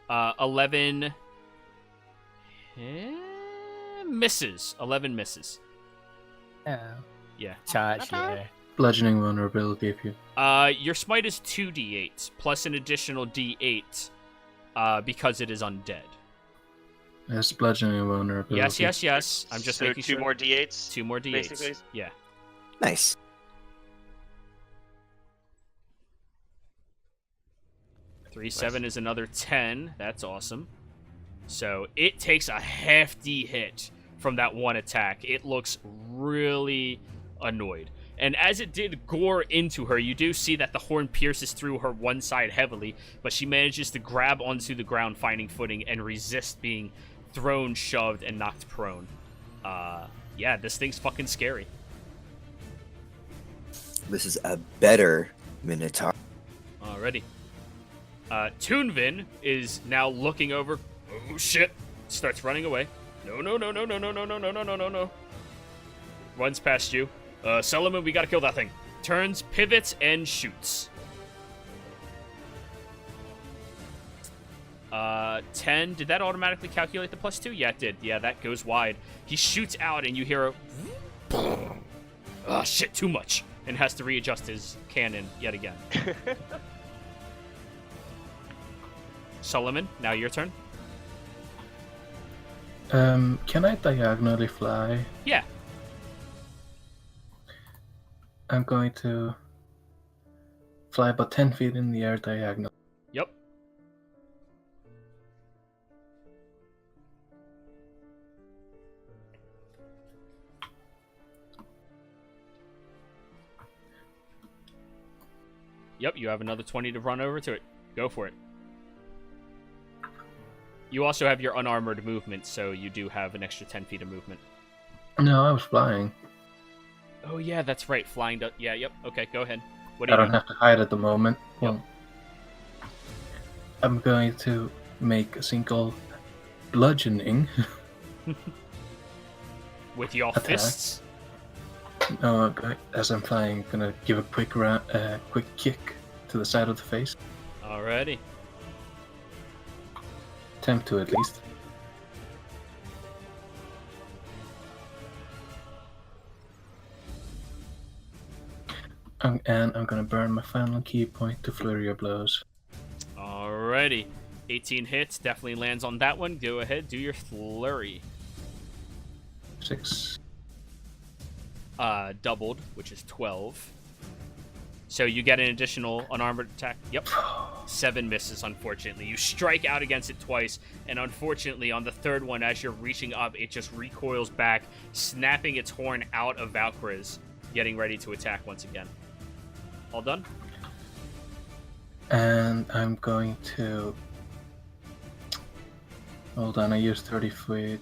S1: 11 misses. 11 misses.
S2: Yeah.
S1: Yeah.
S2: Charge, yeah.
S7: Bludgeoning vulnerability if you...
S1: Your smite is 2d8 plus an additional d8 because it is undead.
S7: It's bludgeoning vulnerability.
S1: Yes. I'm just making
S5: two
S1: sure.
S5: more d8s.
S1: 2 more d8s.
S5: Basically.
S1: Yeah.
S3: Nice.
S1: 3, 7 is another 10. That's awesome. So it takes a hefty hit from that one attack. It looks really annoyed. And as it did gore into her, you do see that the horn pierces through her one side heavily, but she manages to grab onto the ground, finding footing, and resist being thrown, shoved, and knocked prone. Yeah, this thing's fucking scary.
S3: This is a better Minotaur.
S1: Alrighty. Toonvin is now looking over. Oh shit! Starts running away. No. Runs past you. Solomon, we gotta kill that thing. Turns, pivots, and shoots. 10. Did that automatically calculate the +2? Yeah, it did. Yeah, that goes wide. He shoots out, and you hear a... Oh, shit, too much. And has to readjust his cannon yet again. Solomon, now your turn.
S7: Can I diagonally fly?
S1: Yeah.
S7: I'm going to fly about 10 feet in the air diagonal.
S1: Yep. Yep, you have another 20 to run over to it. Go for it. You also have your unarmored movement, so you do have an extra 10 feet of movement.
S7: No, I was flying.
S1: Oh, yeah, that's right. Flying. Yeah, yep. Okay, go ahead. What
S7: I
S1: do you
S7: don't have to hide at the moment.
S1: Yep.
S7: Well, I'm going to make a single bludgeoning.
S1: With your
S7: attack.
S1: fists?
S7: No, as I'm flying, I'm gonna give a quick kick to the side of the face.
S1: Alrighty.
S7: Attempt to, at least. And I'm gonna burn my final key point to flurry of blows.
S1: Alrighty. 18 hits. Definitely lands on that one. Go ahead. Do your flurry.
S7: 6.
S1: Doubled, which is 12. So you get an additional unarmored attack. Yep. 7 misses, unfortunately. You strike out against it twice, and unfortunately, on the third one, as you're reaching up, it just recoils back, snapping its horn out of Valkyries, getting ready to attack once again. All done?
S7: And I'm going to... Hold on, I used 30 feet.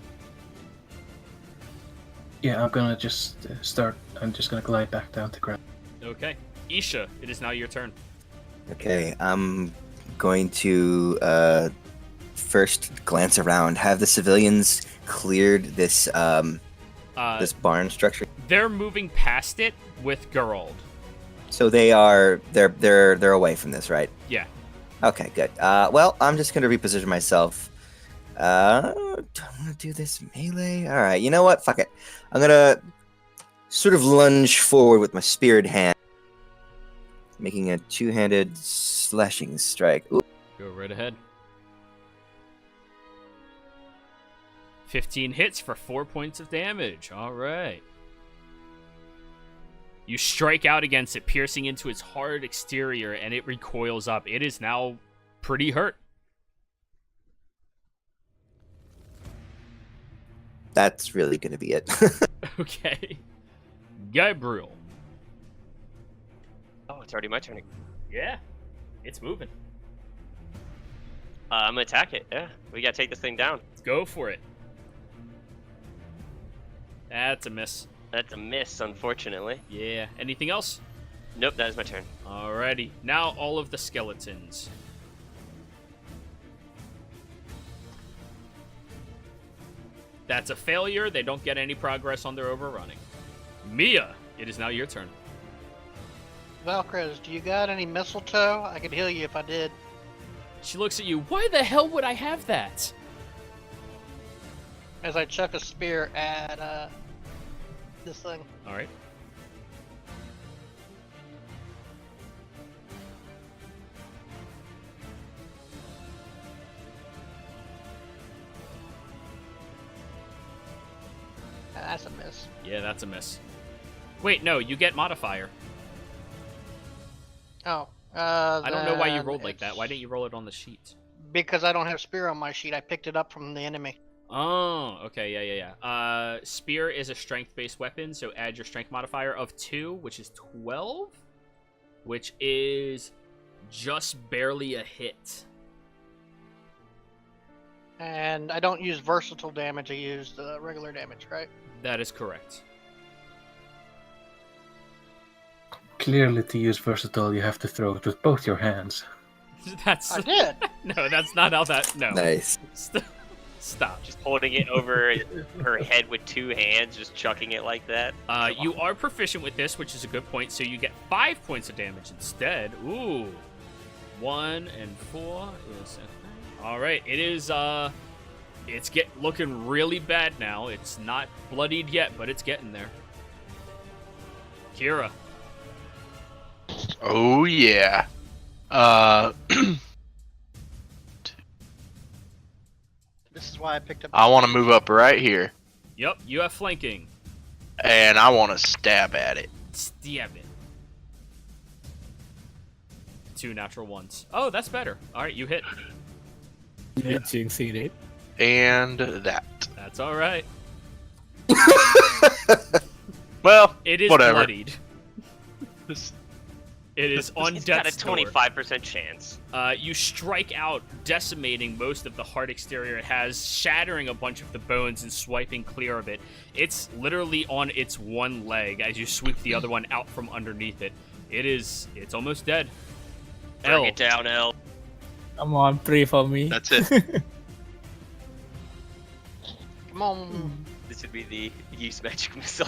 S7: Yeah, I'm gonna just start... I'm just gonna glide back down to ground.
S1: Okay. Isha, it is now your turn.
S3: Okay, I'm going to first glance around. Have the civilians cleared this this barn structure?
S1: They're moving past it with Geralt.
S3: So they're away from this, right?
S1: Yeah.
S3: Okay, good. Well, I'm just gonna reposition myself. Do I want to do this melee? All right, you know what? Fuck it. I'm gonna sort of lunge forward with my speared hand, making a two-handed slashing strike. Ooh.
S1: Go right ahead. 15 hits for 4 points of damage. All right. You strike out against it, piercing into its hard exterior, and it recoils up. It is now pretty hurt.
S3: That's really gonna be it.
S1: Okay. Gabriel.
S5: Oh, it's already my turn.
S1: Yeah. It's moving.
S5: I'm gonna attack it. Yeah, we gotta take this thing down.
S1: Let's go for it. That's a miss.
S5: That's a miss, unfortunately.
S1: Yeah. Anything else?
S5: Nope, that is my turn.
S1: Alrighty. Now all of the skeletons. That's a failure. They don't get any progress on their overrunning. Mia, it is now your turn.
S6: Valkyries, do you got any mistletoe? I could heal you if I did.
S1: She looks at you. Why the hell would I have that?
S6: As I chuck a spear at this thing.
S1: Alright.
S6: That's a miss.
S1: Yeah, that's a miss. Wait, no, you get modifier.
S6: Oh.
S1: I don't know why you
S6: then
S1: rolled like that.
S6: it's-
S1: Why didn't you roll it on the sheet?
S6: Because I don't have spear on my sheet. I picked it up from the enemy.
S1: Oh, okay, yeah. Spear is a strength-based weapon, so add your strength modifier of 2, which is 12, which is just barely a hit.
S6: And I don't use versatile damage. I use the regular damage, right?
S1: That is correct.
S7: Clearly, to use versatile, you have to throw it with both your hands.
S1: That's
S6: I did.
S1: no, that's not how that. No,
S3: Nice.
S1: Stop.
S5: Just holding it over her head with 2 hands, just chucking it like that.
S1: You are proficient with this, which is a good point. So you get 5 points of damage instead. Ooh, 1 and 4 is. All right, it is. It's looking really bad now. It's not bloodied yet, but it's getting there. Kira.
S4: Oh yeah.
S6: This is why I picked up.
S4: I want to move up right here,
S1: Yep, you have flanking.
S4: and I want to stab at it.
S1: Stab it. 2 natural ones. Oh, that's better. All right, you hit.
S2: You jinxing it.
S4: And that.
S1: That's all right.
S4: Well,
S1: It is
S4: whatever.
S1: bloodied. It is on
S5: It's got a
S1: death's door.
S5: 25% chance.
S1: You strike out, decimating most of the hard exterior it has, shattering a bunch of the bones and swiping clear of it. It's literally on its one leg as you sweep the other one out from underneath it. It's almost dead.
S5: Bring
S1: L.
S5: it down, L.
S2: Come on, pray for me.
S4: That's it.
S6: Come on.
S5: This would be the use magic missile.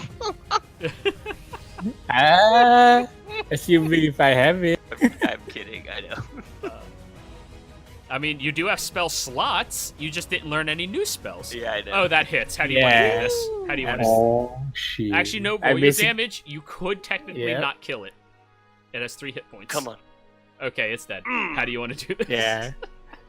S2: Assuming if I have it.
S5: I'm kidding, I know.
S1: I mean, you do have spell slots. You just didn't learn any new spells.
S5: Yeah, I know.
S1: Oh, that hits. How do you want to do
S2: Yeah.
S1: this? How do you want to?
S7: Oh, shit.
S1: Actually, no.
S2: I
S1: Roll your
S2: basic-
S1: damage. You could technically
S2: Yeah.
S1: not kill it. It has 3 hit points.
S5: Come on.
S1: Okay, it's dead. How do you want to do this?
S2: Yeah.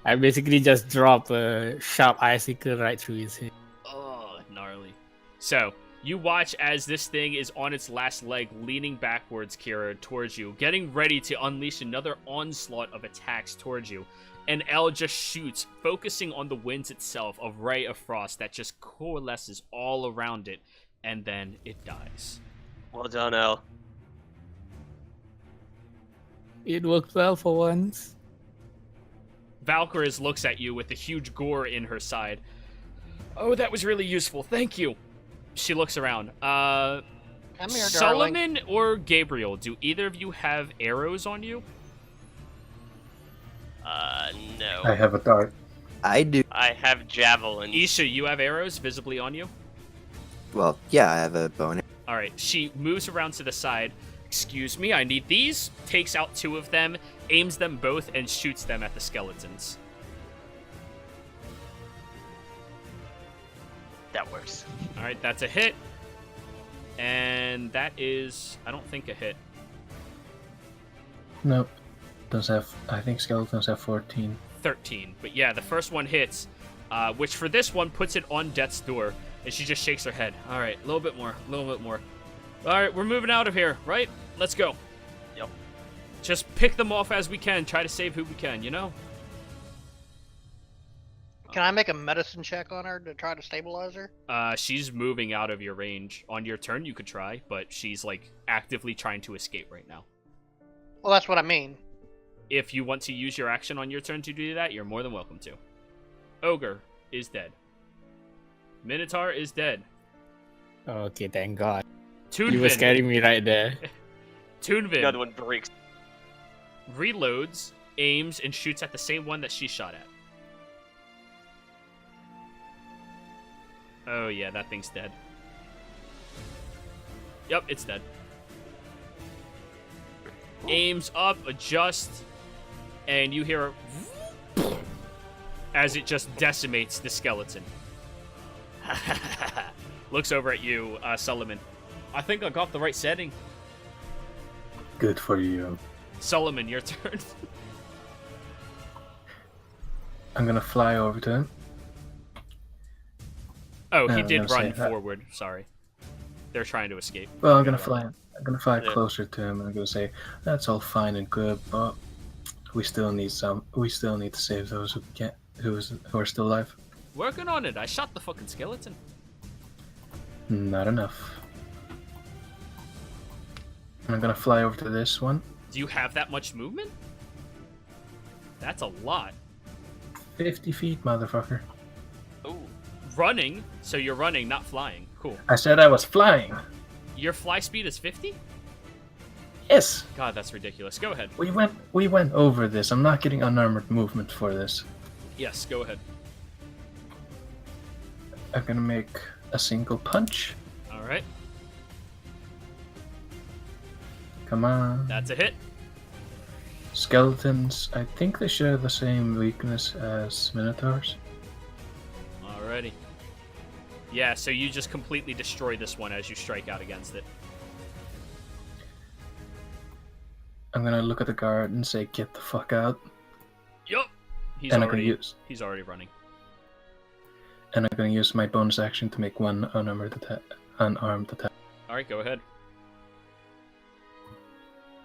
S2: I basically just drop a sharp icicle right through his head.
S1: Oh, gnarly. So, you watch as this thing is on its last leg, leaning backwards, Kira, towards you, getting ready to unleash another onslaught of attacks towards you. And L just shoots, focusing on the winds itself, a ray of frost that just coalesces all around it, and then it dies.
S5: Well done, L.
S2: It worked well for once.
S1: Valkyries looks at you with the huge gore in her side. Oh, that was really useful. Thank you. She looks around.
S6: Come here, darling.
S1: Solomon or Gabriel, do either of you have arrows on you?
S5: No.
S7: I have a dart.
S3: I do.
S5: I have javelins.
S1: Isha, you have arrows visibly on you?
S3: Well, yeah, I have a bow.
S1: All right, she moves around to the side. Excuse me, I need these. Takes out 2 of them, aims them both, and shoots them at the skeletons.
S5: That works.
S1: All right, that's a hit. And that is, I don't think, a hit.
S7: Nope. I think skeletons have 14.
S1: 13. But yeah, the first one hits, which for this one puts it on death's door. And she just shakes her head. All right, a little bit more, a little bit more. All right, we're moving out of here, right? Let's go.
S5: Yep.
S1: Just pick them off as we can. Try to save who we can, you know?
S6: Can I make a medicine check on her to try to stabilize her?
S1: She's moving out of your range. On your turn, you could try, but she's, like, actively trying to escape right now.
S6: Well, that's what I mean.
S1: If you want to use your action on your turn to do that, you're more than welcome to. Ogre is dead. Minotaur is dead.
S2: Okay, thank God.
S1: Toonvin.
S2: You were scaring me right there.
S1: Toonvin
S5: Another one breaks.
S1: reloads, aims, and shoots at the same one that she shot at. Oh yeah, that thing's dead. Yep, it's dead. Aims up, adjusts, and you hear a as it just decimates the skeleton. Looks over at you, Solomon. I think I got the right setting.
S7: Good for you.
S1: Solomon, your turn.
S7: I'm gonna fly over to him.
S1: Oh, he
S7: I'm
S1: did
S7: gonna
S1: run
S7: say that.
S1: forward. Sorry. They're trying to escape.
S7: Well, I'm
S1: Forget
S7: gonna
S1: about
S7: fly. I'm gonna fly
S5: Yeah.
S7: closer to him, and I'm gonna say, "That's all fine and good, but we still need some. We still need to save those who are still alive.
S1: that. Working on it. I shot the fucking skeleton.
S7: Not enough." And I'm gonna fly over to this one.
S1: Do you have that much movement? That's a lot.
S7: 50 feet, motherfucker.
S5: Ooh.
S1: Running, so you're running, not flying. Cool.
S7: I said I was flying.
S1: Your fly speed is 50?
S7: Yes.
S1: God, that's ridiculous. Go ahead.
S7: We went over this. I'm not getting unarmored movement for this.
S1: Yes, go ahead.
S7: I'm gonna make a single punch.
S1: All right,
S7: Come on.
S1: that's a hit.
S7: Skeletons, I think they share the same weakness as minotaurs.
S1: Alrighty. Yeah, so you just completely destroy this one as you strike out against it.
S7: I'm gonna look at the guard and say, "Get the fuck out."
S1: Yup. He's
S7: And I'm gonna
S1: he's already running.
S7: I'm gonna use my bonus action to make one unarmed attack.
S1: All right, go ahead.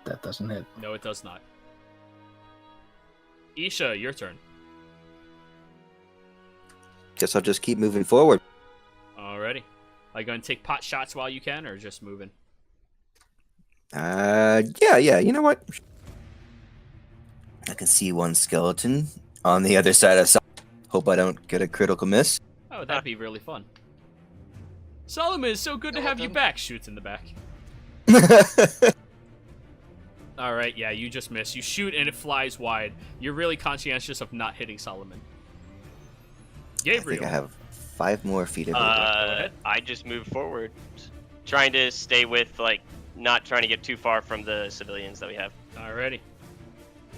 S7: That doesn't hit.
S1: No, it does not. Isha, your turn.
S3: Guess I'll just keep moving forward.
S1: Alrighty. Are you going to take pot shots while you can, or just moving?
S3: Yeah. You know what? I can see one skeleton on the other side of. Hope I don't get a critical miss.
S1: Oh, that'd be really fun. Solomon, it's so good to have you back. Shoots in the back. All right, yeah, you just miss. You shoot and it flies wide. You're really conscientious of not hitting Solomon.
S3: I
S1: Gabriel.
S3: think I have 5 more feet of movement.
S1: ahead.
S5: I just move forward, trying to stay with not trying to get too far from the civilians that we have.
S1: Alrighty.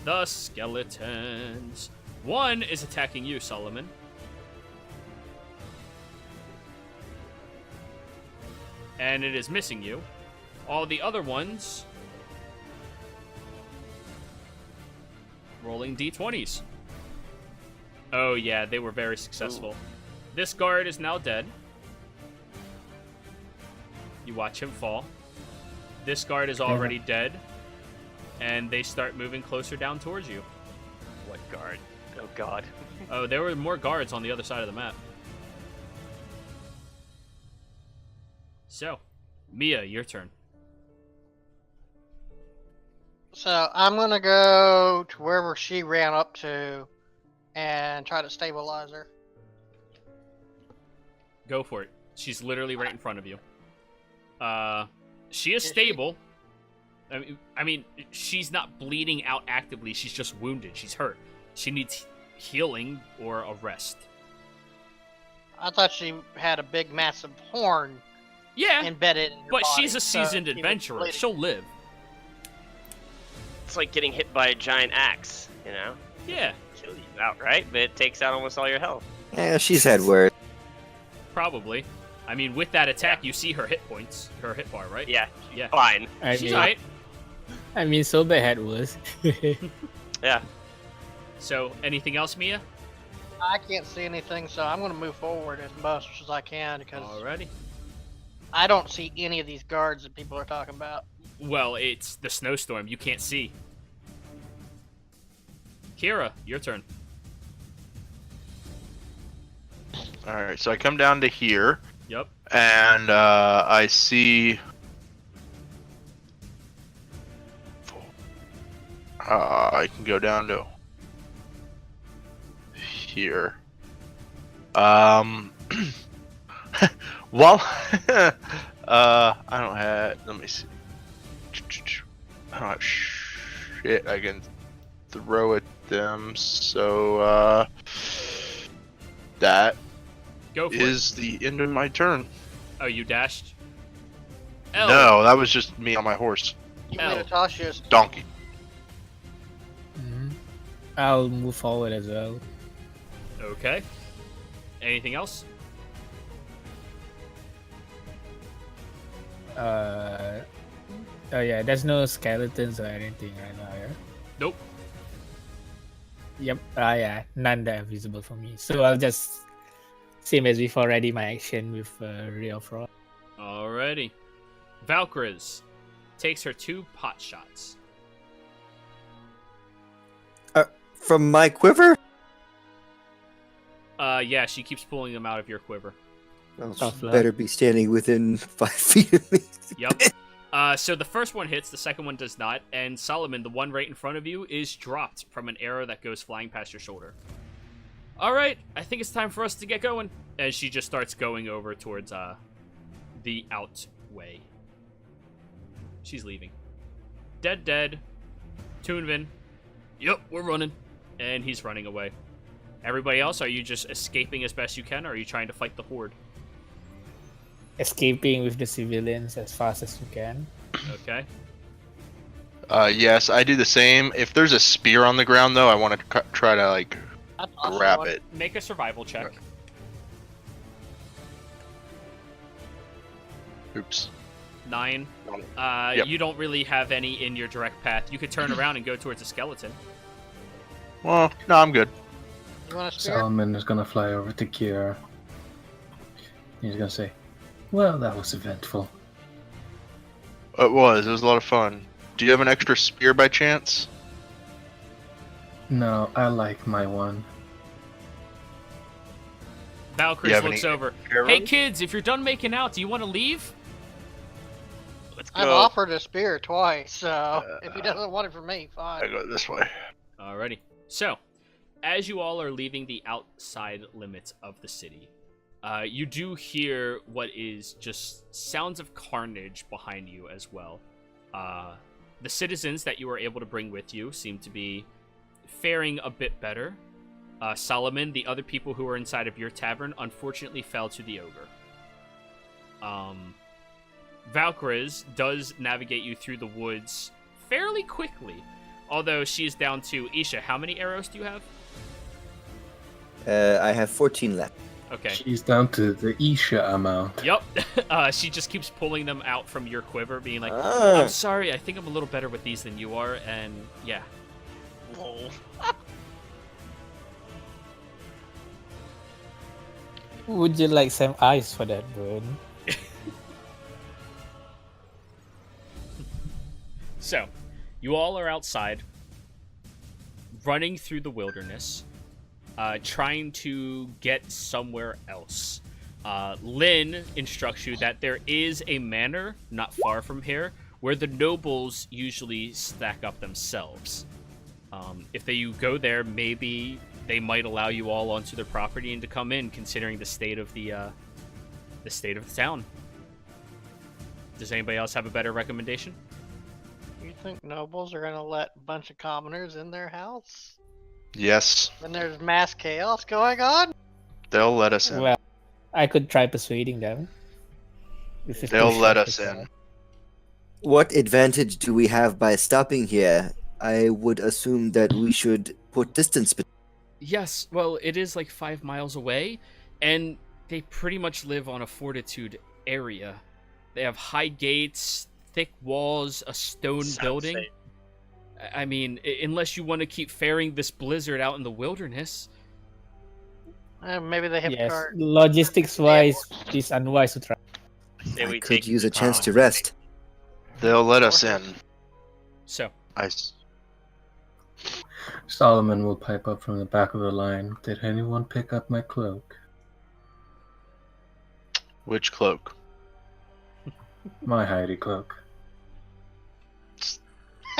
S1: The skeletons. One is attacking you, Solomon. And it is missing you. All the other ones rolling d20s. Oh yeah, they were very successful.
S5: Ooh.
S1: This guard is now dead. You watch him fall. This guard is already dead. And they start moving closer down towards you.
S5: What guard? Oh god.
S1: Oh, there were more guards on the other side of the map. So, Mia, your turn.
S6: So I'm gonna go to wherever she ran up to and try to stabilize her.
S1: Go for it. She's literally right in front of you. She is
S6: Is she?
S1: stable. I mean, she's not bleeding out actively. She's just wounded. She's hurt. She needs healing or a rest.
S6: I thought she had a big, massive horn
S1: Yeah,
S6: embedded in her
S1: but
S6: body,
S1: she's a
S6: so
S1: seasoned
S6: she was
S1: adventurer.
S6: bleeding.
S1: She'll live.
S5: It's like getting hit by a giant axe, you know?
S1: Yeah,
S5: Kill you outright, but it takes out almost all your health.
S3: Yeah, she's had worse.
S1: probably. I mean, with that attack, you see her hit points, her hit bar, right?
S5: Yeah,
S1: Yeah.
S5: fine.
S1: She's alright.
S2: I mean, so bad had worse.
S5: Yeah.
S1: So, anything else, Mia?
S6: I can't see anything, so I'm gonna move forward as much as I can because
S1: Alrighty.
S6: I don't see any of these guards that people are talking about.
S1: Well, it's the snowstorm. You can't see. Kira, your turn.
S4: Alright, so I come down to here,
S1: Yep.
S4: and I see. I can go down to here. Well, I don't have. Let me see. I don't have shit I can throw at them, so that
S1: Go for
S4: is the end of my turn.
S1: it. Oh, you dashed? L.
S4: No, that was just me on my horse.
S1: L.
S6: Natasha's
S4: Donkey.
S2: Mhm. I'll move forward as well.
S1: Okay. Anything else?
S2: Oh yeah, there's no skeletons or anything right now, yeah?
S1: Nope.
S2: Yep, yeah, none that are visible for me. So I'll just, same as before, ready my action with Real Frost.
S1: Alrighty. Alrighty. Valkyries takes her 2 pot shots.
S3: From my quiver?
S1: Yeah, she keeps pulling them out of your quiver.
S3: Well,
S2: Tough
S3: she
S2: luck.
S3: better be standing within 5 feet of me.
S1: Yep. So the first one hits, the second one does not, and Solomon, the one right in front of you, is dropped from an arrow that goes flying past your shoulder. Alright, I think it's time for us to get going. As she just starts going over towards the out way. She's leaving. Dead. Toonvin. Yep, we're running. And he's running away. Everybody else, are you just escaping as best you can, or are you trying to fight the horde?
S2: Escaping with the civilians as fast as you can.
S1: Okay.
S4: Yes, I do the same. If there's a spear on the ground, though, I want to try to, like,
S6: That's also
S4: grab
S6: one.
S4: it.
S1: Make a survival check.
S4: Oops.
S1: 9.
S4: Yep.
S1: You don't really have any in your direct path. You could turn around and go towards a skeleton.
S4: Well, no, I'm good.
S6: You want a spear?
S7: Solomon is gonna fly over to Kira. He's gonna say, well, that was eventful.
S4: It was a lot of fun. Do you have an extra spear by chance?
S7: No, I like my one.
S1: Valkyries
S4: have
S1: looks
S4: any
S1: over.
S4: arrows?
S1: Hey kids, if you're done making out, do you want to leave?
S5: Let's
S6: I've
S5: go.
S6: offered a spear twice, so if he doesn't want it from me,
S4: I
S6: fine.
S4: go this way.
S1: Alrighty. So, as you all are leaving the outside limits of the city, you do hear what is just sounds of carnage behind you as well. The citizens that you were able to bring with you seem to be faring a bit better. Solomon, the other people who were inside of your tavern, unfortunately fell to the ogre. Valkyries does navigate you through the woods fairly quickly, although she's down to Isha. How many arrows do you have?
S3: I have 14 left.
S1: Okay.
S7: She's down to the Isha amount.
S1: Yep. She just keeps pulling them out from your quiver, being like,
S3: Ah.
S1: I'm sorry, I think I'm a little better with these than you are, and yeah.
S5: Lol.
S2: Would you like some ice for that, bird?
S1: So, you all are outside, running through the wilderness, trying to get somewhere else. Lynn instructs you that there is a manor not far from here where the nobles usually stack up themselves. If you go there, maybe they might allow you all onto their property and to come in, considering the state of the town. Does anybody else have a better recommendation?
S6: You think nobles are gonna let a bunch of commoners in their house
S4: Yes,
S6: when there's mass chaos going on?
S4: they'll let us in.
S2: Well, I could try persuading them. If it's
S4: They'll
S2: push
S4: let
S2: comes
S4: us
S2: to
S4: in.
S2: shove.
S3: What advantage do we have by stopping here? I would assume that we should put distance between.
S1: Yes, well, it is like 5 miles away, and they pretty much live on a fortitude area. They have high gates, thick walls, a stone
S5: Sounds
S1: building.
S5: safe.
S1: I mean, unless you want to keep faring this blizzard out in the wilderness.
S6: Maybe they have
S2: Yes,
S6: cart.
S2: logistics-wise, it's unwise to try.
S5: Say
S3: I
S5: we
S3: could
S5: take
S3: use a chance
S5: on.
S3: to rest.
S4: They'll let us in.
S1: So,
S7: Solomon will pipe up from the back of the line. Did anyone pick up my cloak?
S4: Which cloak?
S7: My Heidi cloak.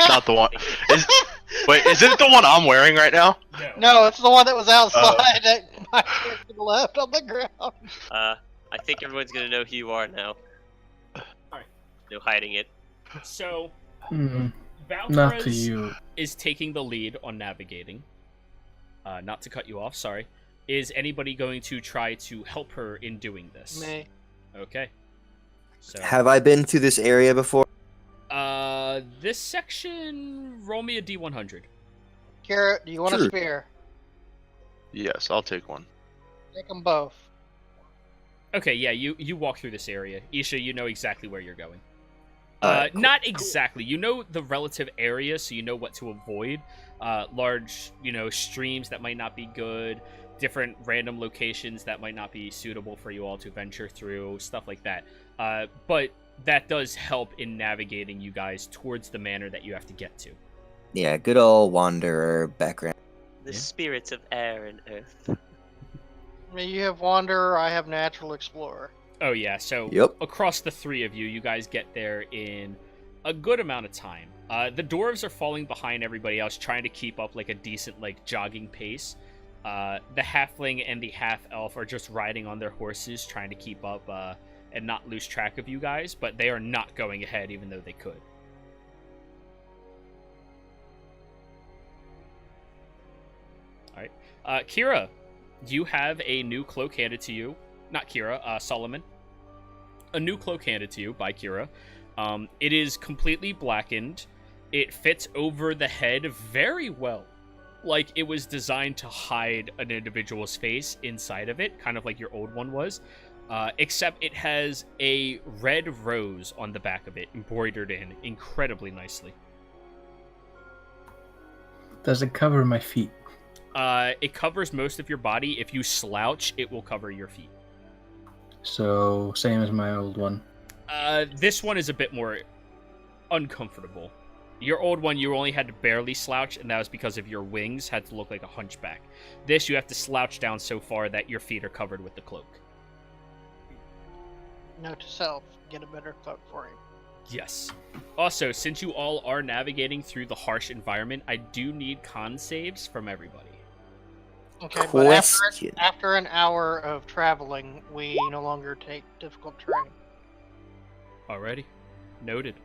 S4: Not the one. Wait, is it the one I'm wearing right now?
S6: No, it's the one that was outside that my character left on the ground.
S5: I think everyone's gonna know who you are now.
S1: Alright.
S5: No hiding it.
S1: so
S7: Hmm, not to
S1: Valkyries
S7: you.
S1: is taking the lead on navigating. Not to cut you off, sorry. Is anybody going to try to help her in doing this?
S6: Me.
S1: Okay. So,
S3: Have I been to this area before?
S1: this section, roll me a D100.
S6: Garrett, do you want a
S3: Sure.
S6: spear?
S4: Yes, I'll take one.
S6: Take them both.
S1: Okay, yeah, you walk through this area. Isha, you know exactly where you're going.
S3: Alright, cool,
S1: Not exactly. You know the relative area, so you know what to avoid. large, streams that might not be good, different random locations that might not be suitable for you all to venture through, stuff like that. But that does help in navigating you guys towards the manor that you have to get to.
S3: Yeah, good old wanderer background.
S5: The
S1: Yeah.
S5: spirits of air and earth.
S6: I mean, you have Wanderer, I have Natural Explorer.
S1: Oh yeah, so
S3: Yep.
S1: across the three of you, you guys get there in a good amount of time. The dwarves are falling behind everybody else, trying to keep up like a decent jogging pace. The halfling and the half-elf are just riding on their horses, trying to keep up and not lose track of you guys, but they are not going ahead even though they could. Alright. Kira, you have a new cloak handed to you. Not Kira, Solomon. A new cloak handed to you by Kira. It is completely blackened. It fits over the head very well. Like it was designed to hide an individual's face inside of it, kind of like your old one was. Except it has a red rose on the back of it, embroidered in incredibly nicely.
S7: Does it cover my feet?
S1: It covers most of your body. If you slouch, it will cover your feet.
S7: So, same as my old one.
S1: This one is a bit more uncomfortable. Your old one, you only had to barely slouch, and that was because of your wings had to look like a hunchback. This, you have to slouch down so far that your feet are covered with the cloak.
S6: Note to self, get a better cloak for him.
S1: Yes. Also, since you all are navigating through the harsh environment, I do need con saves from everybody.
S6: Okay, but
S3: Question.
S6: after an hour of traveling, we no longer take difficult terrain.
S1: Alrighty. Noted.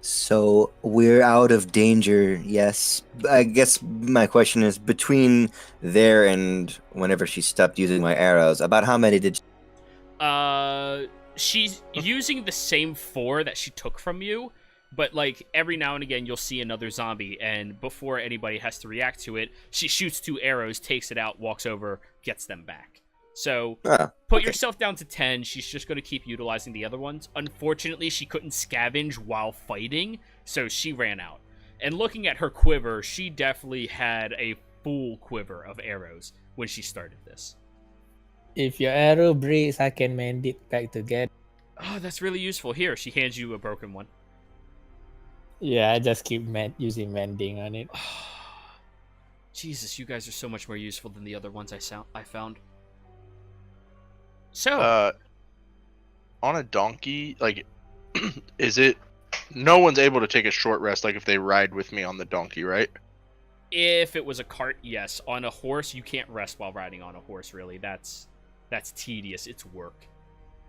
S3: So we're out of danger, yes. I guess my question is, between there and whenever she stopped using my arrows, about how many did
S1: She's using the same 4 that she took from you, but every now and again you'll see another zombie, and before anybody has to react to it, she shoots 2 arrows, takes it out, walks over, gets them back. So put yourself down to 10. She's just going to keep utilizing the other ones. Unfortunately, she couldn't scavenge while fighting, so she ran out. And looking at her quiver, she definitely had a full quiver of arrows when she started this.
S2: If your arrow breaks, I can mend it back together.
S1: Oh, that's really useful. Here, she hands you a broken one.
S2: Yeah, I just keep using mending on it.
S1: Jesus, you guys are so much more useful than the other ones I found. So,
S4: on a donkey, is it? No one's able to take a short rest, if they ride with me on the donkey, right?
S1: if it was a cart, yes. On a horse, you can't rest while riding on a horse, really. That's tedious. It's work.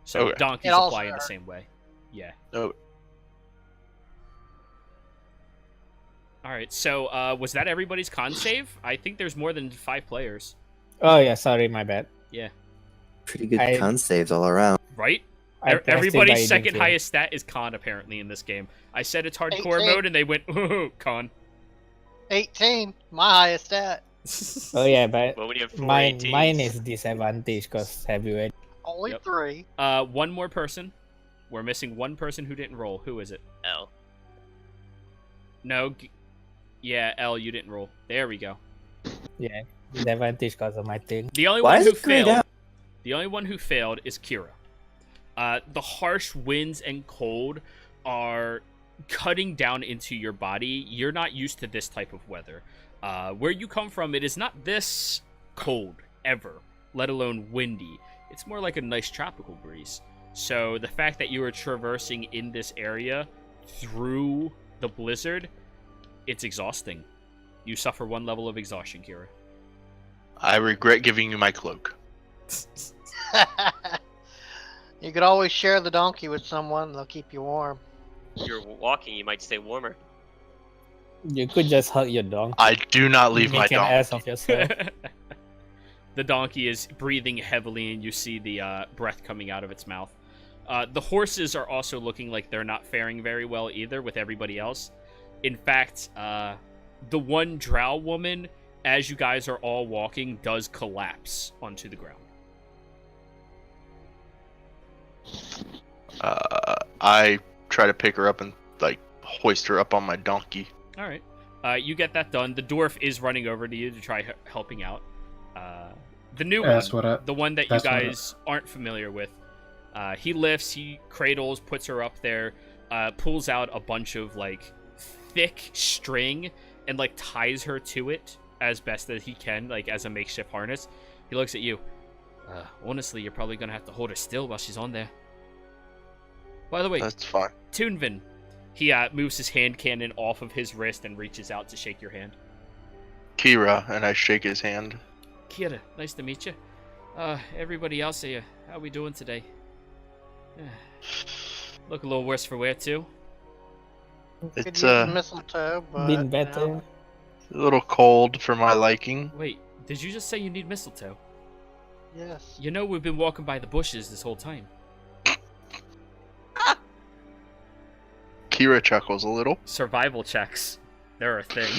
S1: So
S4: Okay.
S1: donkeys
S6: It also
S1: apply in the
S6: hurt.
S1: same way. Yeah.
S4: Oh,
S1: All right. So was that everybody's con save? I think there's more than 5 players.
S2: Oh yeah, sorry, my bad.
S1: Yeah.
S3: Pretty good
S2: I-
S3: con saves all around.
S1: Right?
S2: I pressed it by
S1: Everybody's second
S2: default.
S1: highest stat is con, apparently, in this game. I said it's hardcore
S6: 18.
S1: mode, and they went, ooh, con.
S6: 18, my highest stat.
S2: Oh yeah, but
S5: Well, when you have 4
S2: mine
S5: 18s.
S2: is disadvantage because heavyweight.
S6: Only
S1: Yep.
S6: 3.
S1: One more person. We're missing one person who didn't roll. Who is it?
S5: L.
S1: No. Yeah, L, you didn't roll. There we go.
S2: Yeah, disadvantage because of my thing.
S1: The only
S3: Why
S1: one
S3: is
S1: who
S3: it grayed
S1: failed.
S3: out?
S1: The only one who failed is Kira. The harsh winds and cold are cutting down into your body. You're not used to this type of weather. Where you come from, it is not this cold ever, let alone windy. It's more like a nice tropical breeze. So the fact that you are traversing in this area through the blizzard, it's exhausting. You suffer 1 level of exhaustion, Kira.
S4: I regret giving you my cloak.
S6: You could always share the donkey with someone, they'll keep you warm.
S5: If you're walking, you might stay warmer.
S2: You could just hug your donkey.
S4: I do not leave my
S2: Make an
S4: donkey.
S2: ass of yourself.
S1: The donkey is breathing heavily, and you see the breath coming out of its mouth. The horses are also looking like they're not faring very well either with everybody else. In fact, the one drow woman, as you guys are all walking, does collapse onto the ground.
S4: I try to pick her up and hoist her up on my donkey.
S1: All right. You get that done. The dwarf is running over to you to try helping out. The new
S7: That's
S1: one, the one that you
S7: that's what
S1: guys aren't familiar with. He lifts, he cradles, puts her up there, pulls out a bunch of like thick string and like ties her to it as best as he can, like as a makeshift harness. He looks at you. Honestly, you're probably gonna have to hold her still while she's on there. By the way,
S4: That's fine.
S1: Tunvin. He moves his hand cannon off of his wrist and reaches out to shake your hand.
S4: Kira, and I shake his hand.
S1: Kira, nice to meet you. Everybody else here, how we doing today? Look a little worse for wear too.
S6: Could
S4: It's
S6: use the mistletoe, but
S2: Been better.
S4: a little cold for my liking.
S1: Wait, did you just say you need mistletoe?
S6: Yes.
S1: You know we've been walking by the bushes this whole time.
S4: Kira chuckles a little.
S1: Survival checks. They're a thing.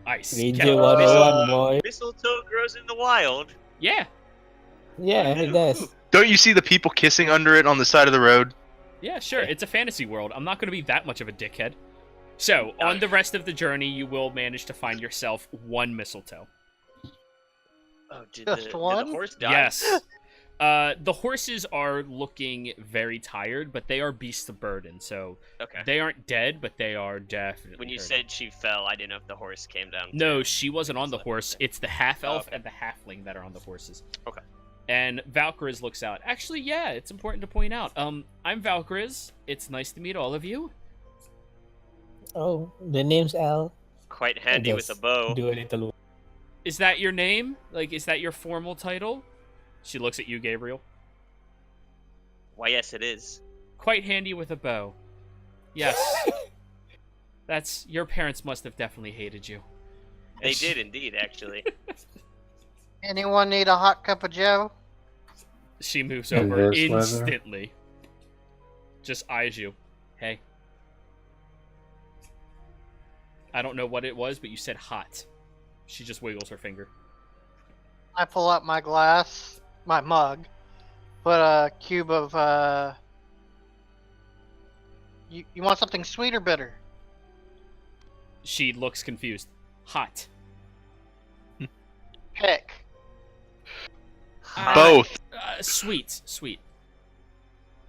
S1: Ice.
S2: Ranger
S1: Kettle.
S2: 101, boy.
S5: Mistletoe grows in the wild.
S1: Yeah.
S2: Yeah, it does.
S4: Don't you see the people kissing under it on the side of the road?
S1: Yeah, sure. It's a fantasy world. I'm not going to be that much of a dickhead. So, on the rest of the journey, you will manage to find yourself one mistletoe.
S5: Oh, did
S6: Just
S5: the
S6: one?
S5: horse die?
S1: Yes. The horses are looking very tired, but they are beasts of burden, so
S5: Okay.
S1: they aren't dead, but they are definitely
S5: When you
S1: hurting.
S5: said she fell, I didn't know if the horse came down.
S1: No,
S5: too.
S1: she wasn't on the horse. It's the half-elf
S5: Okay.
S1: and the halfling that are on the horses.
S5: Okay.
S1: And Valkyriz looks out. Actually, yeah, it's important to point out. I'm Valkyriz. It's nice to meet all of you.
S2: Oh, the name's Al.
S5: Quite handy with a
S2: Just
S5: bow.
S2: Do a little.
S1: Is that your name? Like, is that your formal title? She looks at you, Gabriel.
S5: Why, yes, it is.
S1: Quite handy with a bow. Yes. Your parents must have definitely hated you.
S5: They did indeed, actually.
S6: Anyone need a hot cup of joe?
S1: She moves
S7: In
S1: over
S7: this weather?
S1: instantly. Just eyes you. Hey. I don't know what it was, but you said hot. She just wiggles her finger.
S6: I pull out my glass, my mug, put a cube of, You want something sweet or bitter?
S1: She looks confused. Hot.
S6: Pick.
S4: Both.
S1: Sweet. Sweet.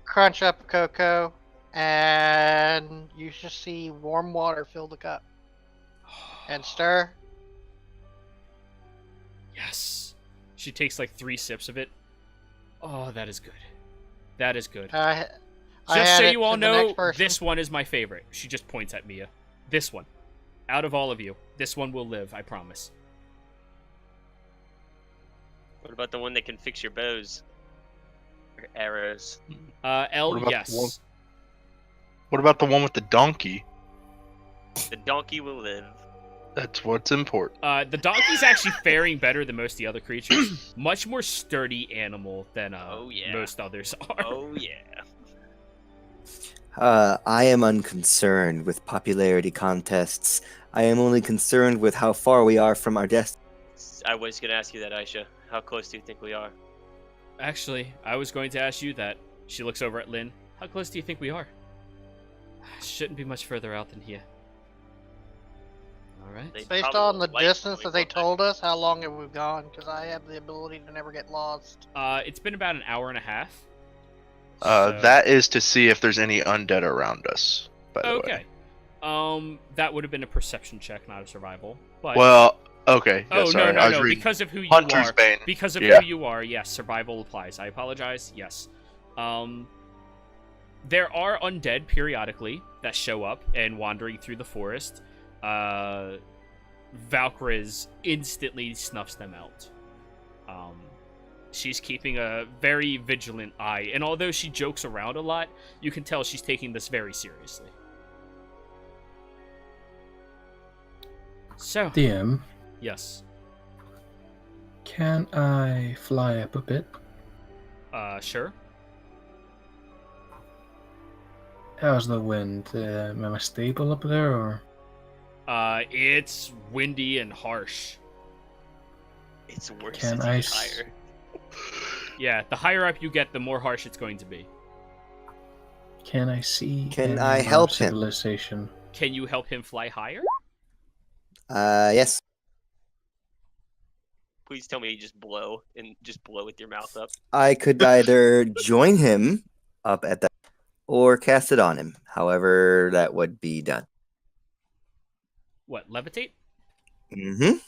S6: Crunch up cocoa, and you should see warm water fill the cup. And stir.
S1: Yes. She takes like 3 sips of it. Oh, that is good. That is good.
S6: I
S1: Just
S6: had
S1: so
S6: it
S1: you all
S6: to the next
S1: know,
S6: person.
S1: this one is my favorite. She just points at Mia. This one. Out of all of you, this one will live, I promise.
S5: What about the one that can fix your bows? Or arrows?
S1: L,
S4: What about the
S1: yes.
S4: one- What about the one with the donkey?
S5: The donkey will live.
S4: That's what's important.
S1: The donkey's actually faring better than most of the other creatures. Much more sturdy animal than
S5: Oh, yeah.
S1: most others are.
S5: Oh, yeah.
S3: I am unconcerned with popularity contests. I am only concerned with how far we are from our destiny.
S5: I was going to ask you that, Aisha. How close do you think we are?
S1: Actually, I was going to ask you that. She looks over at Lynn. How close do you think we are? Shouldn't be much further out than here. Alright.
S5: They
S6: Based
S5: probably
S6: on the
S5: won't like
S6: distance
S5: when
S6: that
S5: we
S6: they
S5: go back.
S6: told us, how long have we gone? Because I have the ability to never get lost.
S1: It's been about an hour and a half. So-
S4: That is to see if there's any undead around us. By the way.
S1: Okay. That would have been a perception check, not a survival. But
S4: Well, okay. Yeah,
S1: oh
S4: sorry.
S1: no,
S4: I
S1: no,
S4: was
S1: no!
S4: reading
S1: Because of who you
S4: Hunter's
S1: are.
S4: Bane.
S1: Because of
S4: Yeah.
S1: who you are, yes, survival applies. I apologize. Yes. There are undead periodically that show up and wandering through the forest. Valkyriz instantly snuffs them out. She's keeping a very vigilant eye, and although she jokes around a lot, you can tell she's taking this very seriously. So,
S7: DM,
S1: yes.
S7: can I fly up a bit?
S1: Sure.
S7: How's the wind? Am I stable up there, or?
S1: It's windy and harsh.
S5: It's worse
S7: Can
S5: as
S7: I
S5: you
S7: s-
S5: get higher.
S1: Yeah, the higher up you get, the more harsh it's going to be.
S7: Can I see?
S3: Can
S7: any
S3: I
S7: more
S3: help him?
S7: civilization?
S1: Can you help him fly higher?
S3: Yes.
S5: Please tell me you just blow with your mouth up.
S3: I could either join him up at that or cast it on him. However, that would be done.
S1: What, levitate?
S3: Mm-hmm.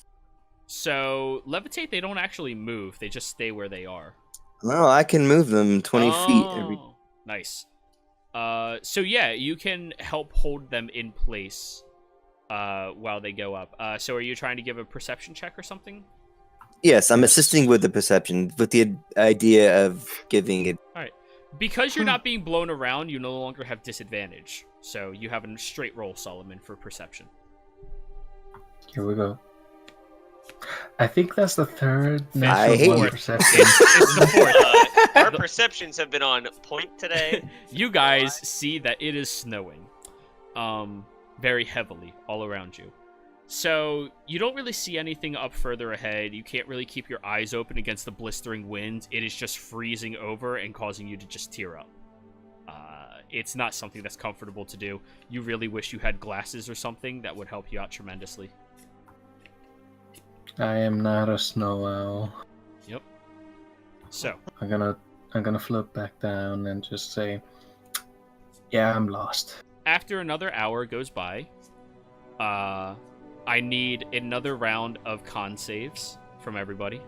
S1: So, levitate, they don't actually move. They just stay where they are.
S3: Well, I can move them 20 feet every.
S1: Nice. So yeah, you can help hold them in place while they go up. So are you trying to give a perception check or something?
S3: Yes, I'm assisting with the perception, with the idea of giving it.
S1: All right. Because you're not being blown around, you no longer have disadvantage. So you have a straight roll, Solomon, for perception.
S7: Here we go. I think that's the third
S3: I
S7: natural
S3: hate
S7: one
S3: you.
S7: perception.
S1: It's the fourth.
S5: Our perceptions have been on point today.
S1: You guys see that it is snowing, very heavily all around you. So you don't really see anything up further ahead. You can't really keep your eyes open against the blistering wind. It is just freezing over and causing you to just tear up. It's not something that's comfortable to do. You really wish you had glasses or something that would help you out tremendously.
S7: I am not a snow owl.
S1: Yep. So
S7: I'm gonna float back down and just say, yeah, I'm lost.
S1: after another hour goes by, I need another round of con saves from everybody.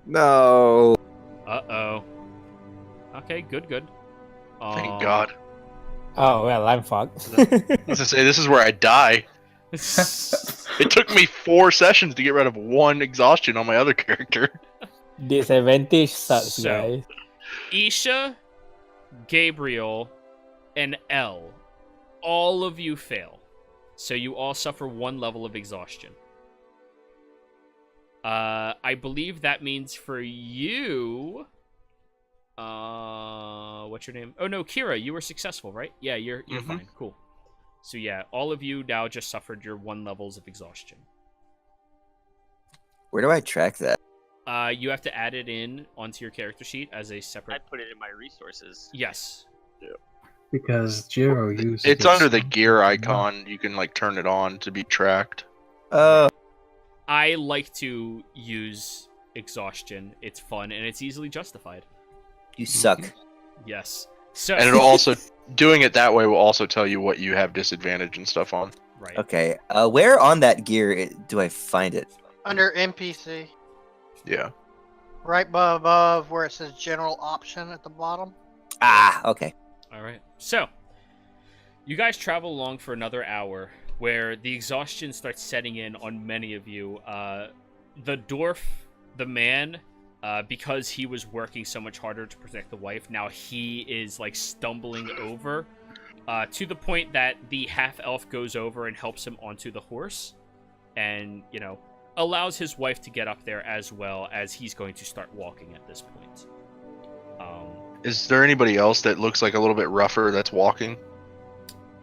S3: No.
S1: Uh-oh. Okay, good.
S4: Thank God.
S2: Oh well, I'm fucked.
S4: I was gonna say, this is where I die. It took me 4 sessions to get rid of 1 exhaustion on my other character.
S2: Disadvantage sucks,
S1: So-
S2: guys.
S1: Isha, Gabriel, and Elle, all of you fail. So you all suffer 1 level of exhaustion. I believe that means for you... what's your name? Oh no, Kira, you were successful, right? Yeah, you're fine. Cool. So yeah, all of you now just suffered your 1 levels of exhaustion.
S3: Where do I track that?
S1: You have to add it in onto your character sheet as a
S5: I
S1: separate...
S5: put it in my resources.
S1: Yes.
S7: Because Jiro uses
S4: It's
S7: it.
S4: under the gear icon. You can like turn it on to be tracked.
S1: I like to use exhaustion. It's fun and it's easily justified.
S3: You suck.
S1: Yes. So
S4: And it'll also doing it that way will also tell you what you have disadvantage and stuff on.
S1: right.
S3: Okay. Where on that gear do I find it?
S6: Under NPC,
S4: Yeah.
S6: right above where it says general option at the bottom.
S3: Ah, okay.
S1: All right. So you guys travel along for another hour where the exhaustion starts setting in on many of you. The dwarf, the man, because he was working so much harder to protect the wife, now he is like stumbling over to the point that the half-elf goes over and helps him onto the horse and, you know, allows his wife to get up there as well as he's going to start walking at this point.
S4: Is there anybody else that looks like a little bit rougher that's walking?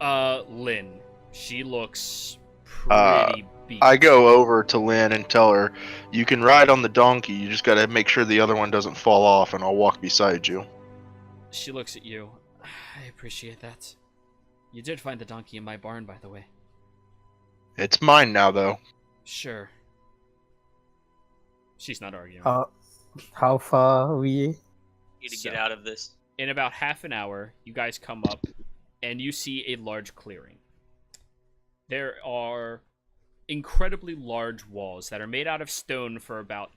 S1: Lynn. She looks pretty beat.
S4: I go over to Lynn and tell her, you can ride on the donkey, you just gotta make sure the other one doesn't fall off, and I'll walk beside you.
S1: She looks at you. I appreciate that. You did find the donkey in my barn, by the way.
S4: It's mine now, though.
S1: Sure. She's not arguing.
S2: How far are we?
S5: Need to
S1: So-
S5: get out of this.
S1: In about half an hour, you guys come up and you see a large clearing. There are incredibly large walls that are made out of stone for about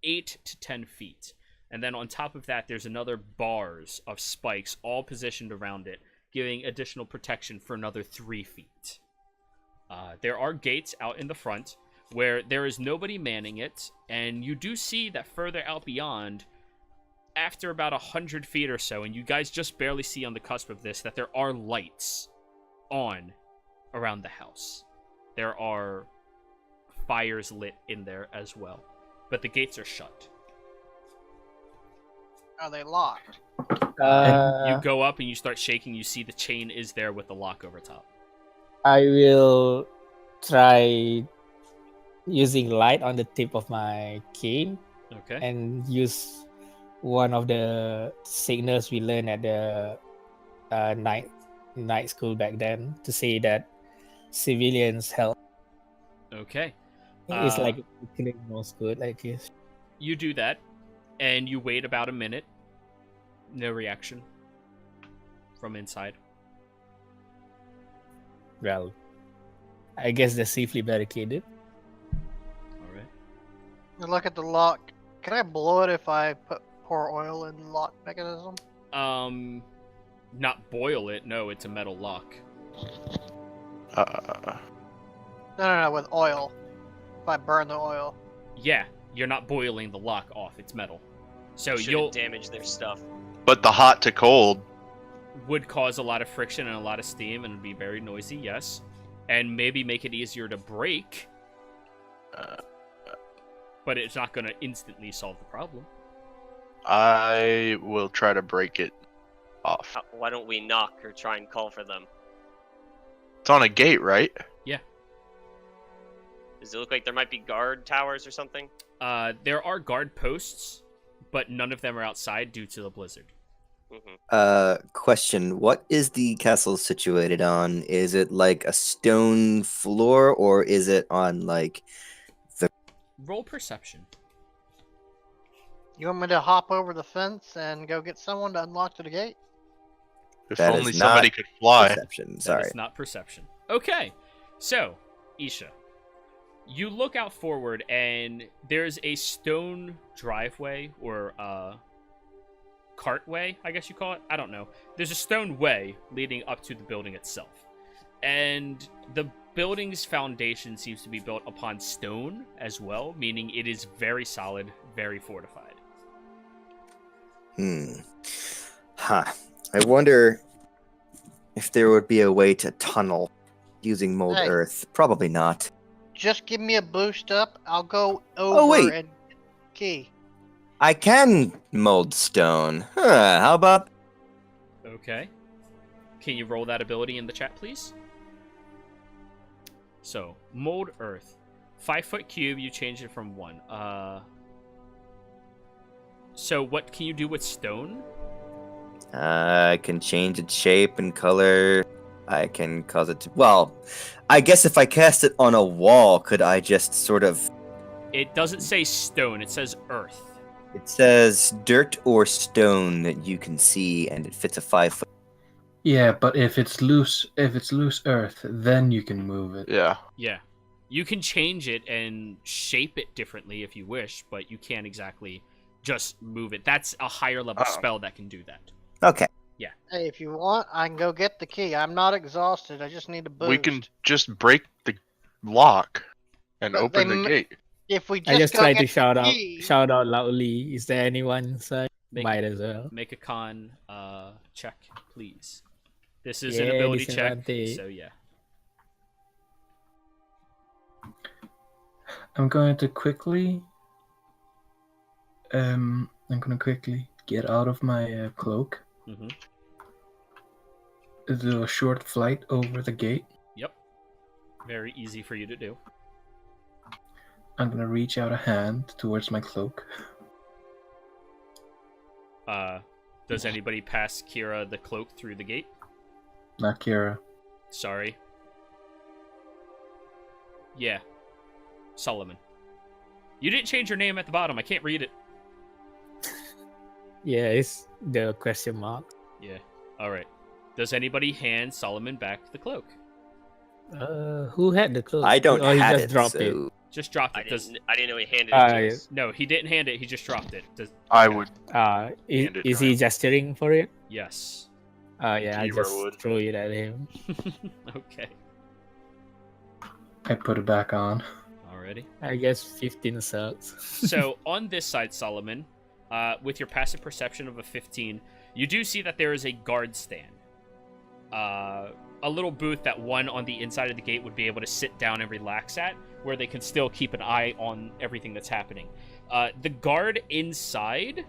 S1: 8 to 10 feet. And then on top of that, there's another bars of spikes all positioned around it, giving additional protection for another 3 feet. There are gates out in the front where there is nobody manning it, and you do see that further out beyond, after about 100 feet or so, and you guys just barely see on the cusp of this, that there are lights on around the house. There are fires lit in there as well, but the gates are shut.
S6: Are they locked?
S1: You go up and you start shaking, you see the chain is there with the lock over top.
S2: I will try using light on the tip of my cane
S1: Okay.
S2: and use one of the signals we learned at the night school back then to see that civilians help.
S1: Okay.
S2: It's like killing most good, I guess.
S1: You do that, and you wait about a minute. No reaction from inside.
S2: Well, I guess they're safely barricaded.
S1: All right.
S6: You look at the lock. Can I blow it if I pour oil in the lock mechanism?
S1: Not boil it. No, it's a metal lock.
S6: No, with oil. If I burn the oil.
S1: Yeah, you're not boiling the lock off. It's metal. So
S5: Shouldn't damage their stuff.
S4: But the hot to cold.
S1: Would cause a lot of friction and a lot of steam and be very noisy, yes. And maybe make it easier to break. But it's not going to instantly solve the problem.
S4: I will try to break it off.
S5: Why don't we knock or try and call for them?
S4: It's on a gate, right?
S1: Yeah.
S5: Does it look like there might be guard towers or something?
S1: There are guard posts, but none of them are outside due to the blizzard.
S3: Question: what is the castle situated on? Is it like a stone floor, or is it on like the?
S1: Roll perception.
S6: You want me to hop over the fence and go get someone to unlock the gate?
S4: If
S3: That
S4: only
S3: is
S4: somebody
S3: not
S4: could fly.
S3: Perception.
S1: That
S3: Sorry.
S1: is not perception. Okay, so Isha, you look out forward, and there's a stone driveway or cartway, I guess you call it. I don't know. There's a stone way leading up to the building itself, and the building's foundation seems to be built upon stone as well, meaning it is very solid, very fortified.
S3: Huh. I wonder if there would be a way to tunnel using mold
S6: Hey.
S3: earth. Probably not.
S6: Just give me a boost up. I'll go over
S3: wait.
S6: and get the key.
S3: I can mold stone. Huh, how about
S1: Okay. Can you roll that ability in the chat, please? So, mold earth. 5-foot cube, you change it from 1. So what can you do with stone?
S3: I can change its shape and color. I can cause it to... Well, I guess if I cast it on a wall, could I just sort of...
S1: It doesn't say stone, it says earth.
S3: It says dirt or stone that you can see, and it fits a 5-foot.
S7: Yeah, but if it's loose earth, then you can move it.
S4: Yeah.
S1: Yeah. You can change it and shape it differently if you wish, but you can't exactly just move it. That's a higher level spell that can do that.
S3: Okay.
S6: Hey, if you want, I can go get the key. I'm not exhausted. I just need a boost.
S4: We can just break the lock and
S6: But
S4: open
S6: they
S4: the
S6: m-
S4: gate.
S6: If we
S2: I just
S6: go
S2: try
S6: get
S2: to
S6: the
S2: shout
S6: key-
S2: out loudly. Is there anyone inside?
S1: Make-
S2: Might as well.
S1: Make a con check, please. This is an
S2: Yeah,
S1: ability check,
S2: disadvantage.
S1: so yeah.
S7: I'm going to quickly get out of my cloak,
S1: Mm-hmm.
S7: do a short flight over the gate.
S1: Yep. Very easy for you to do.
S7: I'm gonna reach out a hand towards my cloak.
S1: Does anybody pass Kira the cloak through the gate?
S7: Not Kira.
S1: Sorry. Yeah. Solomon. You didn't change your name at the bottom. I can't read it.
S2: Yeah, it's the question mark.
S1: Yeah. Alright. Does anybody hand Solomon back the cloak?
S2: Who had the cloak?
S3: I don't
S2: Or he
S3: have
S2: just
S3: it,
S2: dropped
S3: so...
S2: it.
S1: Just dropped
S5: I
S1: it. Does...
S5: didn't know he handed it
S2: Ah,
S5: to
S2: yeah.
S5: us.
S1: No, he didn't hand it. He just dropped it. Does...
S4: I would.
S2: Is,
S4: Hand it
S2: is
S4: to
S2: he
S4: him.
S2: gesturing for it?
S1: Yes.
S2: Yeah, I
S4: Keyword
S2: just
S4: would.
S2: throw it at him.
S1: Okay.
S7: I put it back on.
S1: Alrighty.
S2: I guess 15 sucks.
S1: So on this side, Solomon, with your passive perception of a 15, you do see that there is a guard stand. A little booth that one on the inside of the gate would be able to sit down and relax at, where they can still keep an eye on everything that's happening. The guard inside,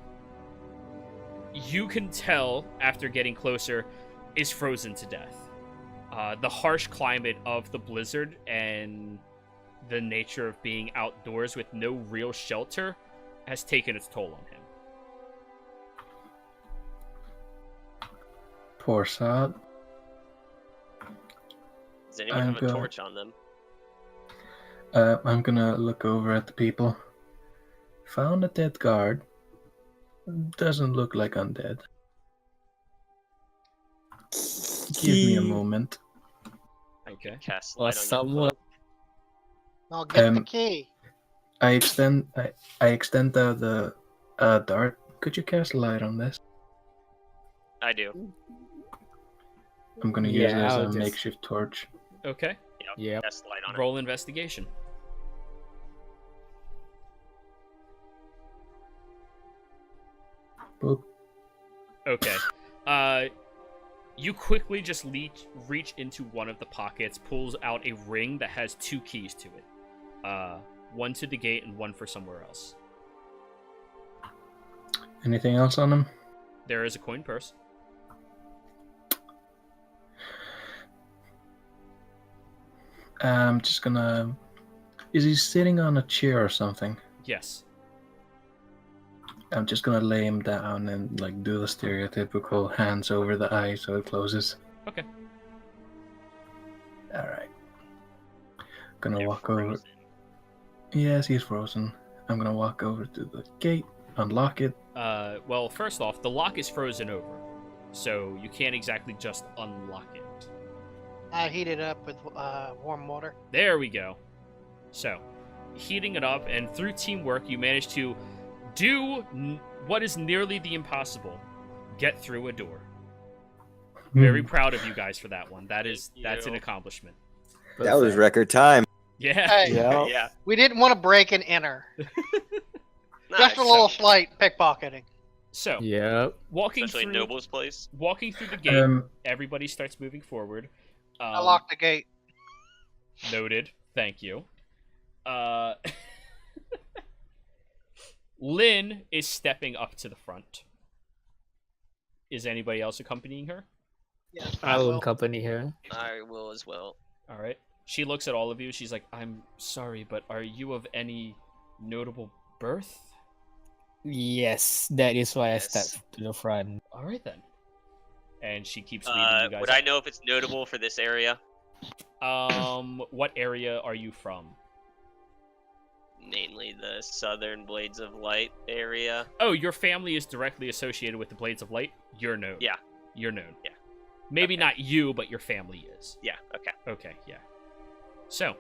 S1: you can tell after getting closer, is frozen to death. The harsh climate of the blizzard and the nature of being outdoors with no real shelter has taken its toll on him.
S7: Poor sod.
S5: Does anyone
S7: I'm
S5: have a
S7: good.
S5: torch on them?
S7: I'm gonna look over at the people. Found a dead guard. Doesn't look like undead. Give me a moment.
S1: Okay.
S5: Cast
S2: Or
S5: light on your
S2: someone.
S5: cloak.
S6: I'll get the
S7: Um,
S6: key.
S7: I extend out the dart. Could you cast light on this?
S5: I do.
S7: I'm gonna use it
S2: Yeah,
S7: as
S2: I'll
S7: a
S2: just.
S7: makeshift torch.
S1: Okay.
S2: Yep.
S5: Cast light on it.
S1: Roll investigation.
S7: Boop.
S1: Okay. You quickly just reach into one of the pockets, pulls out a ring that has 2 keys to it. One to the gate and one for somewhere else.
S7: Anything else on him?
S1: There is a coin purse.
S7: I'm just gonna. Is he sitting on a chair or something?
S1: Yes.
S7: I'm just gonna lay him down and like do the stereotypical hands over the eye so it closes.
S1: Okay.
S7: Alright. Gonna
S5: They're
S7: walk over.
S5: frozen.
S7: Yes, he's frozen. I'm gonna walk over to the gate, unlock it.
S1: Well, first off, the lock is frozen over, so you can't exactly just unlock it.
S6: I heat it up with warm water.
S1: There we go. So, heating it up, and through teamwork, you manage to do what is nearly the impossible: get through a door. Very proud of you guys for that one. That's an accomplishment.
S3: That was record time.
S1: Yeah.
S6: Hey,
S2: Yeah.
S5: Yeah.
S6: we didn't want to break and enter.
S5: Nice.
S6: Just a little slight pickpocketing.
S1: So,
S2: Yep.
S1: walking
S5: Especially
S1: through
S5: Noble's place.
S1: walking through the gate, everybody starts moving forward.
S6: I locked the gate.
S1: Noted. Thank you. Lynn is stepping up to the front. Is anybody else accompanying her?
S6: Yes,
S2: I will
S6: will.
S2: accompany her.
S5: I will as well.
S1: All right. She looks at all of you. She's like, "I'm sorry, but are you of any notable birth?"
S2: Yes, that is why
S5: Yes.
S2: I stepped to the front.
S1: All right then. And she keeps leading you guys.
S5: Would I know if it's notable for this area?
S1: What area are you from?
S5: Namely the Southern Blades of Light area.
S1: Oh, your family is directly associated with the Blades of Light. You're known.
S5: Yeah.
S1: You're known.
S5: Yeah.
S1: Maybe
S5: Okay.
S1: not you, but your family is.
S5: Yeah, okay.
S1: Okay, yeah. So,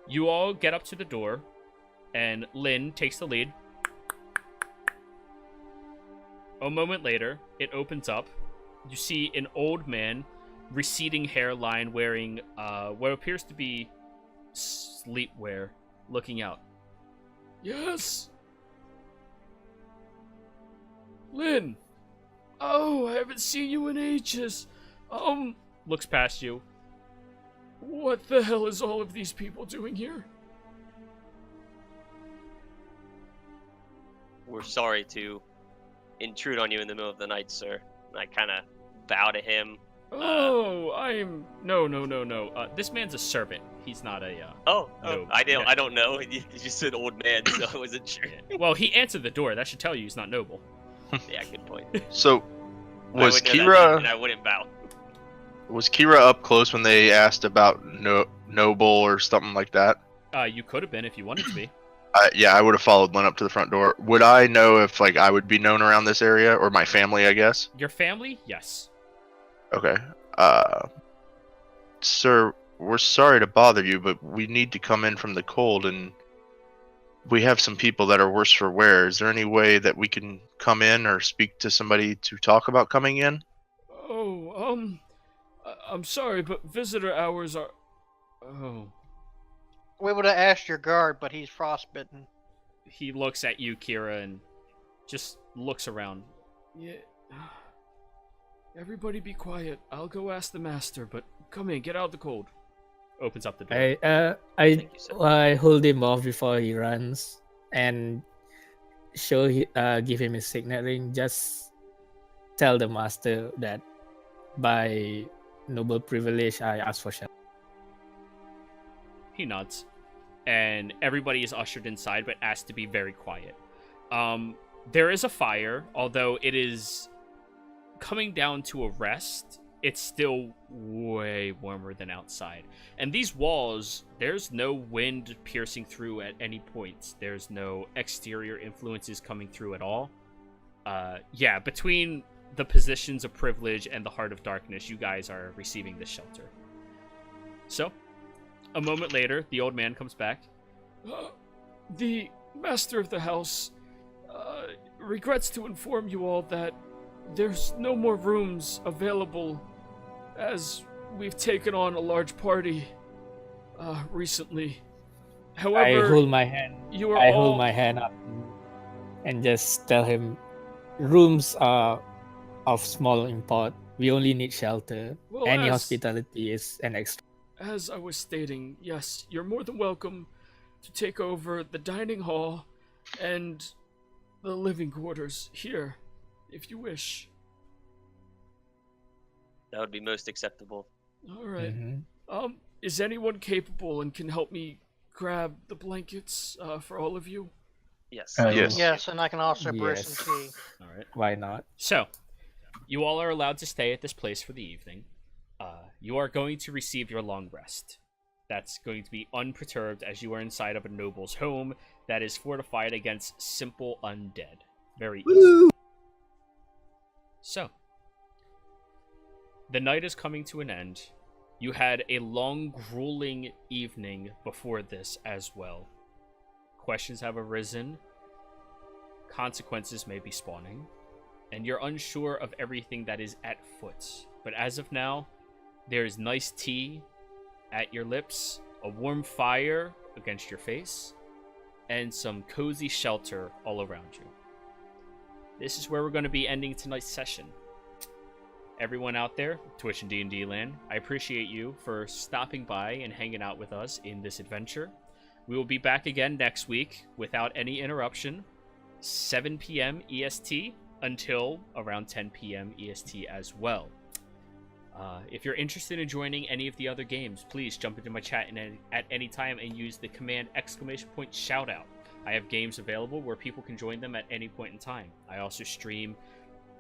S1: you all get up to the door, and Lynn takes the lead. A moment later, it opens up. You see an old man, receding hairline, wearing what appears to be sleepwear, looking out. Yes? Lynn! Oh, I haven't seen you in ages. Looks past you. What the hell is all of these people doing here?
S5: We're sorry to intrude on you in the middle of the night, sir. And I kind of bow to him.
S1: Oh, no. This man's a servant. He's not a,
S5: Oh,
S1: No,
S5: I
S1: yeah.
S5: don't know. You just said old man, so I wasn't sure.
S1: yeah. Well, he answered the door. That should tell you he's not noble.
S5: Yeah, good point.
S4: So,
S5: I
S4: was
S5: would know that name,
S4: Kira
S5: and I wouldn't bow.
S4: up close when they asked about Noble or something like that?
S1: You could have been if you wanted to be.
S4: Yeah, I would have followed Lynn up to the front door. Would I know if like I would be known around this area or my family? I guess.
S1: Your family? Yes.
S4: Okay. Sir, we're sorry to bother you, but we need to come in from the cold, and we have some people that are worse for wear. Is there any way that we can come in or speak to somebody to talk about coming in?
S1: Oh, I'm sorry, but visitor hours are... Oh.
S6: We would have asked your guard, but he's frostbitten.
S1: He looks at you, Kira, and just looks around. Yeah. Everybody be quiet. I'll go ask the master, but come in, get out of the cold. Opens up the door.
S5: Thank you, sir.
S2: I hold him off before he runs and give him his signet ring. Just tell the master that by noble privilege I ask for shelter.
S1: He nods. And everybody is ushered inside, but asked to be very quiet. There is a fire, although it is coming down to a rest, it's still way warmer than outside. And these walls, there's no wind piercing through at any point. There's no exterior influences coming through at all. Yeah, between the positions of privilege and the heart of darkness, you guys are receiving this shelter. So, a moment later, the old man comes back. The master of the house regrets to inform you all that there's no more rooms available, as we've taken on a large party recently. However,
S2: I hold my hand.
S1: you are
S2: I
S1: all...
S2: hold my hand up and just tell him, rooms are of small import. We only need shelter.
S1: Well,
S2: Any
S1: as-
S2: hospitality is an extra.
S1: As I was stating, yes, you're more than welcome to take over the dining hall and the living quarters here, if you wish.
S5: That would be most acceptable.
S1: All right.
S2: Mhm.
S1: Is anyone capable and can help me grab the blankets for all of you?
S5: Yes.
S4: Yes.
S6: Yes, and I can also brew
S2: Yes.
S6: some tea.
S1: All right.
S2: Why not?
S1: So, you all are allowed to stay at this place for the evening. You are going to receive your long rest. That's going to be unperturbed as you are inside of a noble's home that is fortified against simple undead. Very easy. So, the night is coming to an end. You had a long, grueling evening before this as well. Questions have arisen. Consequences may be spawning. And you're unsure of everything that is at foot. But as of now, there is nice tea at your lips, a warm fire against your face, and some cozy shelter all around you. This is where we're going to be ending tonight's session. Everyone out there, Twitch and D&D land, I appreciate you for stopping by and hanging out with us in this adventure. We will be back again next week without any interruption, 7 p.m. EST until around 10 p.m. EST as well. If you're interested in joining any of the other games, please jump into my chat at any time and use the command !shoutout. I have games available where people can join them at any point in time. I also stream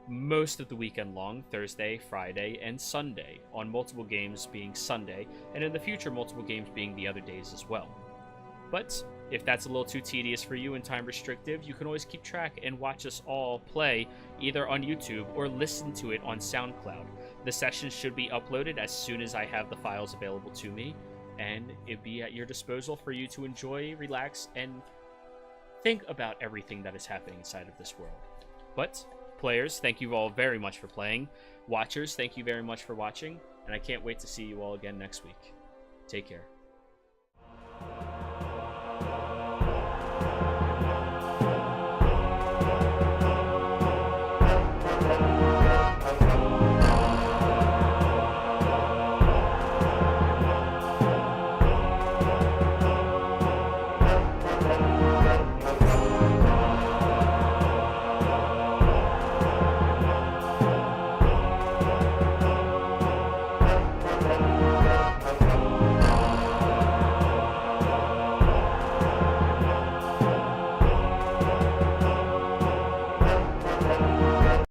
S1: most of the weekend long, Thursday, Friday, and Sunday, on multiple games being Sunday, and in the future multiple games being the other days as well. But if that's a little too tedious for you and time restrictive, you can always keep track and watch us all play either on YouTube or listen to it on SoundCloud. The sessions should be uploaded as soon as I have the files available to me, and it'd be at your disposal for you to enjoy, relax, and think about everything that is happening inside of this world. But, players, thank you all very much for playing. Watchers, thank you very much for watching, and I can't wait to see you all again next week. Take care.